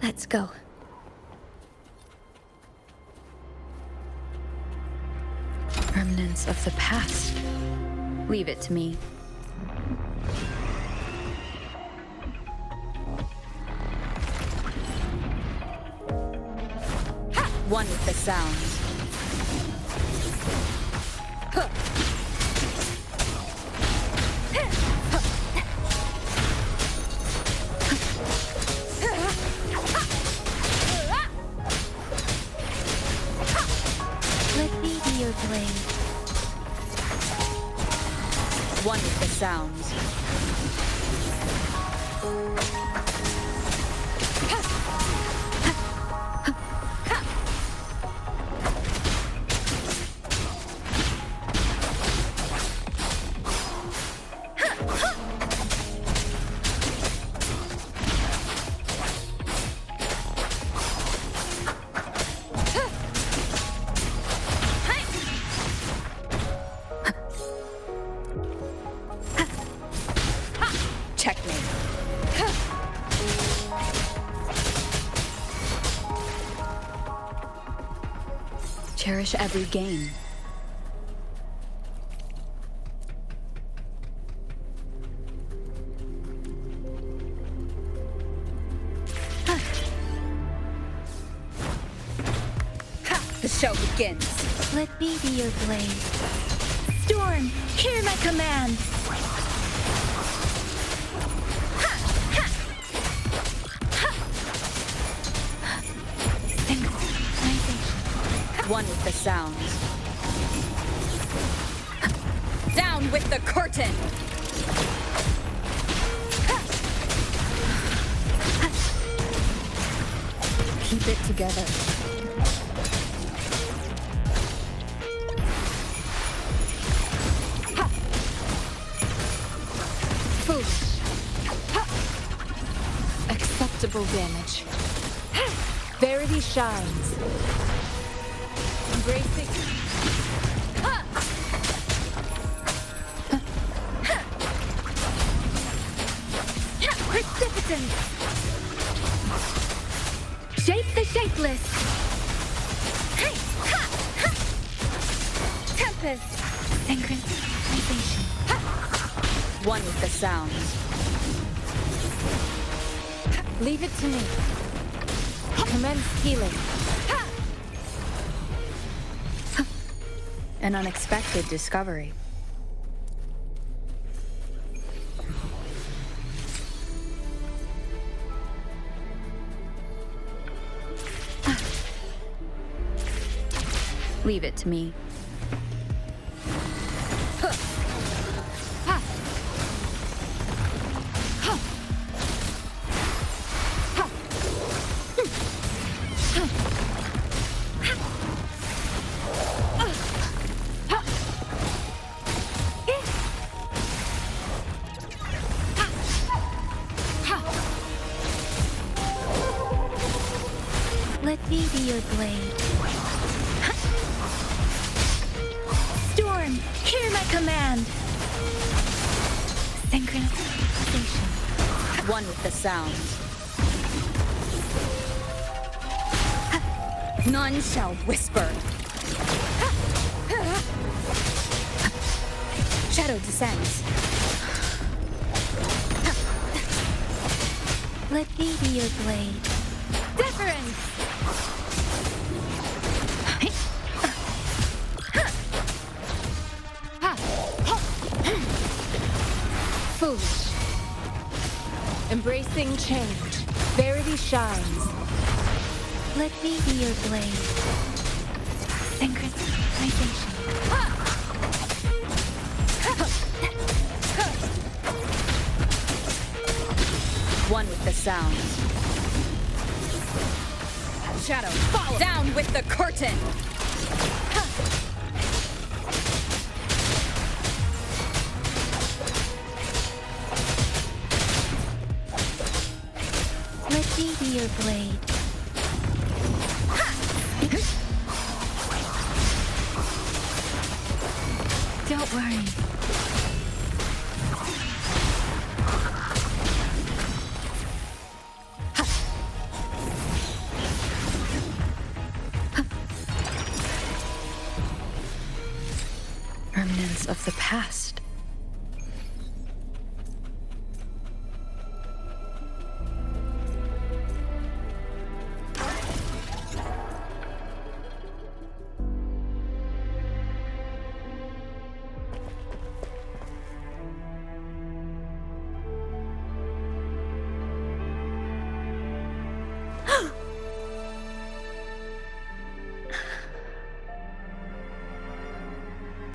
[SPEAKER 11] Let's go.
[SPEAKER 5] Remnants of the past. Leave it to me. One with the sounds.
[SPEAKER 2] Let me be your blade.
[SPEAKER 5] One with the sounds. Checkmate. Cherish every gain. The show begins.
[SPEAKER 2] Let me be your blade. Storm, hear my command.
[SPEAKER 5] One with the sounds. Down with the curtain! Keep it together. Foolish.
[SPEAKER 9] Acceptable damage. Verity shines. Embracing.
[SPEAKER 2] Precipitance. Shape the shapeless. Tempest. Synchronization.
[SPEAKER 5] One with the sounds.
[SPEAKER 9] Leave it to me. Commence healing.
[SPEAKER 5] An unexpected discovery. Leave it to me.
[SPEAKER 2] Let me be your blade. Storm, hear my command. Synchronization.
[SPEAKER 5] One with the sounds. None shall whisper. Shadow descends.
[SPEAKER 2] Let me be your blade. Deference!
[SPEAKER 9] Foolish. Embracing change. Verity shines.
[SPEAKER 2] Let me be your blade. Synchronization.
[SPEAKER 5] One with the sounds. Shadow, follow! Down with the curtain!
[SPEAKER 2] Let me be your blade. Don't worry.
[SPEAKER 5] of the past.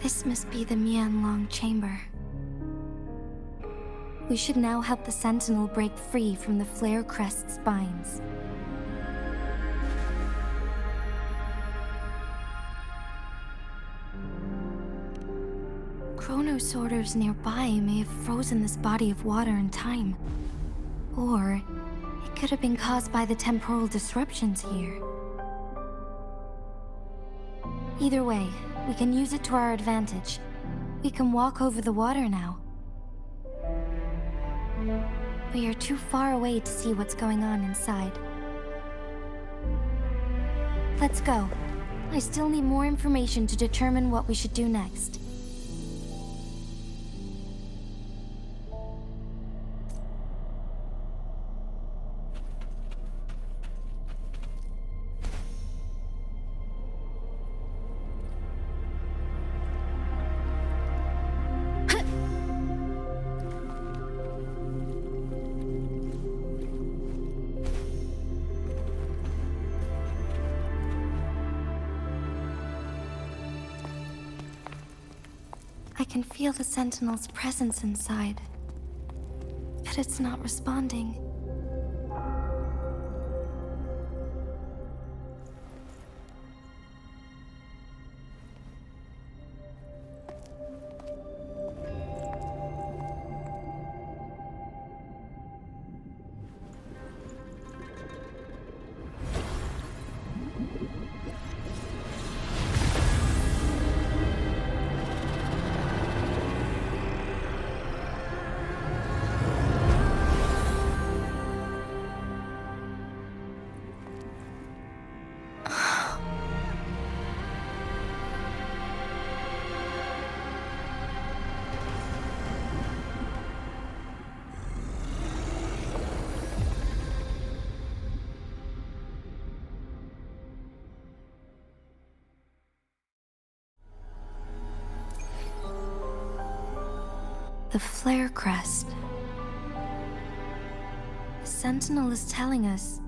[SPEAKER 11] This must be the Mianlong chamber. We should now help the Sentinel break free from the Flare Crest spines. Chronosorters nearby may have frozen this body of water in time. Or it could have been caused by the temporal disruptions here. Either way, we can use it to our advantage. We can walk over the water now. We are too far away to see what's going on inside. Let's go. I still need more information to determine what we should do next. I can feel the Sentinel's presence inside, but it's not responding. The Flare Crest. The Sentinel is telling us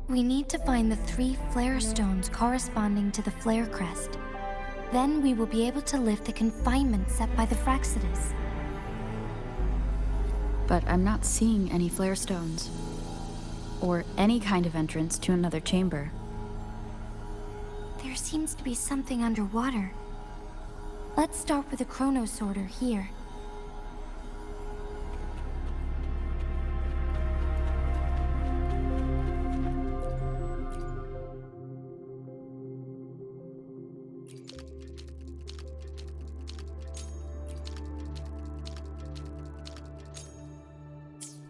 [SPEAKER 11] we need to find the 3 flare stones corresponding to the Flare Crest. Then we will be able to lift the confinement set by the Fraxidus.
[SPEAKER 5] But I'm not seeing any flare stones, or any kind of entrance to another chamber.
[SPEAKER 11] There seems to be something underwater. Let's start with the Chronosorter here.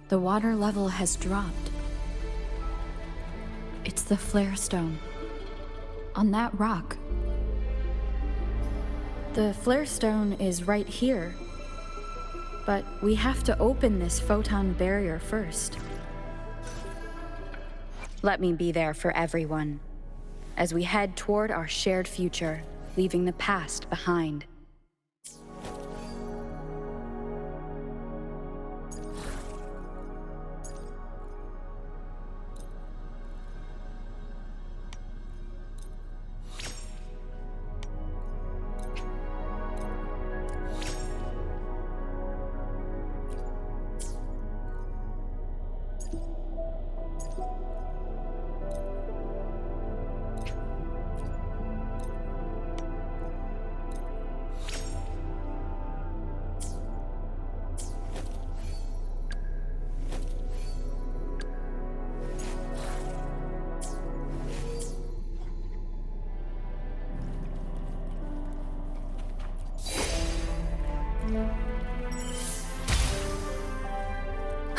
[SPEAKER 5] The water level has dropped. It's the flare stone. On that rock. The flare stone is right here. But we have to open this photon barrier first. Let me be there for everyone, as we head toward our shared future, leaving the past behind.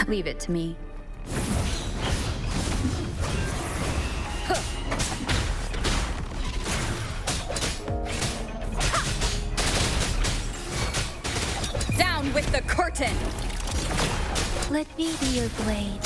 [SPEAKER 5] Leave it to me. One with the curtain!
[SPEAKER 2] Let me be your blade.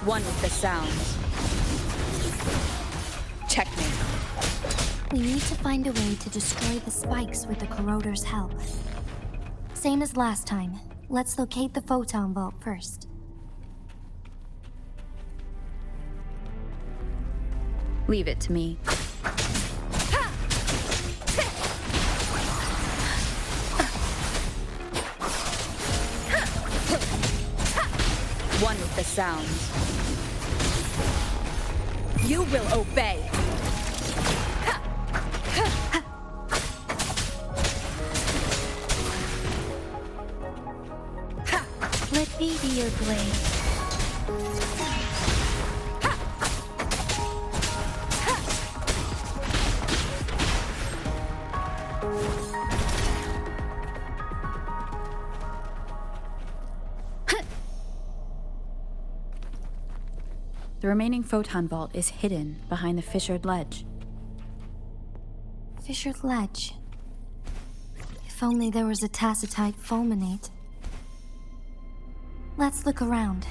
[SPEAKER 5] One with the sounds. Checkmate.
[SPEAKER 11] We need to find a way to destroy the spikes with the corroder's help. Same as last time. Let's locate the photon vault first.
[SPEAKER 5] Leave it to me. One with the sounds. You will obey.
[SPEAKER 2] Let me be your blade.
[SPEAKER 5] The remaining photon vault is hidden behind the fissured ledge.
[SPEAKER 11] Fissured ledge. If only there was a tacitite fulminate. Let's look around.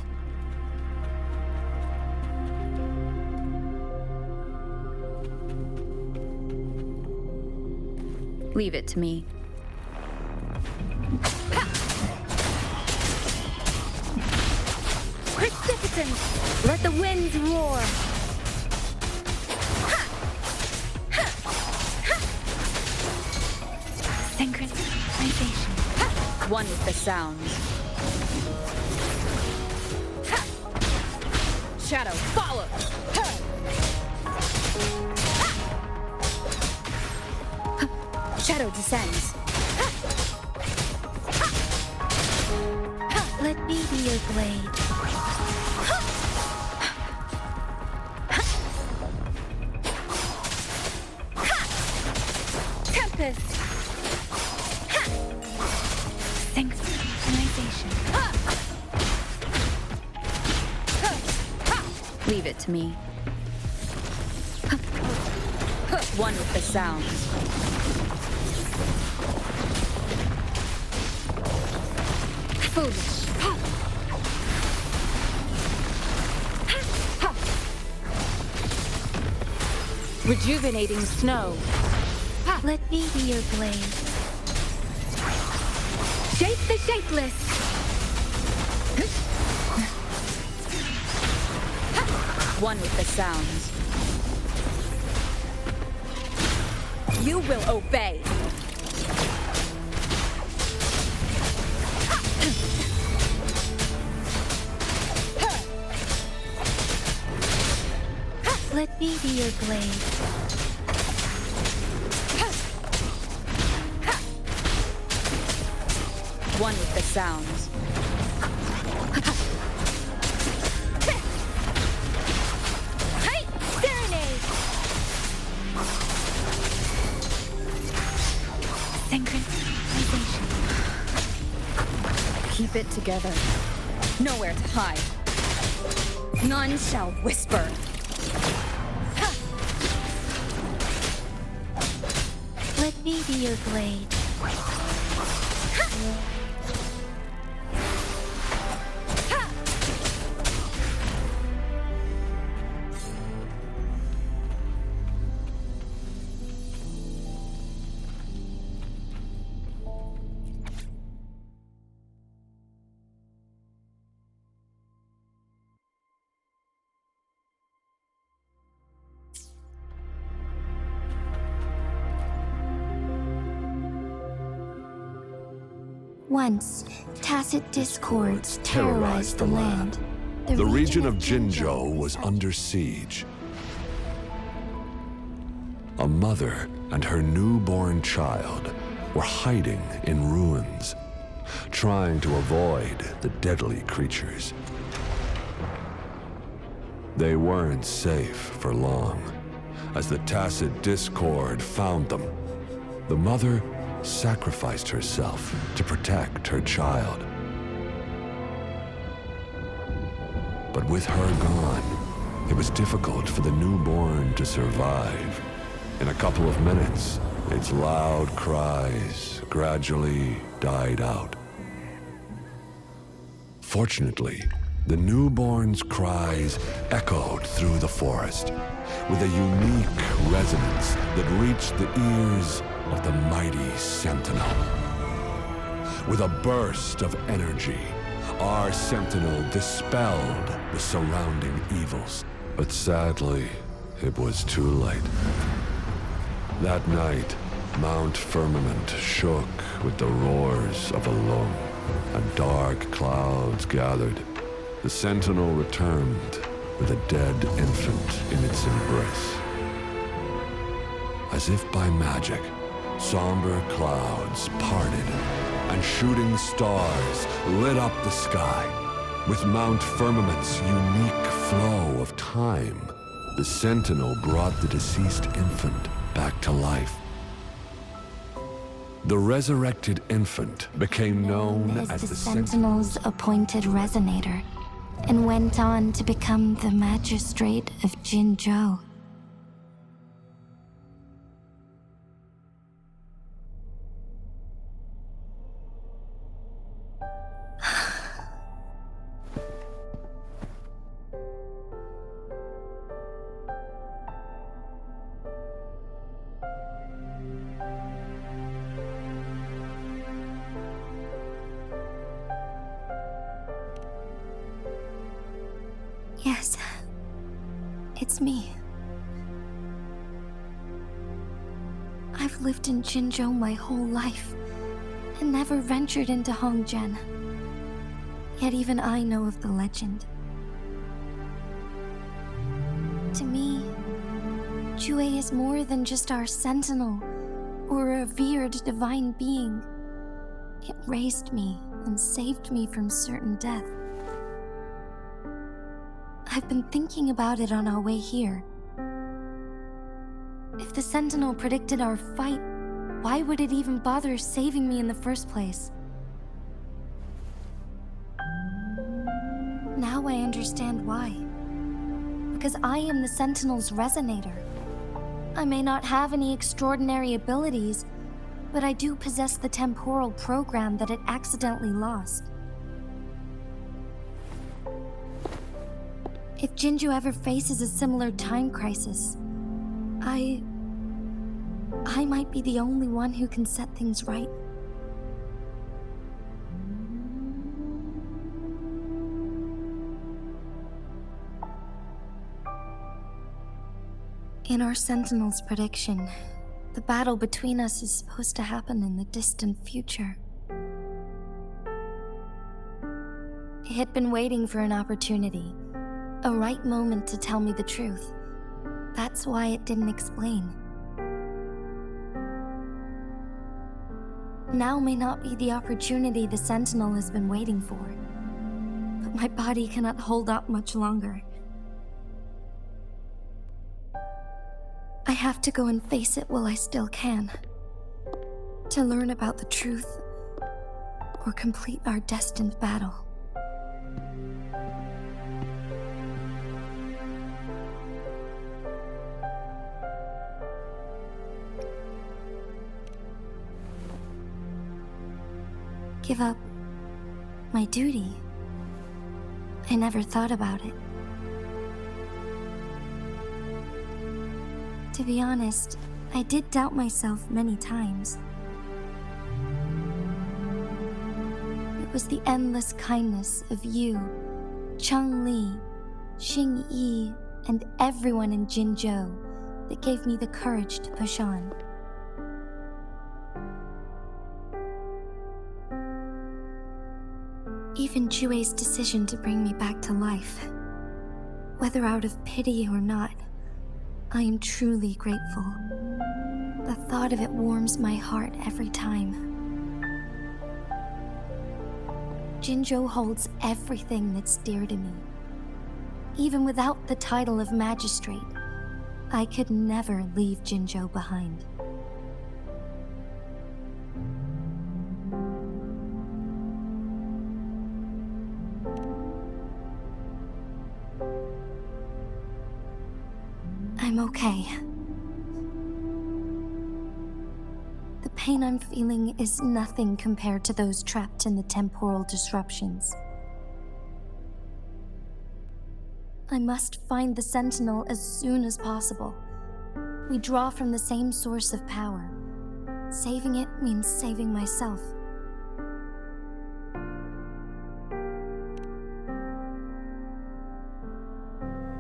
[SPEAKER 5] Leave it to me.
[SPEAKER 2] Precipitance! Let the winds roar! Synchronization.
[SPEAKER 5] One with the sounds. Shadow, follow! Shadow descends.
[SPEAKER 2] Let me be your blade. Tempest! Synchronization.
[SPEAKER 5] Leave it to me. One with the sounds. Foolish. Rejuvenating snow.
[SPEAKER 2] Let me be your blade. Shape the shapeless.
[SPEAKER 5] One with the sounds. You will obey.
[SPEAKER 2] Let me be your blade.
[SPEAKER 5] One with the sounds.
[SPEAKER 2] Hey, serenade! Synchronization.
[SPEAKER 5] Keep it together. Nowhere to hide. None shall whisper.
[SPEAKER 2] Let me be your blade.
[SPEAKER 11] Once, tacit discords terrorized the land.
[SPEAKER 7] The region of Jinzhou was under siege. A mother and her newborn child were hiding in ruins, trying to avoid the deadly creatures. They weren't safe for long, as the tacit discord found them. The mother sacrificed herself to protect her child. But with her gone, it was difficult for the newborn to survive. In a couple of minutes, its loud cries gradually died out. Fortunately, the newborn's cries echoed through the forest with a unique resonance that reached the ears of the mighty sentinel. With a burst of energy, our sentinel dispelled the surrounding evils. But sadly, it was too late. That night, Mount Firmament shook with the roars of a loom, and dark clouds gathered. The sentinel returned with a dead infant in its embrace. As if by magic, somber clouds parted, and shooting stars lit up the sky. With Mount Firmament's unique flow of time, the sentinel brought the deceased infant back to life. The resurrected infant became known as the
[SPEAKER 11] Sentinel's appointed resonator, and went on to become the magistrate of Jinzhou. Yes, it's me. I've lived in Jinzhou my whole life, and never ventured into Hongzhen. Yet even I know of the legend. To me, Jue is more than just our sentinel, or a revered divine being. It raised me and saved me from certain death. I've been thinking about it on our way here. If the Sentinel predicted our fight, why would it even bother saving me in the first place? Now I understand why. Because I am the Sentinel's resonator. I may not have any extraordinary abilities, but I do possess the temporal program that it accidentally lost. If Jinzhou ever faces a similar time crisis, I might be the only one who can set things right. In our Sentinel's prediction, the battle between us is supposed to happen in the distant future. It had been waiting for an opportunity, a right moment to tell me the truth. That's why it didn't explain. Now may not be the opportunity the Sentinel has been waiting for, but my body cannot hold up much longer. I have to go and face it while I still can, to learn about the truth or complete our destined battle. Give up my duty. I never thought about it. To be honest, I did doubt myself many times. It was the endless kindness of you, Cheng Li, Xing Yi, and everyone in Jinzhou that gave me the courage to push on. Even Jue's decision to bring me back to life, whether out of pity or not, I am truly grateful. The thought of it warms my heart every time. Jinzhou holds everything that's dear to me. Even without the title of magistrate, I could never leave Jinzhou behind. I'm okay. The pain I'm feeling is nothing compared to those trapped in the temporal disruptions. I must find the Sentinel as soon as possible. We draw from the same source of power. Saving it means saving myself.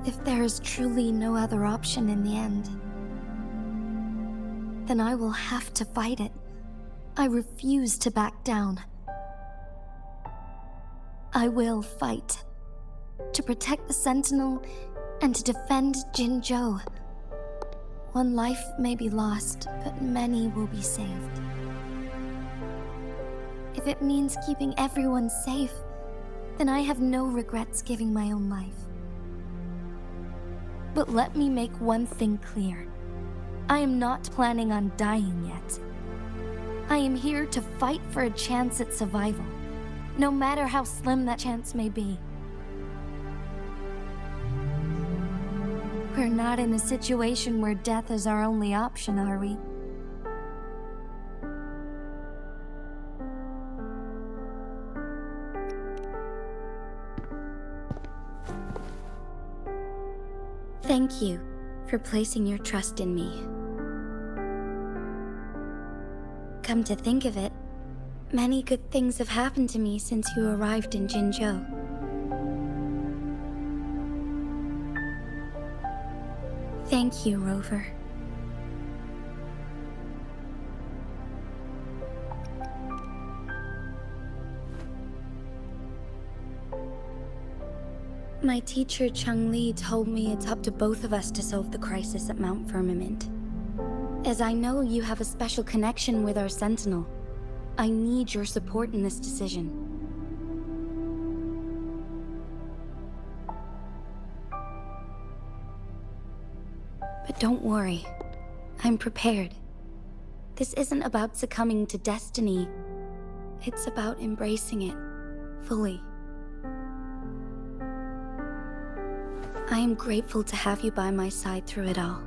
[SPEAKER 11] If there is truly no other option in the end, then I will have to fight it. I refuse to back down. I will fight. To protect the Sentinel and to defend Jinzhou. One life may be lost, but many will be saved. If it means keeping everyone safe, then I have no regrets giving my own life. But let me make one thing clear. I am not planning on dying yet. I am here to fight for a chance at survival, no matter how slim that chance may be. We're not in a situation where death is our only option, are we? Thank you for placing your trust in me. Come to think of it, many good things have happened to me since you arrived in Jinzhou. Thank you, Rover. My teacher, Cheng-Li, told me it's up to both of us to solve the crisis at Mount Firmament. As I know you have a special connection with our Sentinel, I need your support in this decision. But don't worry, I'm prepared. This isn't about succumbing to destiny. It's about embracing it fully. I am grateful to have you by my side through it all.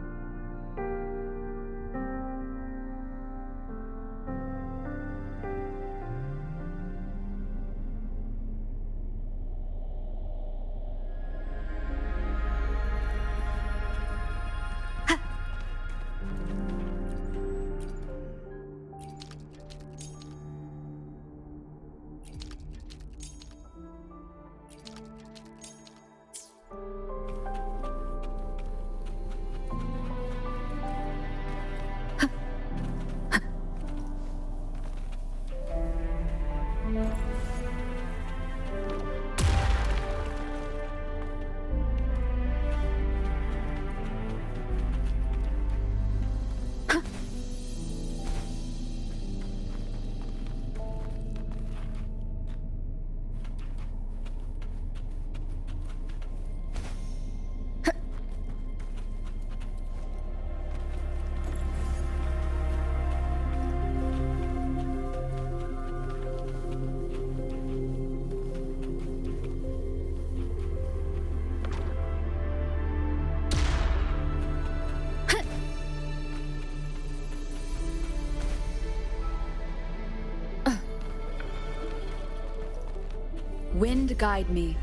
[SPEAKER 5] Wind guide me.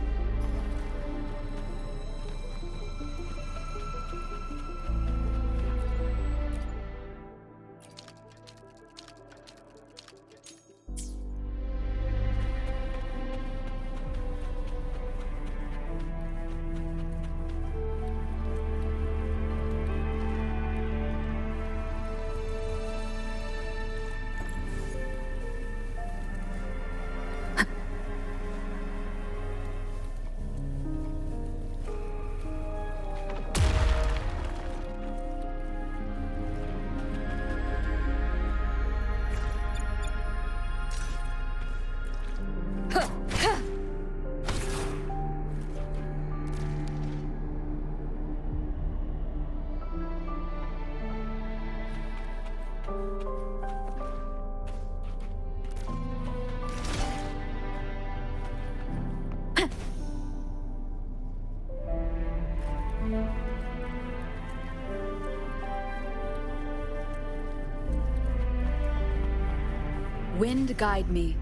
[SPEAKER 8] Wind guide me.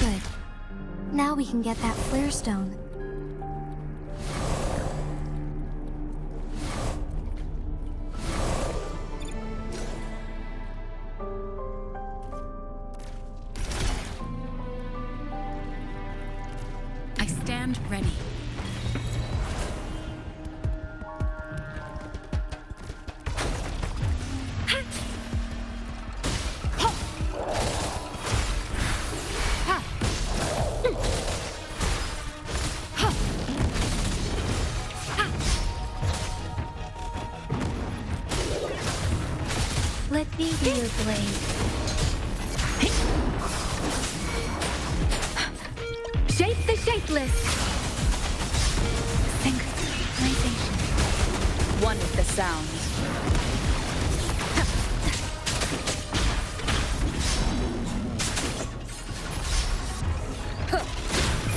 [SPEAKER 11] Good. Now we can get that flare stone.
[SPEAKER 8] I stand ready.
[SPEAKER 11] Let me be your blade.
[SPEAKER 2] Shape the shapeless! Synchronization.
[SPEAKER 5] One with the sound.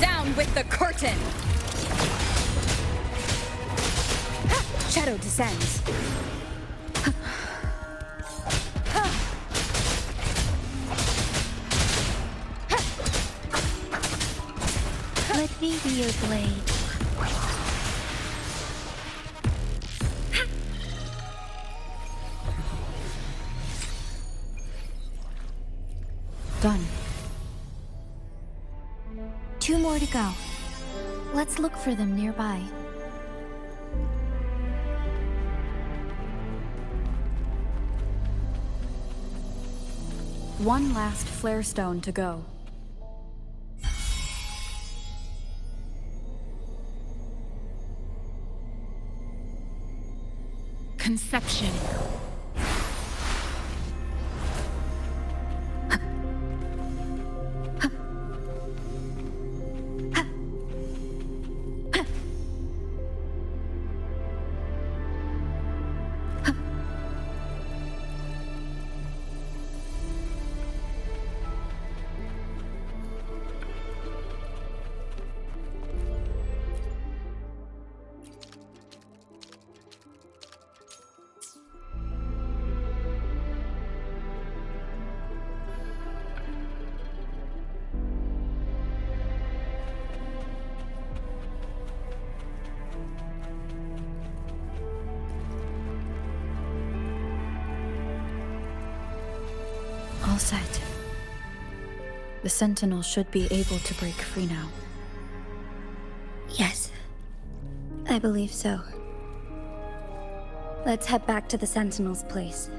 [SPEAKER 5] Down with the curtain! Shadow descends.
[SPEAKER 11] Let me be your blade.
[SPEAKER 8] Done.
[SPEAKER 11] 2 more to go. Let's look for them nearby.
[SPEAKER 5] One last flare stone to go.
[SPEAKER 9] Conception.
[SPEAKER 5] All set. The Sentinel should be able to break free now.
[SPEAKER 11] Yes. I believe so. Let's head back to the Sentinel's place.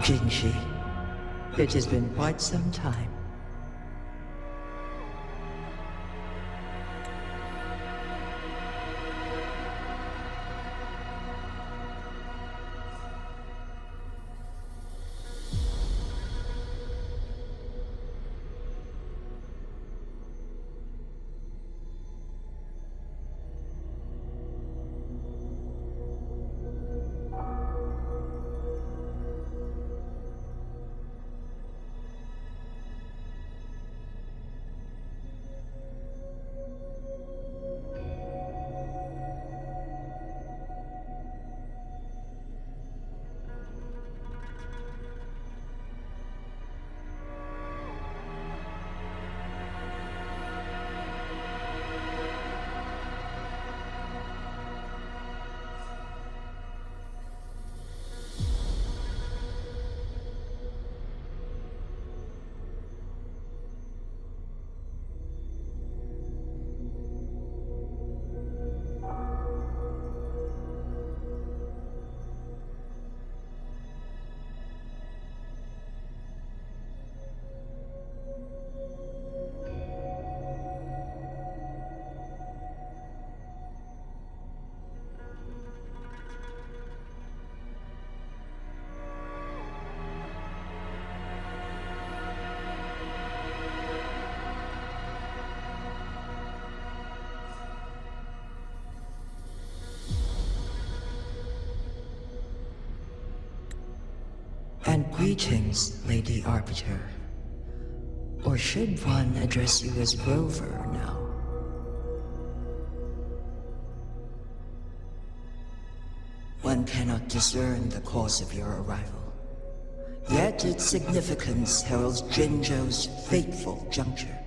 [SPEAKER 13] Jinshi, it has been quite some time. And greetings, Lady Arbiter. Or should one address you as Rover now? One cannot discern the cause of your arrival. Yet its significance heralds Jinzhou's fateful juncture.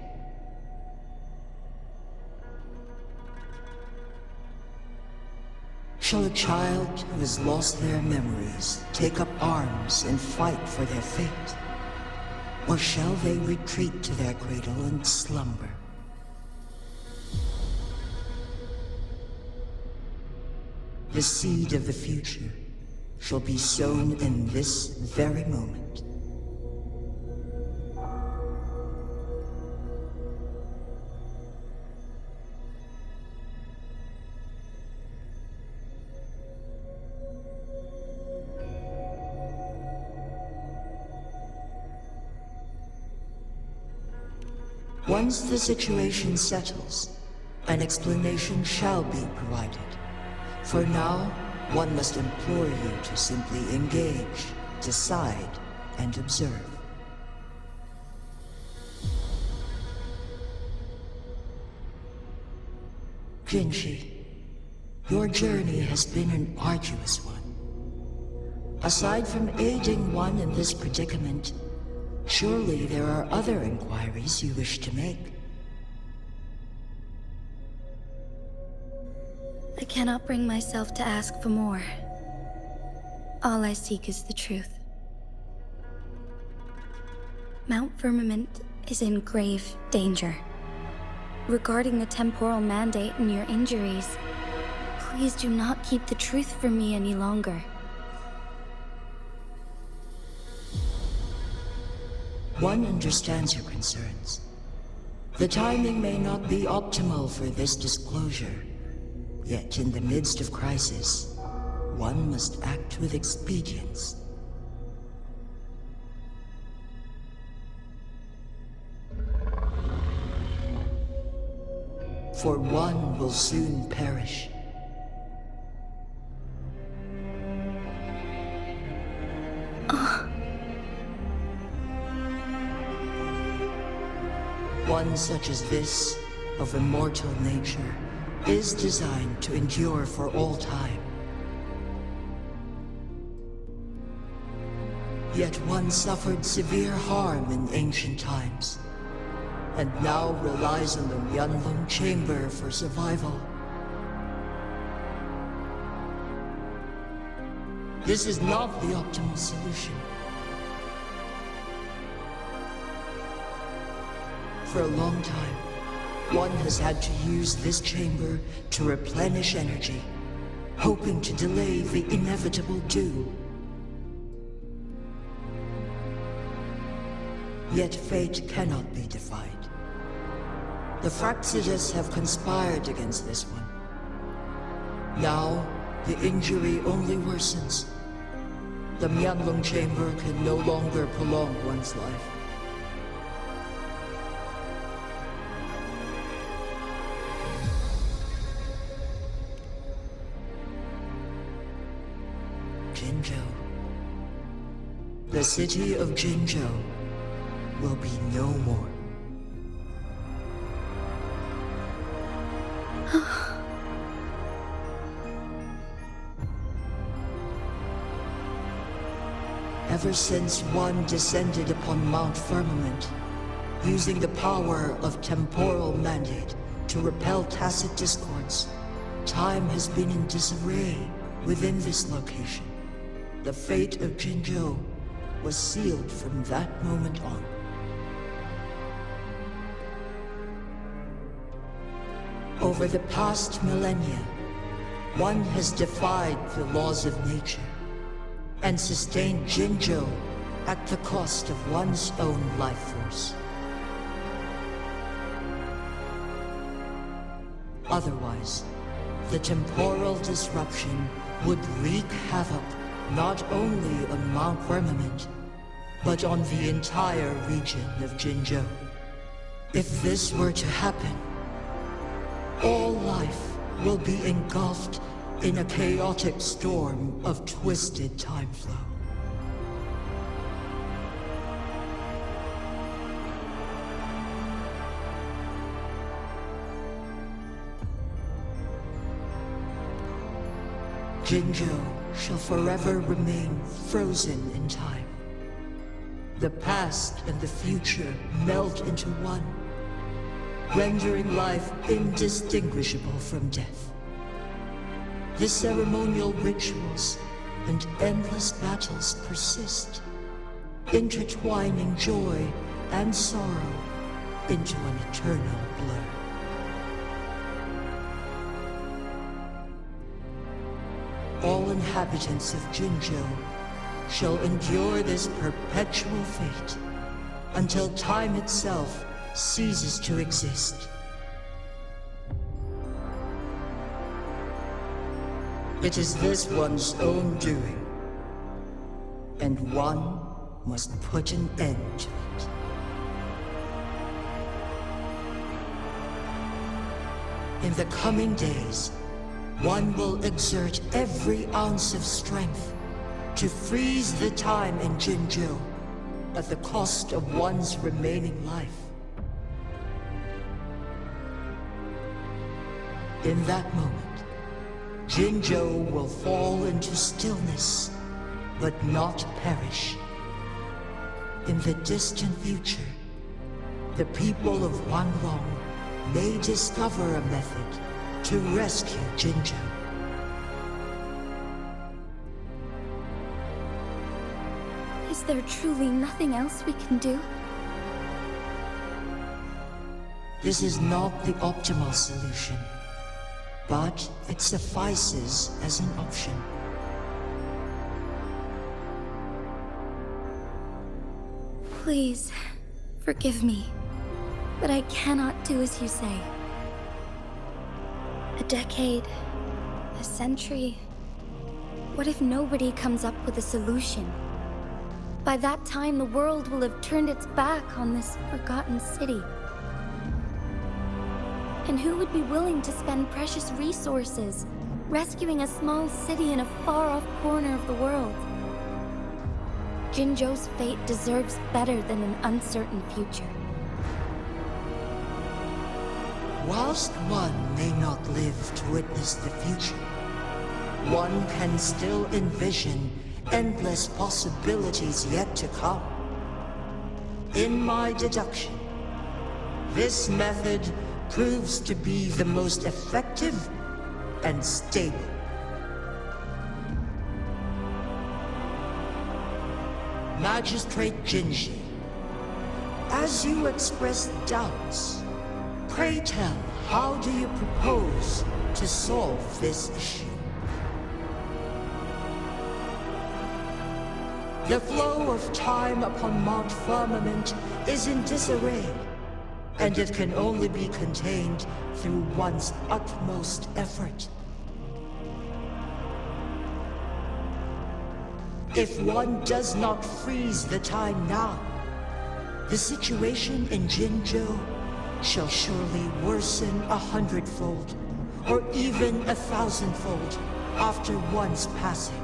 [SPEAKER 13] Shall a child who has lost their memories take up arms and fight for their fate? Or shall they retreat to their cradle and slumber? The seed of the future shall be sown in this very moment. Once the situation settles, an explanation shall be provided. For now, one must implore you to simply engage, decide, and observe. Jinshi, your journey has been an arduous one. Aside from aiding one in this predicament, surely there are other inquiries you wish to make.
[SPEAKER 11] I cannot bring myself to ask for more. All I seek is the truth. Mount Firmament is in grave danger. Regarding the temporal mandate and your injuries, please do not keep the truth from me any longer.
[SPEAKER 13] One understands your concerns. The timing may not be optimal for this disclosure. Yet in the midst of crisis, one must act with expedience. For one will soon perish. One such as this, of immortal nature, is designed to endure for all time. Yet one suffered severe harm in ancient times, and now relies on the Yanlong Chamber for survival. This is not the optimal solution. For a long time, one has had to use this chamber to replenish energy, hoping to delay the inevitable doom. Yet fate cannot be defied. The Fraxidas have conspired against this one. Now, the injury only worsens. The Myanlong chamber can no longer prolong one's life. Jinzhou. The city of Jinzhou will be no more. Ever since one descended upon Mount Firmament, using the power of temporal mandate to repel tacit discords, time has been in disarray within this location. The fate of Jinzhou was sealed from that moment on. Over the past millennia, one has defied the laws of nature and sustained Jinzhou at the cost of one's own life force. Otherwise, the temporal disruption would wreak havoc not only on Mount Firmament, but on the entire region of Jinzhou. If this were to happen, all life will be engulfed in a chaotic storm of twisted time flow. Jinzhou shall forever remain frozen in time. The past and the future melt into one, rendering life indistinguishable from death. The ceremonial rituals and endless battles persist, intertwining joy and sorrow into an eternal blur. All inhabitants of Jinzhou shall endure this perpetual fate until time itself ceases to exist. It is this one's own doing, and one must put an end to it. In the coming days, one will exert every ounce of strength to freeze the time in Jinzhou at the cost of one's remaining life. In that moment, Jinzhou will fall into stillness, but not perish. In the distant future, the people of Wanlong may discover a method to rescue Jinzhou.
[SPEAKER 11] Is there truly nothing else we can do?
[SPEAKER 13] This is not the optimal solution, but it suffices as an option.
[SPEAKER 11] Please, forgive me, but I cannot do as you say. A decade, a century. What if nobody comes up with a solution? By that time, the world will have turned its back on this forgotten city. And who would be willing to spend precious resources rescuing a small city in a far-off corner of the world? Jinzhou's fate deserves better than an uncertain future.
[SPEAKER 13] Whilst one may not live to witness the future, one can still envision endless possibilities yet to come. In my deduction, this method proves to be the most effective and stable. Magistrate Jinji, as you express doubts, pray tell, how do you propose to solve this issue? The flow of time upon Mount Firmament is in disarray, and it can only be contained through one's utmost effort. If one does not freeze the time now, the situation in Jinzhou shall surely worsen 100-fold, or even 1,000-fold, after one's passing.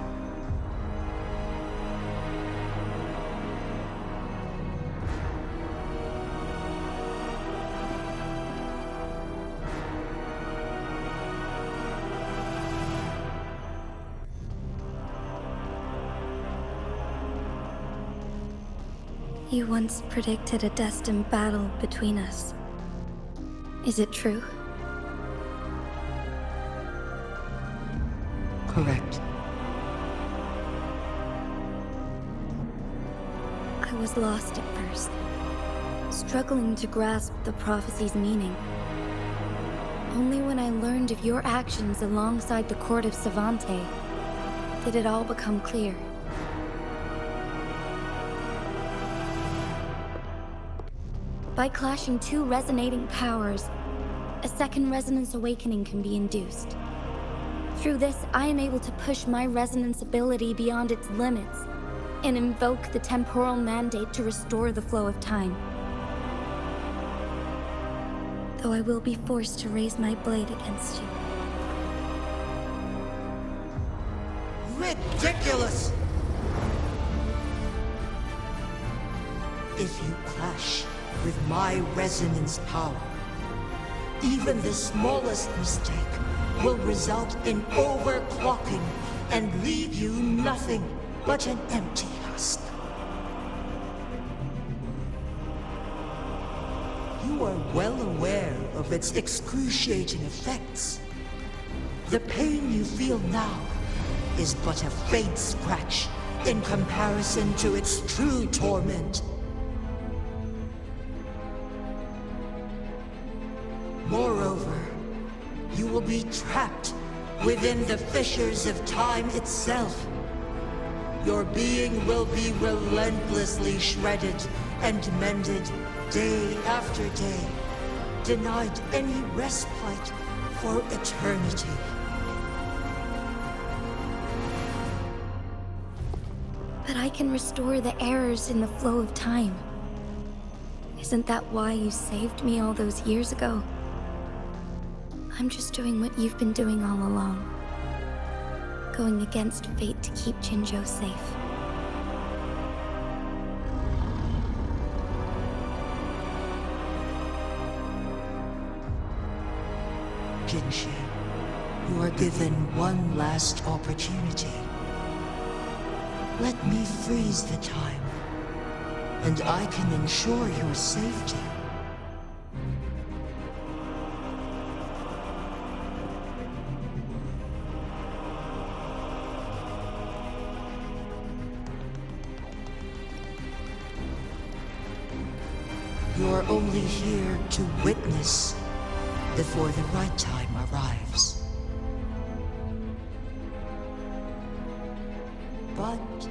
[SPEAKER 11] You once predicted a destined battle between us. Is it true?
[SPEAKER 13] Correct.
[SPEAKER 11] I was lost at first, struggling to grasp the prophecy's meaning. Only when I learned of your actions alongside the court of Savante did it all become clear. By clashing two resonating powers, a second resonance awakening can be induced. Through this, I am able to push my resonance ability beyond its limits and invoke the temporal mandate to restore the flow of time. Though I will be forced to raise my blade against you.
[SPEAKER 13] Ridiculous! If you clash with my resonance power, even the smallest mistake will result in overclocking and leave you nothing but an empty husk. You are well aware of its excruciating effects. The pain you feel now is but a faint scratch in comparison to its true torment. Moreover, you will be trapped within the fissures of time itself. Your being will be relentlessly shredded and mended day after day, denied any respite for eternity.
[SPEAKER 11] But I can restore the errors in the flow of time. Isn't that why you saved me all those years ago? I'm just doing what you've been doing all along. Going against fate to keep Jinzhou safe.
[SPEAKER 13] Jinshi, you are given one last opportunity. Let me freeze the time, and I can ensure your safety. You're only here to witness before the right time arrives. But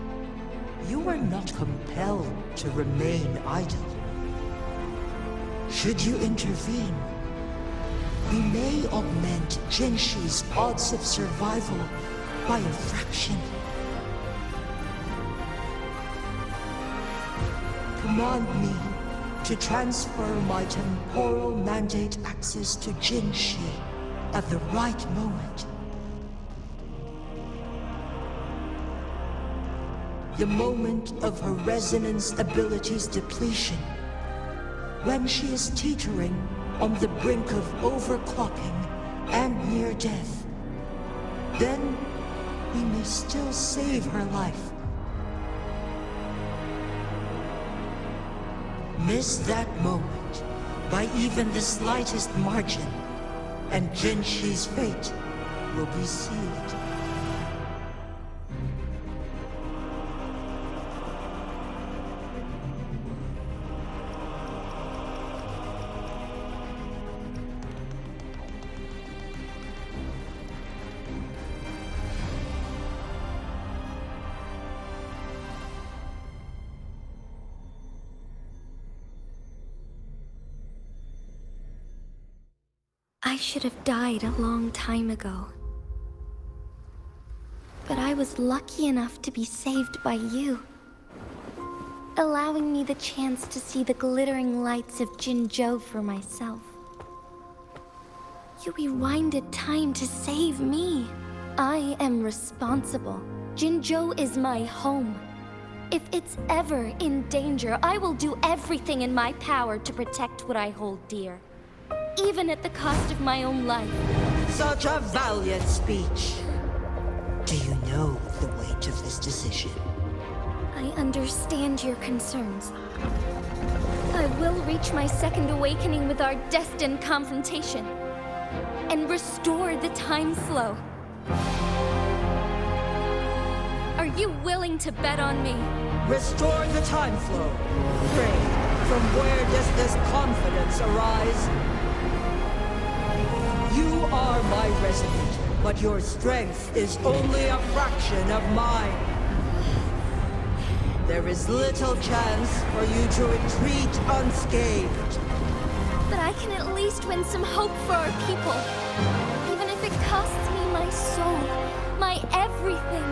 [SPEAKER 13] you are not compelled to remain idle. Should you intervene, we may augment Jinshi's odds of survival by a fraction. Command me to transfer my temporal mandate access to Jinshi at the right moment. The moment of her resonance ability's depletion, when she is teetering on the brink of overclocking and near death. Then we may still save her life. Miss that moment by even the slightest margin, and Jinshi's fate will be sealed.
[SPEAKER 11] I should have died a long time ago. But I was lucky enough to be saved by you, allowing me the chance to see the glittering lights of Jinzhou for myself. You rewinded time to save me. I am responsible. Jinzhou is my home. If it's ever in danger, I will do everything in my power to protect what I hold dear, even at the cost of my own life.
[SPEAKER 13] Such a valiant speech. Do you know the weight of this decision?
[SPEAKER 11] I understand your concerns. I will reach my second awakening with our destined confrontation and restore the time flow. Are you willing to bet on me?
[SPEAKER 13] Restore the time flow. Pray, from where does this confidence arise? You are my resonator, but your strength is only a fraction of mine. There is little chance for you to retreat unscathed.
[SPEAKER 11] But I can at least win some hope for our people. Even if it costs me my soul, my everything.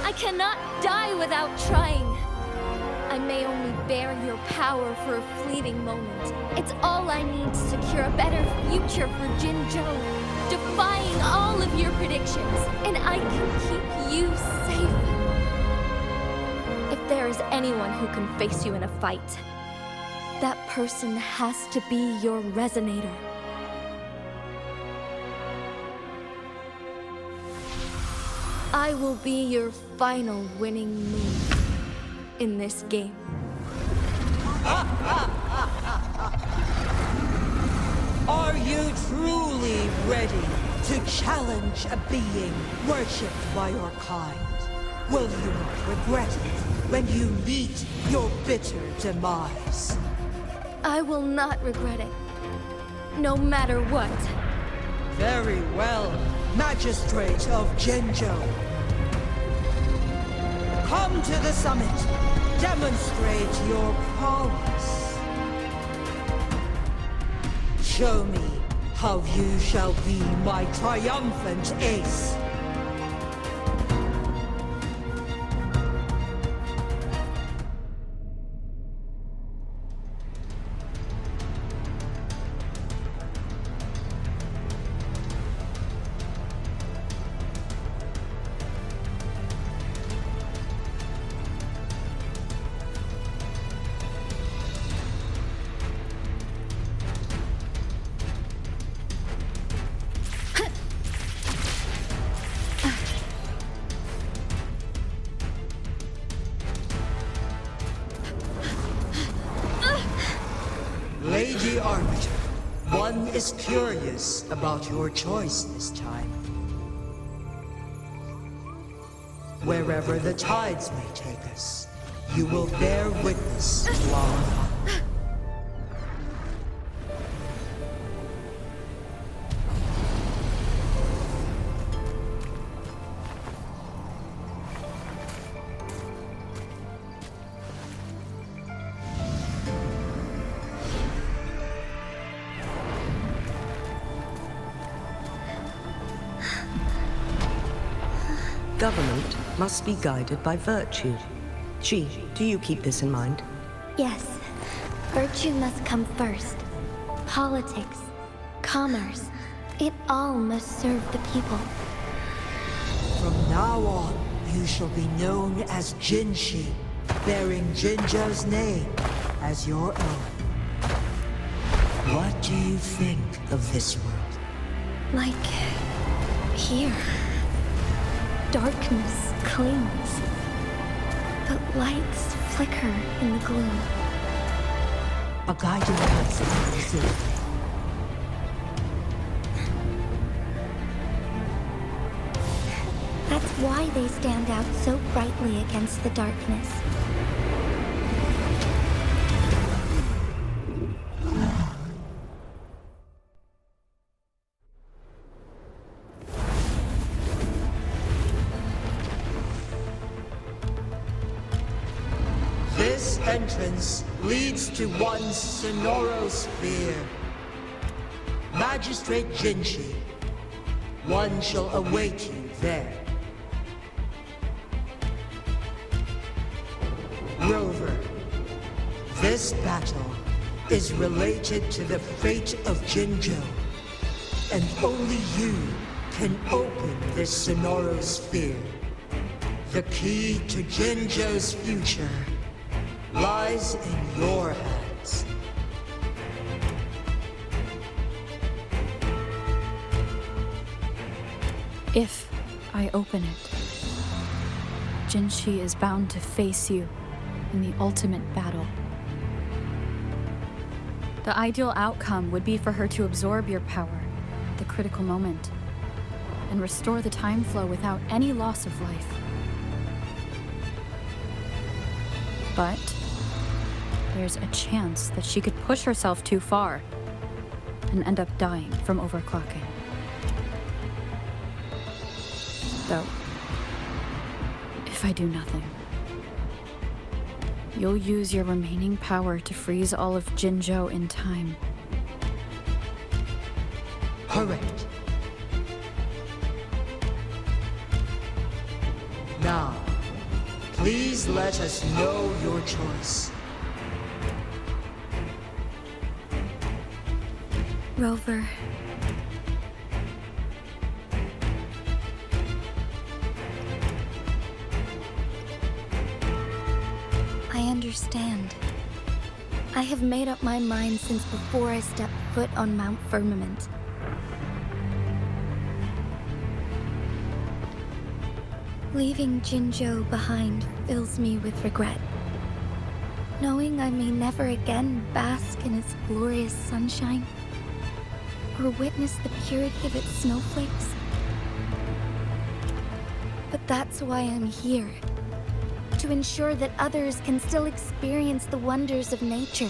[SPEAKER 11] I cannot die without trying. I may only bear your power for a fleeting moment. It's all I need to secure a better future for Jinzhou, defying all of your predictions, and I can keep you safe. If there is anyone who can face you in a fight, that person has to be your resonator. I will be your final winning move in this game.
[SPEAKER 13] Are you truly ready to challenge a being worshipped by your kind? Will you not regret it when you meet your bitter demise?
[SPEAKER 11] I will not regret it, no matter what.
[SPEAKER 13] Very well, Magistrate of Jinzhou. Come to the summit. Demonstrate your prowess. Show me how you shall be my triumphant ace. Lady Arbiter, one is curious about your choice this time. Wherever the tides may take us, you will bear witness to our hunt.
[SPEAKER 10] Government must be guided by virtue. Ji, do you keep this in mind?
[SPEAKER 11] Yes, virtue must come first. Politics, commerce, it all must serve the people.
[SPEAKER 13] From now on, you shall be known as Jinshi, bearing Jinzhou's name as your own. What do you think of this world?
[SPEAKER 11] Like here. Darkness clings, but lights flicker in the gloom.
[SPEAKER 13] A guiding light is it.
[SPEAKER 11] That's why they stand out so brightly against the darkness.
[SPEAKER 13] This entrance leads to one Sonoro sphere. Magistrate Jinshi, one shall await you there. Rover, this battle is related to the fate of Jinzhou, and only you can open this Sonoro sphere. The key to Jinzhou's future lies in your hands.
[SPEAKER 5] If I open it, Jinshi is bound to face you in the ultimate battle. The ideal outcome would be for her to absorb your power at the critical moment and restore the time flow without any loss of life. But there's a chance that she could push herself too far and end up dying from overclocking. Though, if I do nothing, you'll use your remaining power to freeze all of Jinzhou in time.
[SPEAKER 13] Correct. Now, please let us know your choice.
[SPEAKER 11] Rover. I understand. I have made up my mind since before I stepped foot on Mount Firmament. Leaving Jinzhou behind fills me with regret. Knowing I may never again bask in its glorious sunshine, or witness the purity of its snowflakes. But that's why I'm here. To ensure that others can still experience the wonders of nature.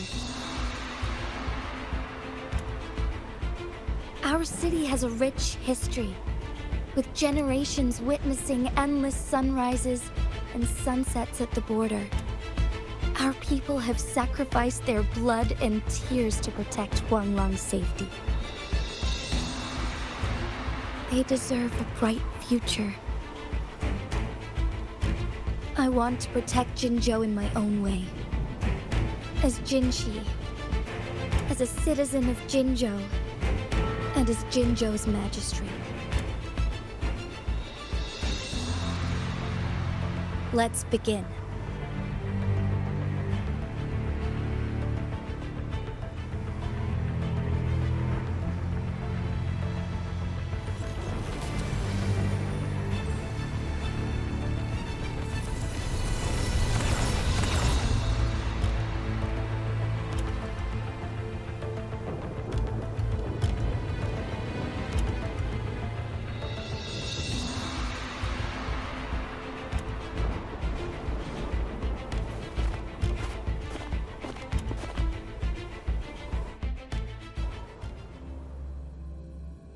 [SPEAKER 11] Our city has a rich history, with generations witnessing endless sunrises and sunsets at the border. Our people have sacrificed their blood and tears to protect Huanglang's safety. They deserve a bright future. I want to protect Jinzhou in my own way. As Jinshi, as a citizen of Jinzhou, and as Jinzhou's magistrate. Let's begin.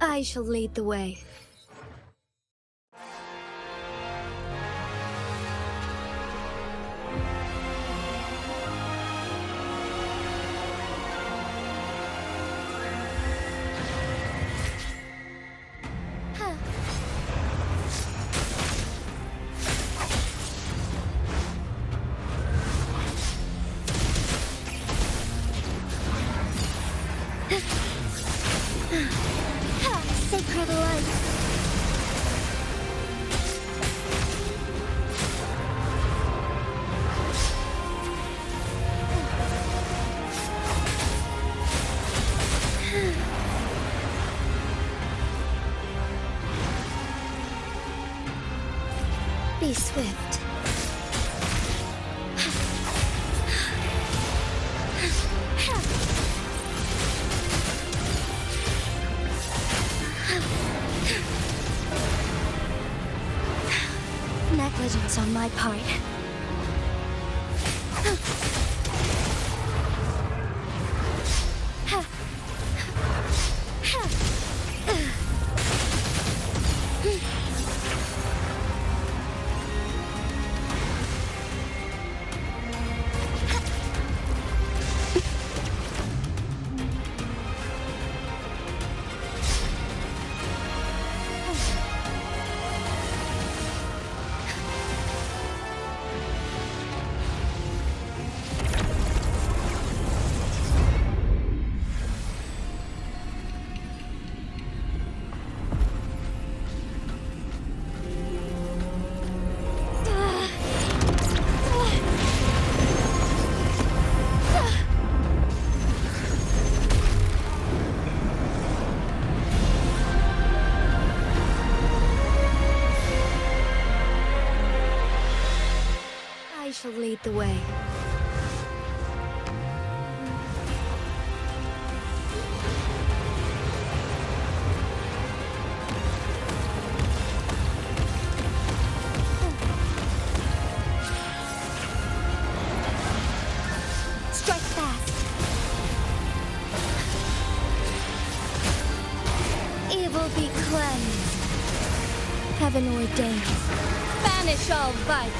[SPEAKER 11] I shall lead the way. Sacred light. Be swift. Negligence on my part. shall lead the way. Strike fast. Evil be cleansed. Heaven ordains. Banish all vice.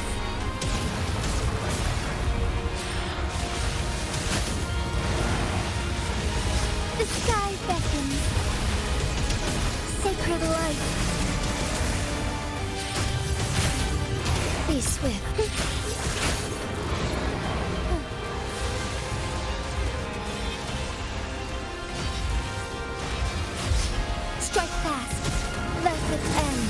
[SPEAKER 11] The sky beckons. Sacred light. Be swift. Strike fast, lest it end.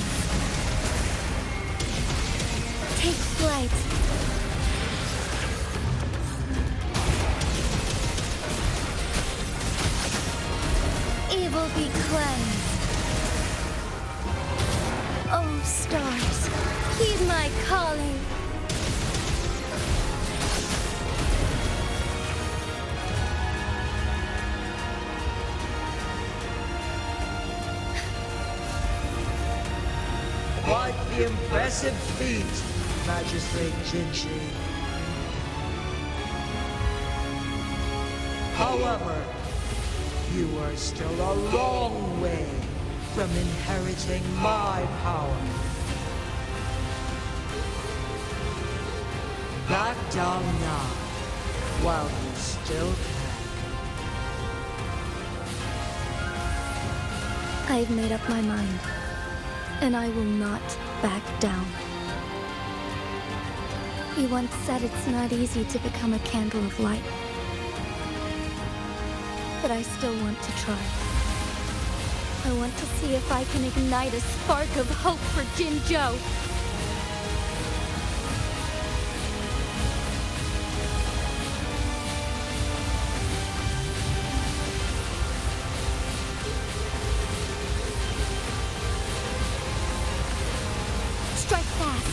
[SPEAKER 11] Take flight. Evil be cleansed. Oh, stars, heed my calling.
[SPEAKER 13] Quite the impressive feat, Magistrate Jinshi. However, you are still a long way from inheriting my power. Back down now, while you still can.
[SPEAKER 11] I've made up my mind, and I will not back down. You once said it's not easy to become a candle of light. But I still want to try. I want to see if I can ignite a spark of hope for Jinzhou. Strike fast.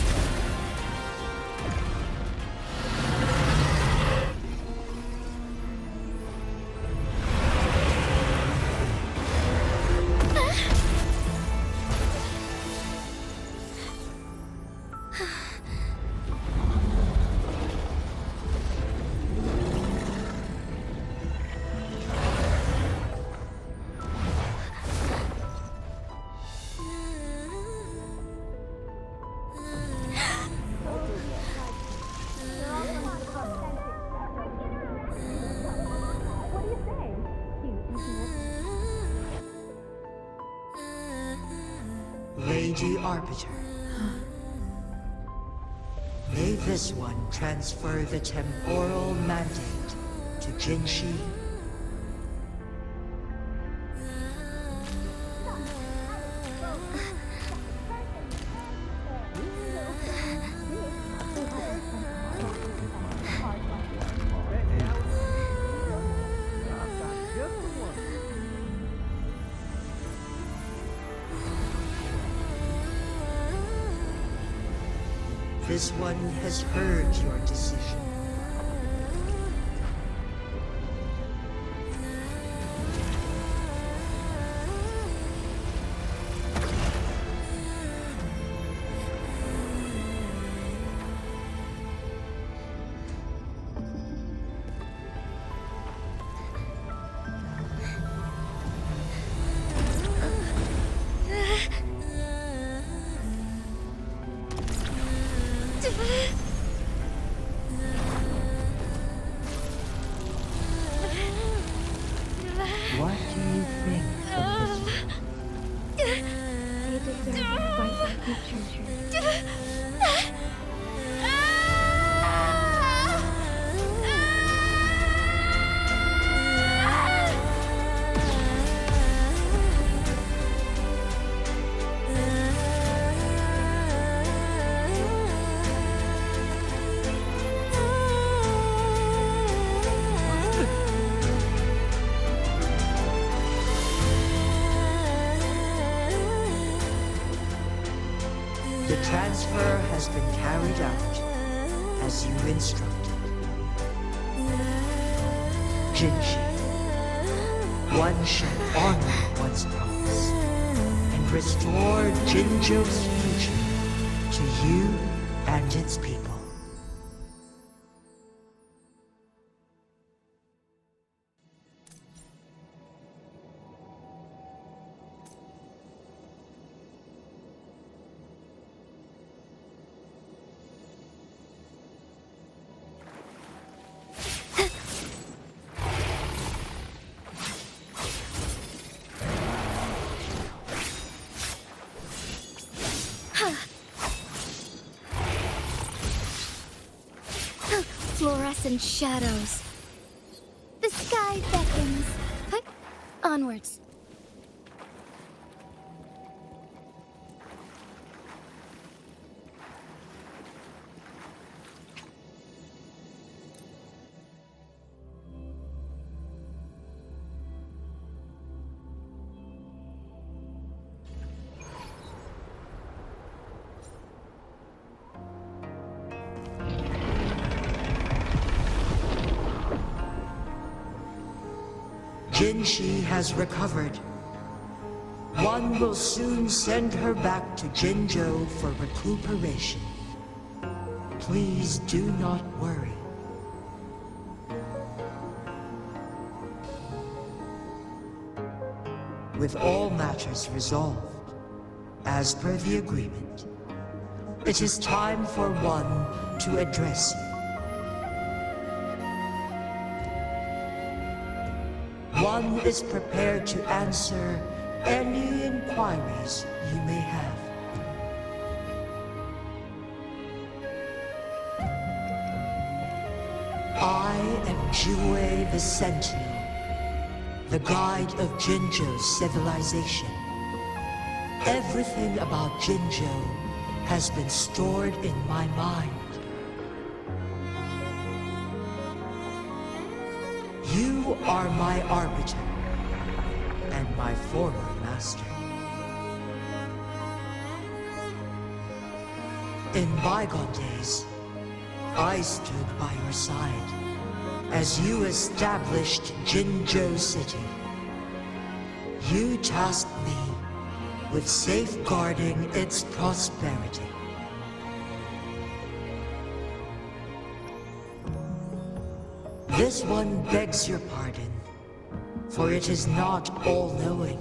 [SPEAKER 13] Lady Arbiter. May this one transfer the temporal mandate to Jinshi. This one has heard your decision. What do you think of this one?
[SPEAKER 11] They deserve a fight like you, Treasure.
[SPEAKER 13] The transfer has been carried out. as you instructed. Jinshi, one shall honor one's promise and restore Jinzhou's future to you and its people.
[SPEAKER 11] Fluorescent shadows. The sky beckons. Huh? Onwards.
[SPEAKER 13] Jinshi has recovered. One will soon send her back to Jinzhou for recuperation. Please do not worry. With all matters resolved, as per the agreement, it is time for one to address you. One is prepared to answer any inquiries you may have. I am Jue the Sentinel, the guide of Jinzhou's civilization. Everything about Jinzhou has been stored in my mind. You are my arbiter, and my former master. In bygone days, I stood by your side as you established Jinzhou City. You tasked me with safeguarding its prosperity. This one begs your pardon, for it is not all-knowing.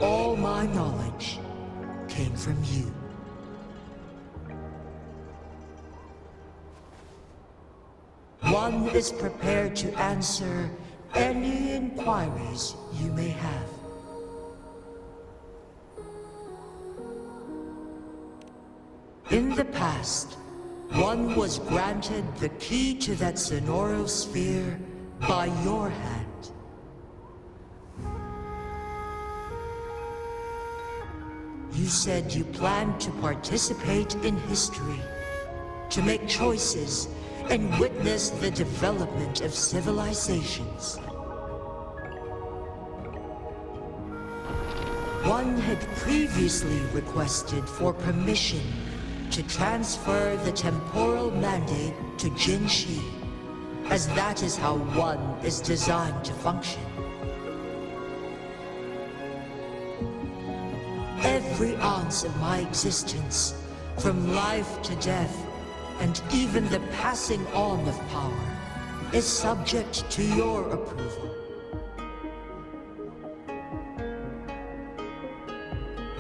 [SPEAKER 13] All my knowledge came from you. One is prepared to answer any inquiries you may have. In the past, one was granted the key to that Sonoro sphere by your hand. You said you planned to participate in history, to make choices and witness the development of civilizations. One had previously requested for permission to transfer the temporal mandate to Jinshi, as that is how one is designed to function. Every ounce of my existence, from life to death, and even the passing on of power, is subject to your approval.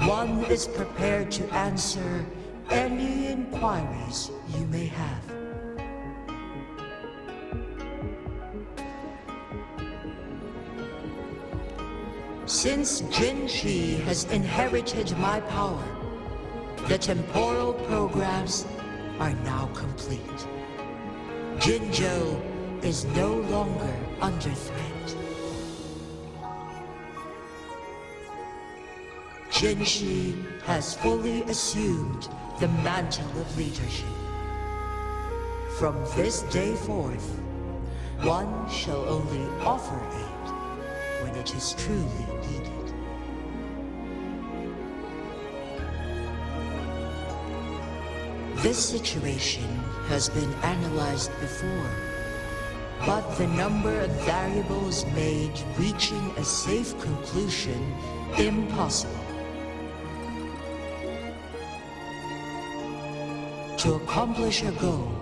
[SPEAKER 13] One is prepared to answer any inquiries you may have. Since Jinshi has inherited my power, the temporal programs are now complete. Jinzhou is no longer under threat. Jinshi has fully assumed the mantle of leadership. From this day forth, one shall only offer aid when it is truly needed. This situation has been analyzed before, but the number of variables made reaching a safe conclusion impossible. To accomplish her goal,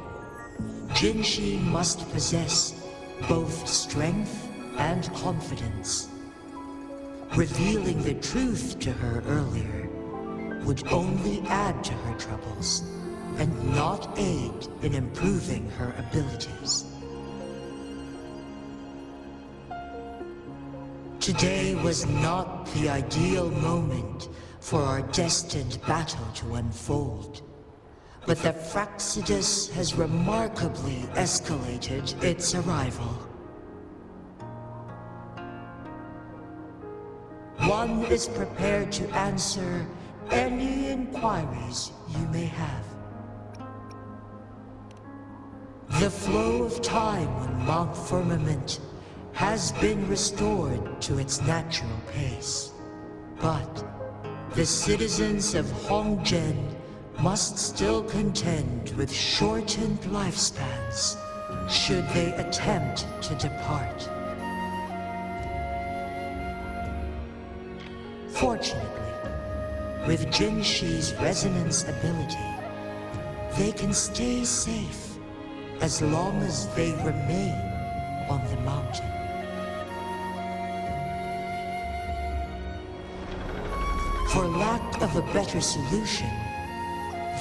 [SPEAKER 13] Jinshi must possess both strength and confidence. Revealing the truth to her earlier would only add to her troubles and not aid in improving her abilities. Today was not the ideal moment for our destined battle to unfold, but the Fraxidus has remarkably escalated its arrival. One is prepared to answer any inquiries you may have. The flow of time on Mount Firmament has been restored to its natural pace, but the citizens of Hongzhen must still contend with shortened lifespans should they attempt to depart. Fortunately, with Jinshi's resonance ability, they can stay safe as long as they remain on the mountain. For lack of a better solution,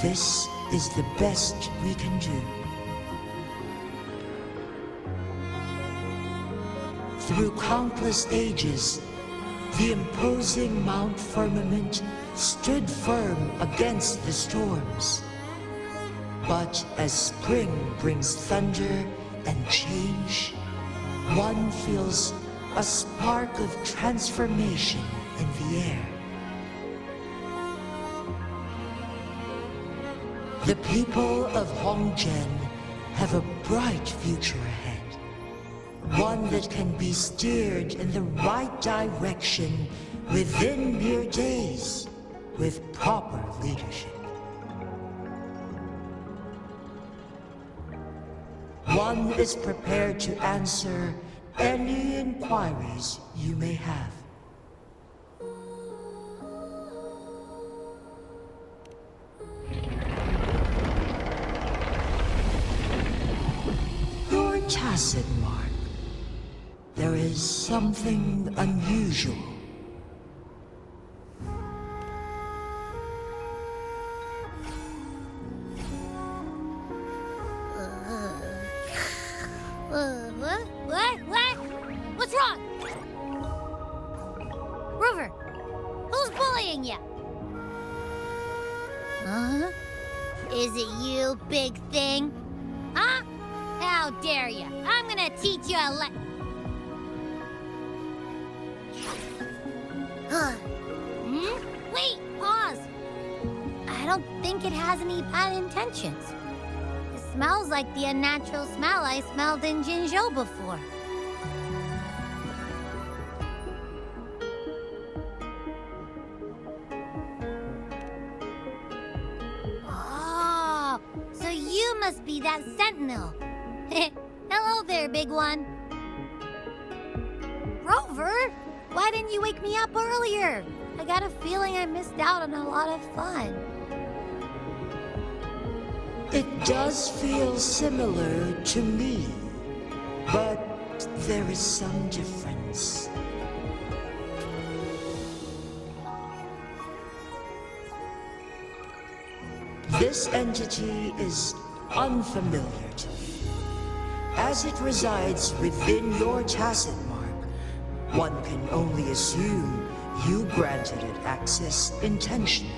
[SPEAKER 13] this is the best we can do. Through countless ages, the imposing Mount Firmament stood firm against the storms. But as spring brings thunder and change, one feels a spark of transformation in the air. The people of Hongzhen have a bright future ahead. One that can be steered in the right direction within mere days with proper leadership. One is prepared to answer any inquiries you may have. Your tacit mark. There is something unusual.
[SPEAKER 4] What? What's wrong? Rover, who's bullying you? Huh? Is it you, big thing? Huh? How dare you? I'm gonna teach you a Wait, pause. I don't think it has any bad intentions. It smells like the unnatural smell I smelled in Jinzhou before. Oh, so you must be that sentinel. Hello there, big one. Rover, why didn't you wake me up earlier? I got a feeling I missed out on a lot of fun.
[SPEAKER 13] It does feel similar to me, but there is some difference. This entity is unfamiliar to me. As it resides within your tacit mark, one can only assume you granted it access intentionally.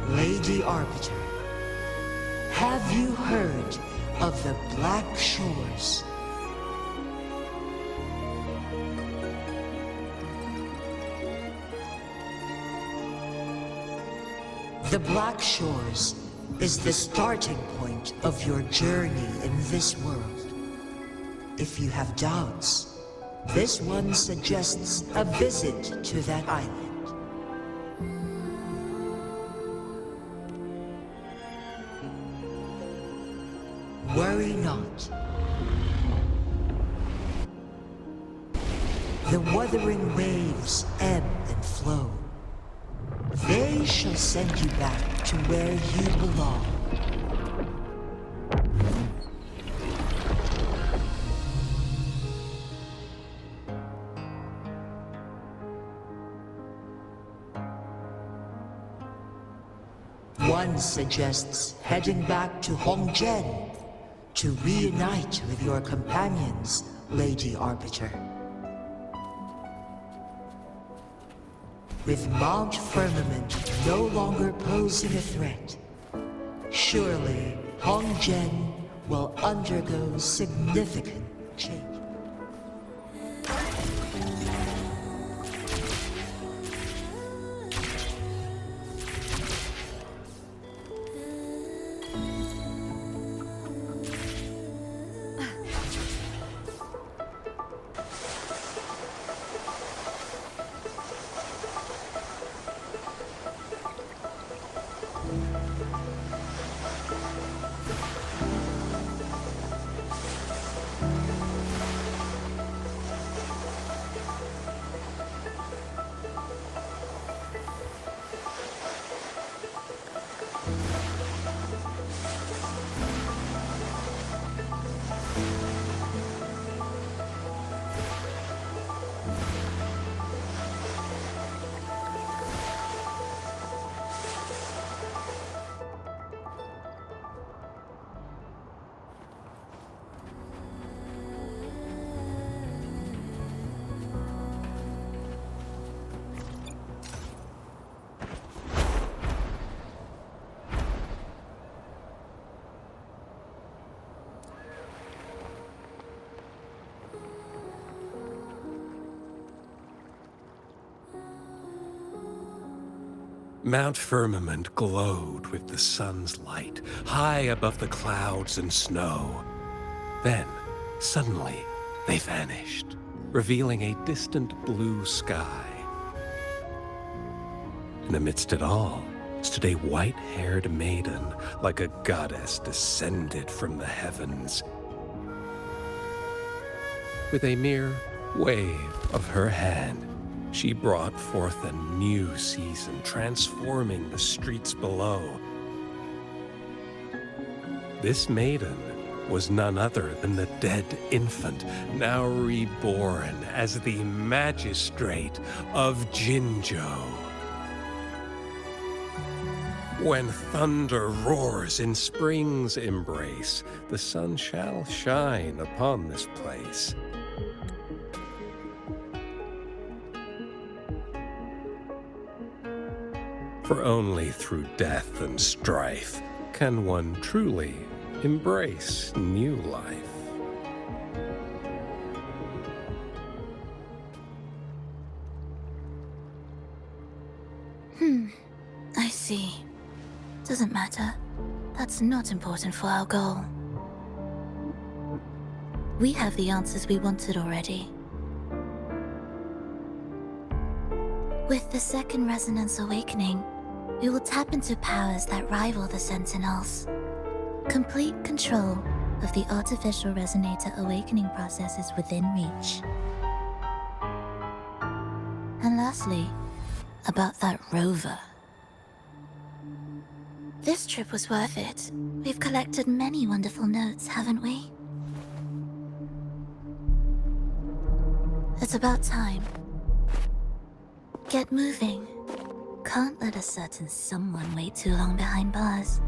[SPEAKER 13] Lady Arbiter, have you heard of the Black Shores? The Black Shores is the starting point of your journey in this world. If you have doubts, This one suggests a visit to that island. Worry not. The Wuthering Waves ebb and flow. They shall send you back to where you belong. One suggests heading back to Hongzhen to reunite with your companions, Lady Arbiter. With Mount Firmament no longer posing a threat, surely Hongzhen will undergo significant change.
[SPEAKER 14] Mount Firmament glowed with the sun's light, high above the clouds and snow. Then, suddenly, they vanished, revealing a distant blue sky. And amidst it all stood a white-haired maiden, like a goddess descended from the heavens. With a mere wave of her hand, she brought forth a new season, transforming the streets below. This maiden was none other than the dead infant, now reborn as the magistrate of Jinzhou. When thunder roars in spring's embrace, the sun shall shine upon this place. For only through death and strife can one truly embrace new life.
[SPEAKER 2] I see. Doesn't matter. That's not important for our goal. We have the answers we wanted already. With the second resonance awakening, we will tap into powers that rival the Sentinels. Complete control of the artificial resonator awakening process is within reach. And lastly, about that rover. This trip was worth it. We've collected many wonderful notes, haven't we? It's about time. Get moving. Can't let a certain someone wait too long behind bars.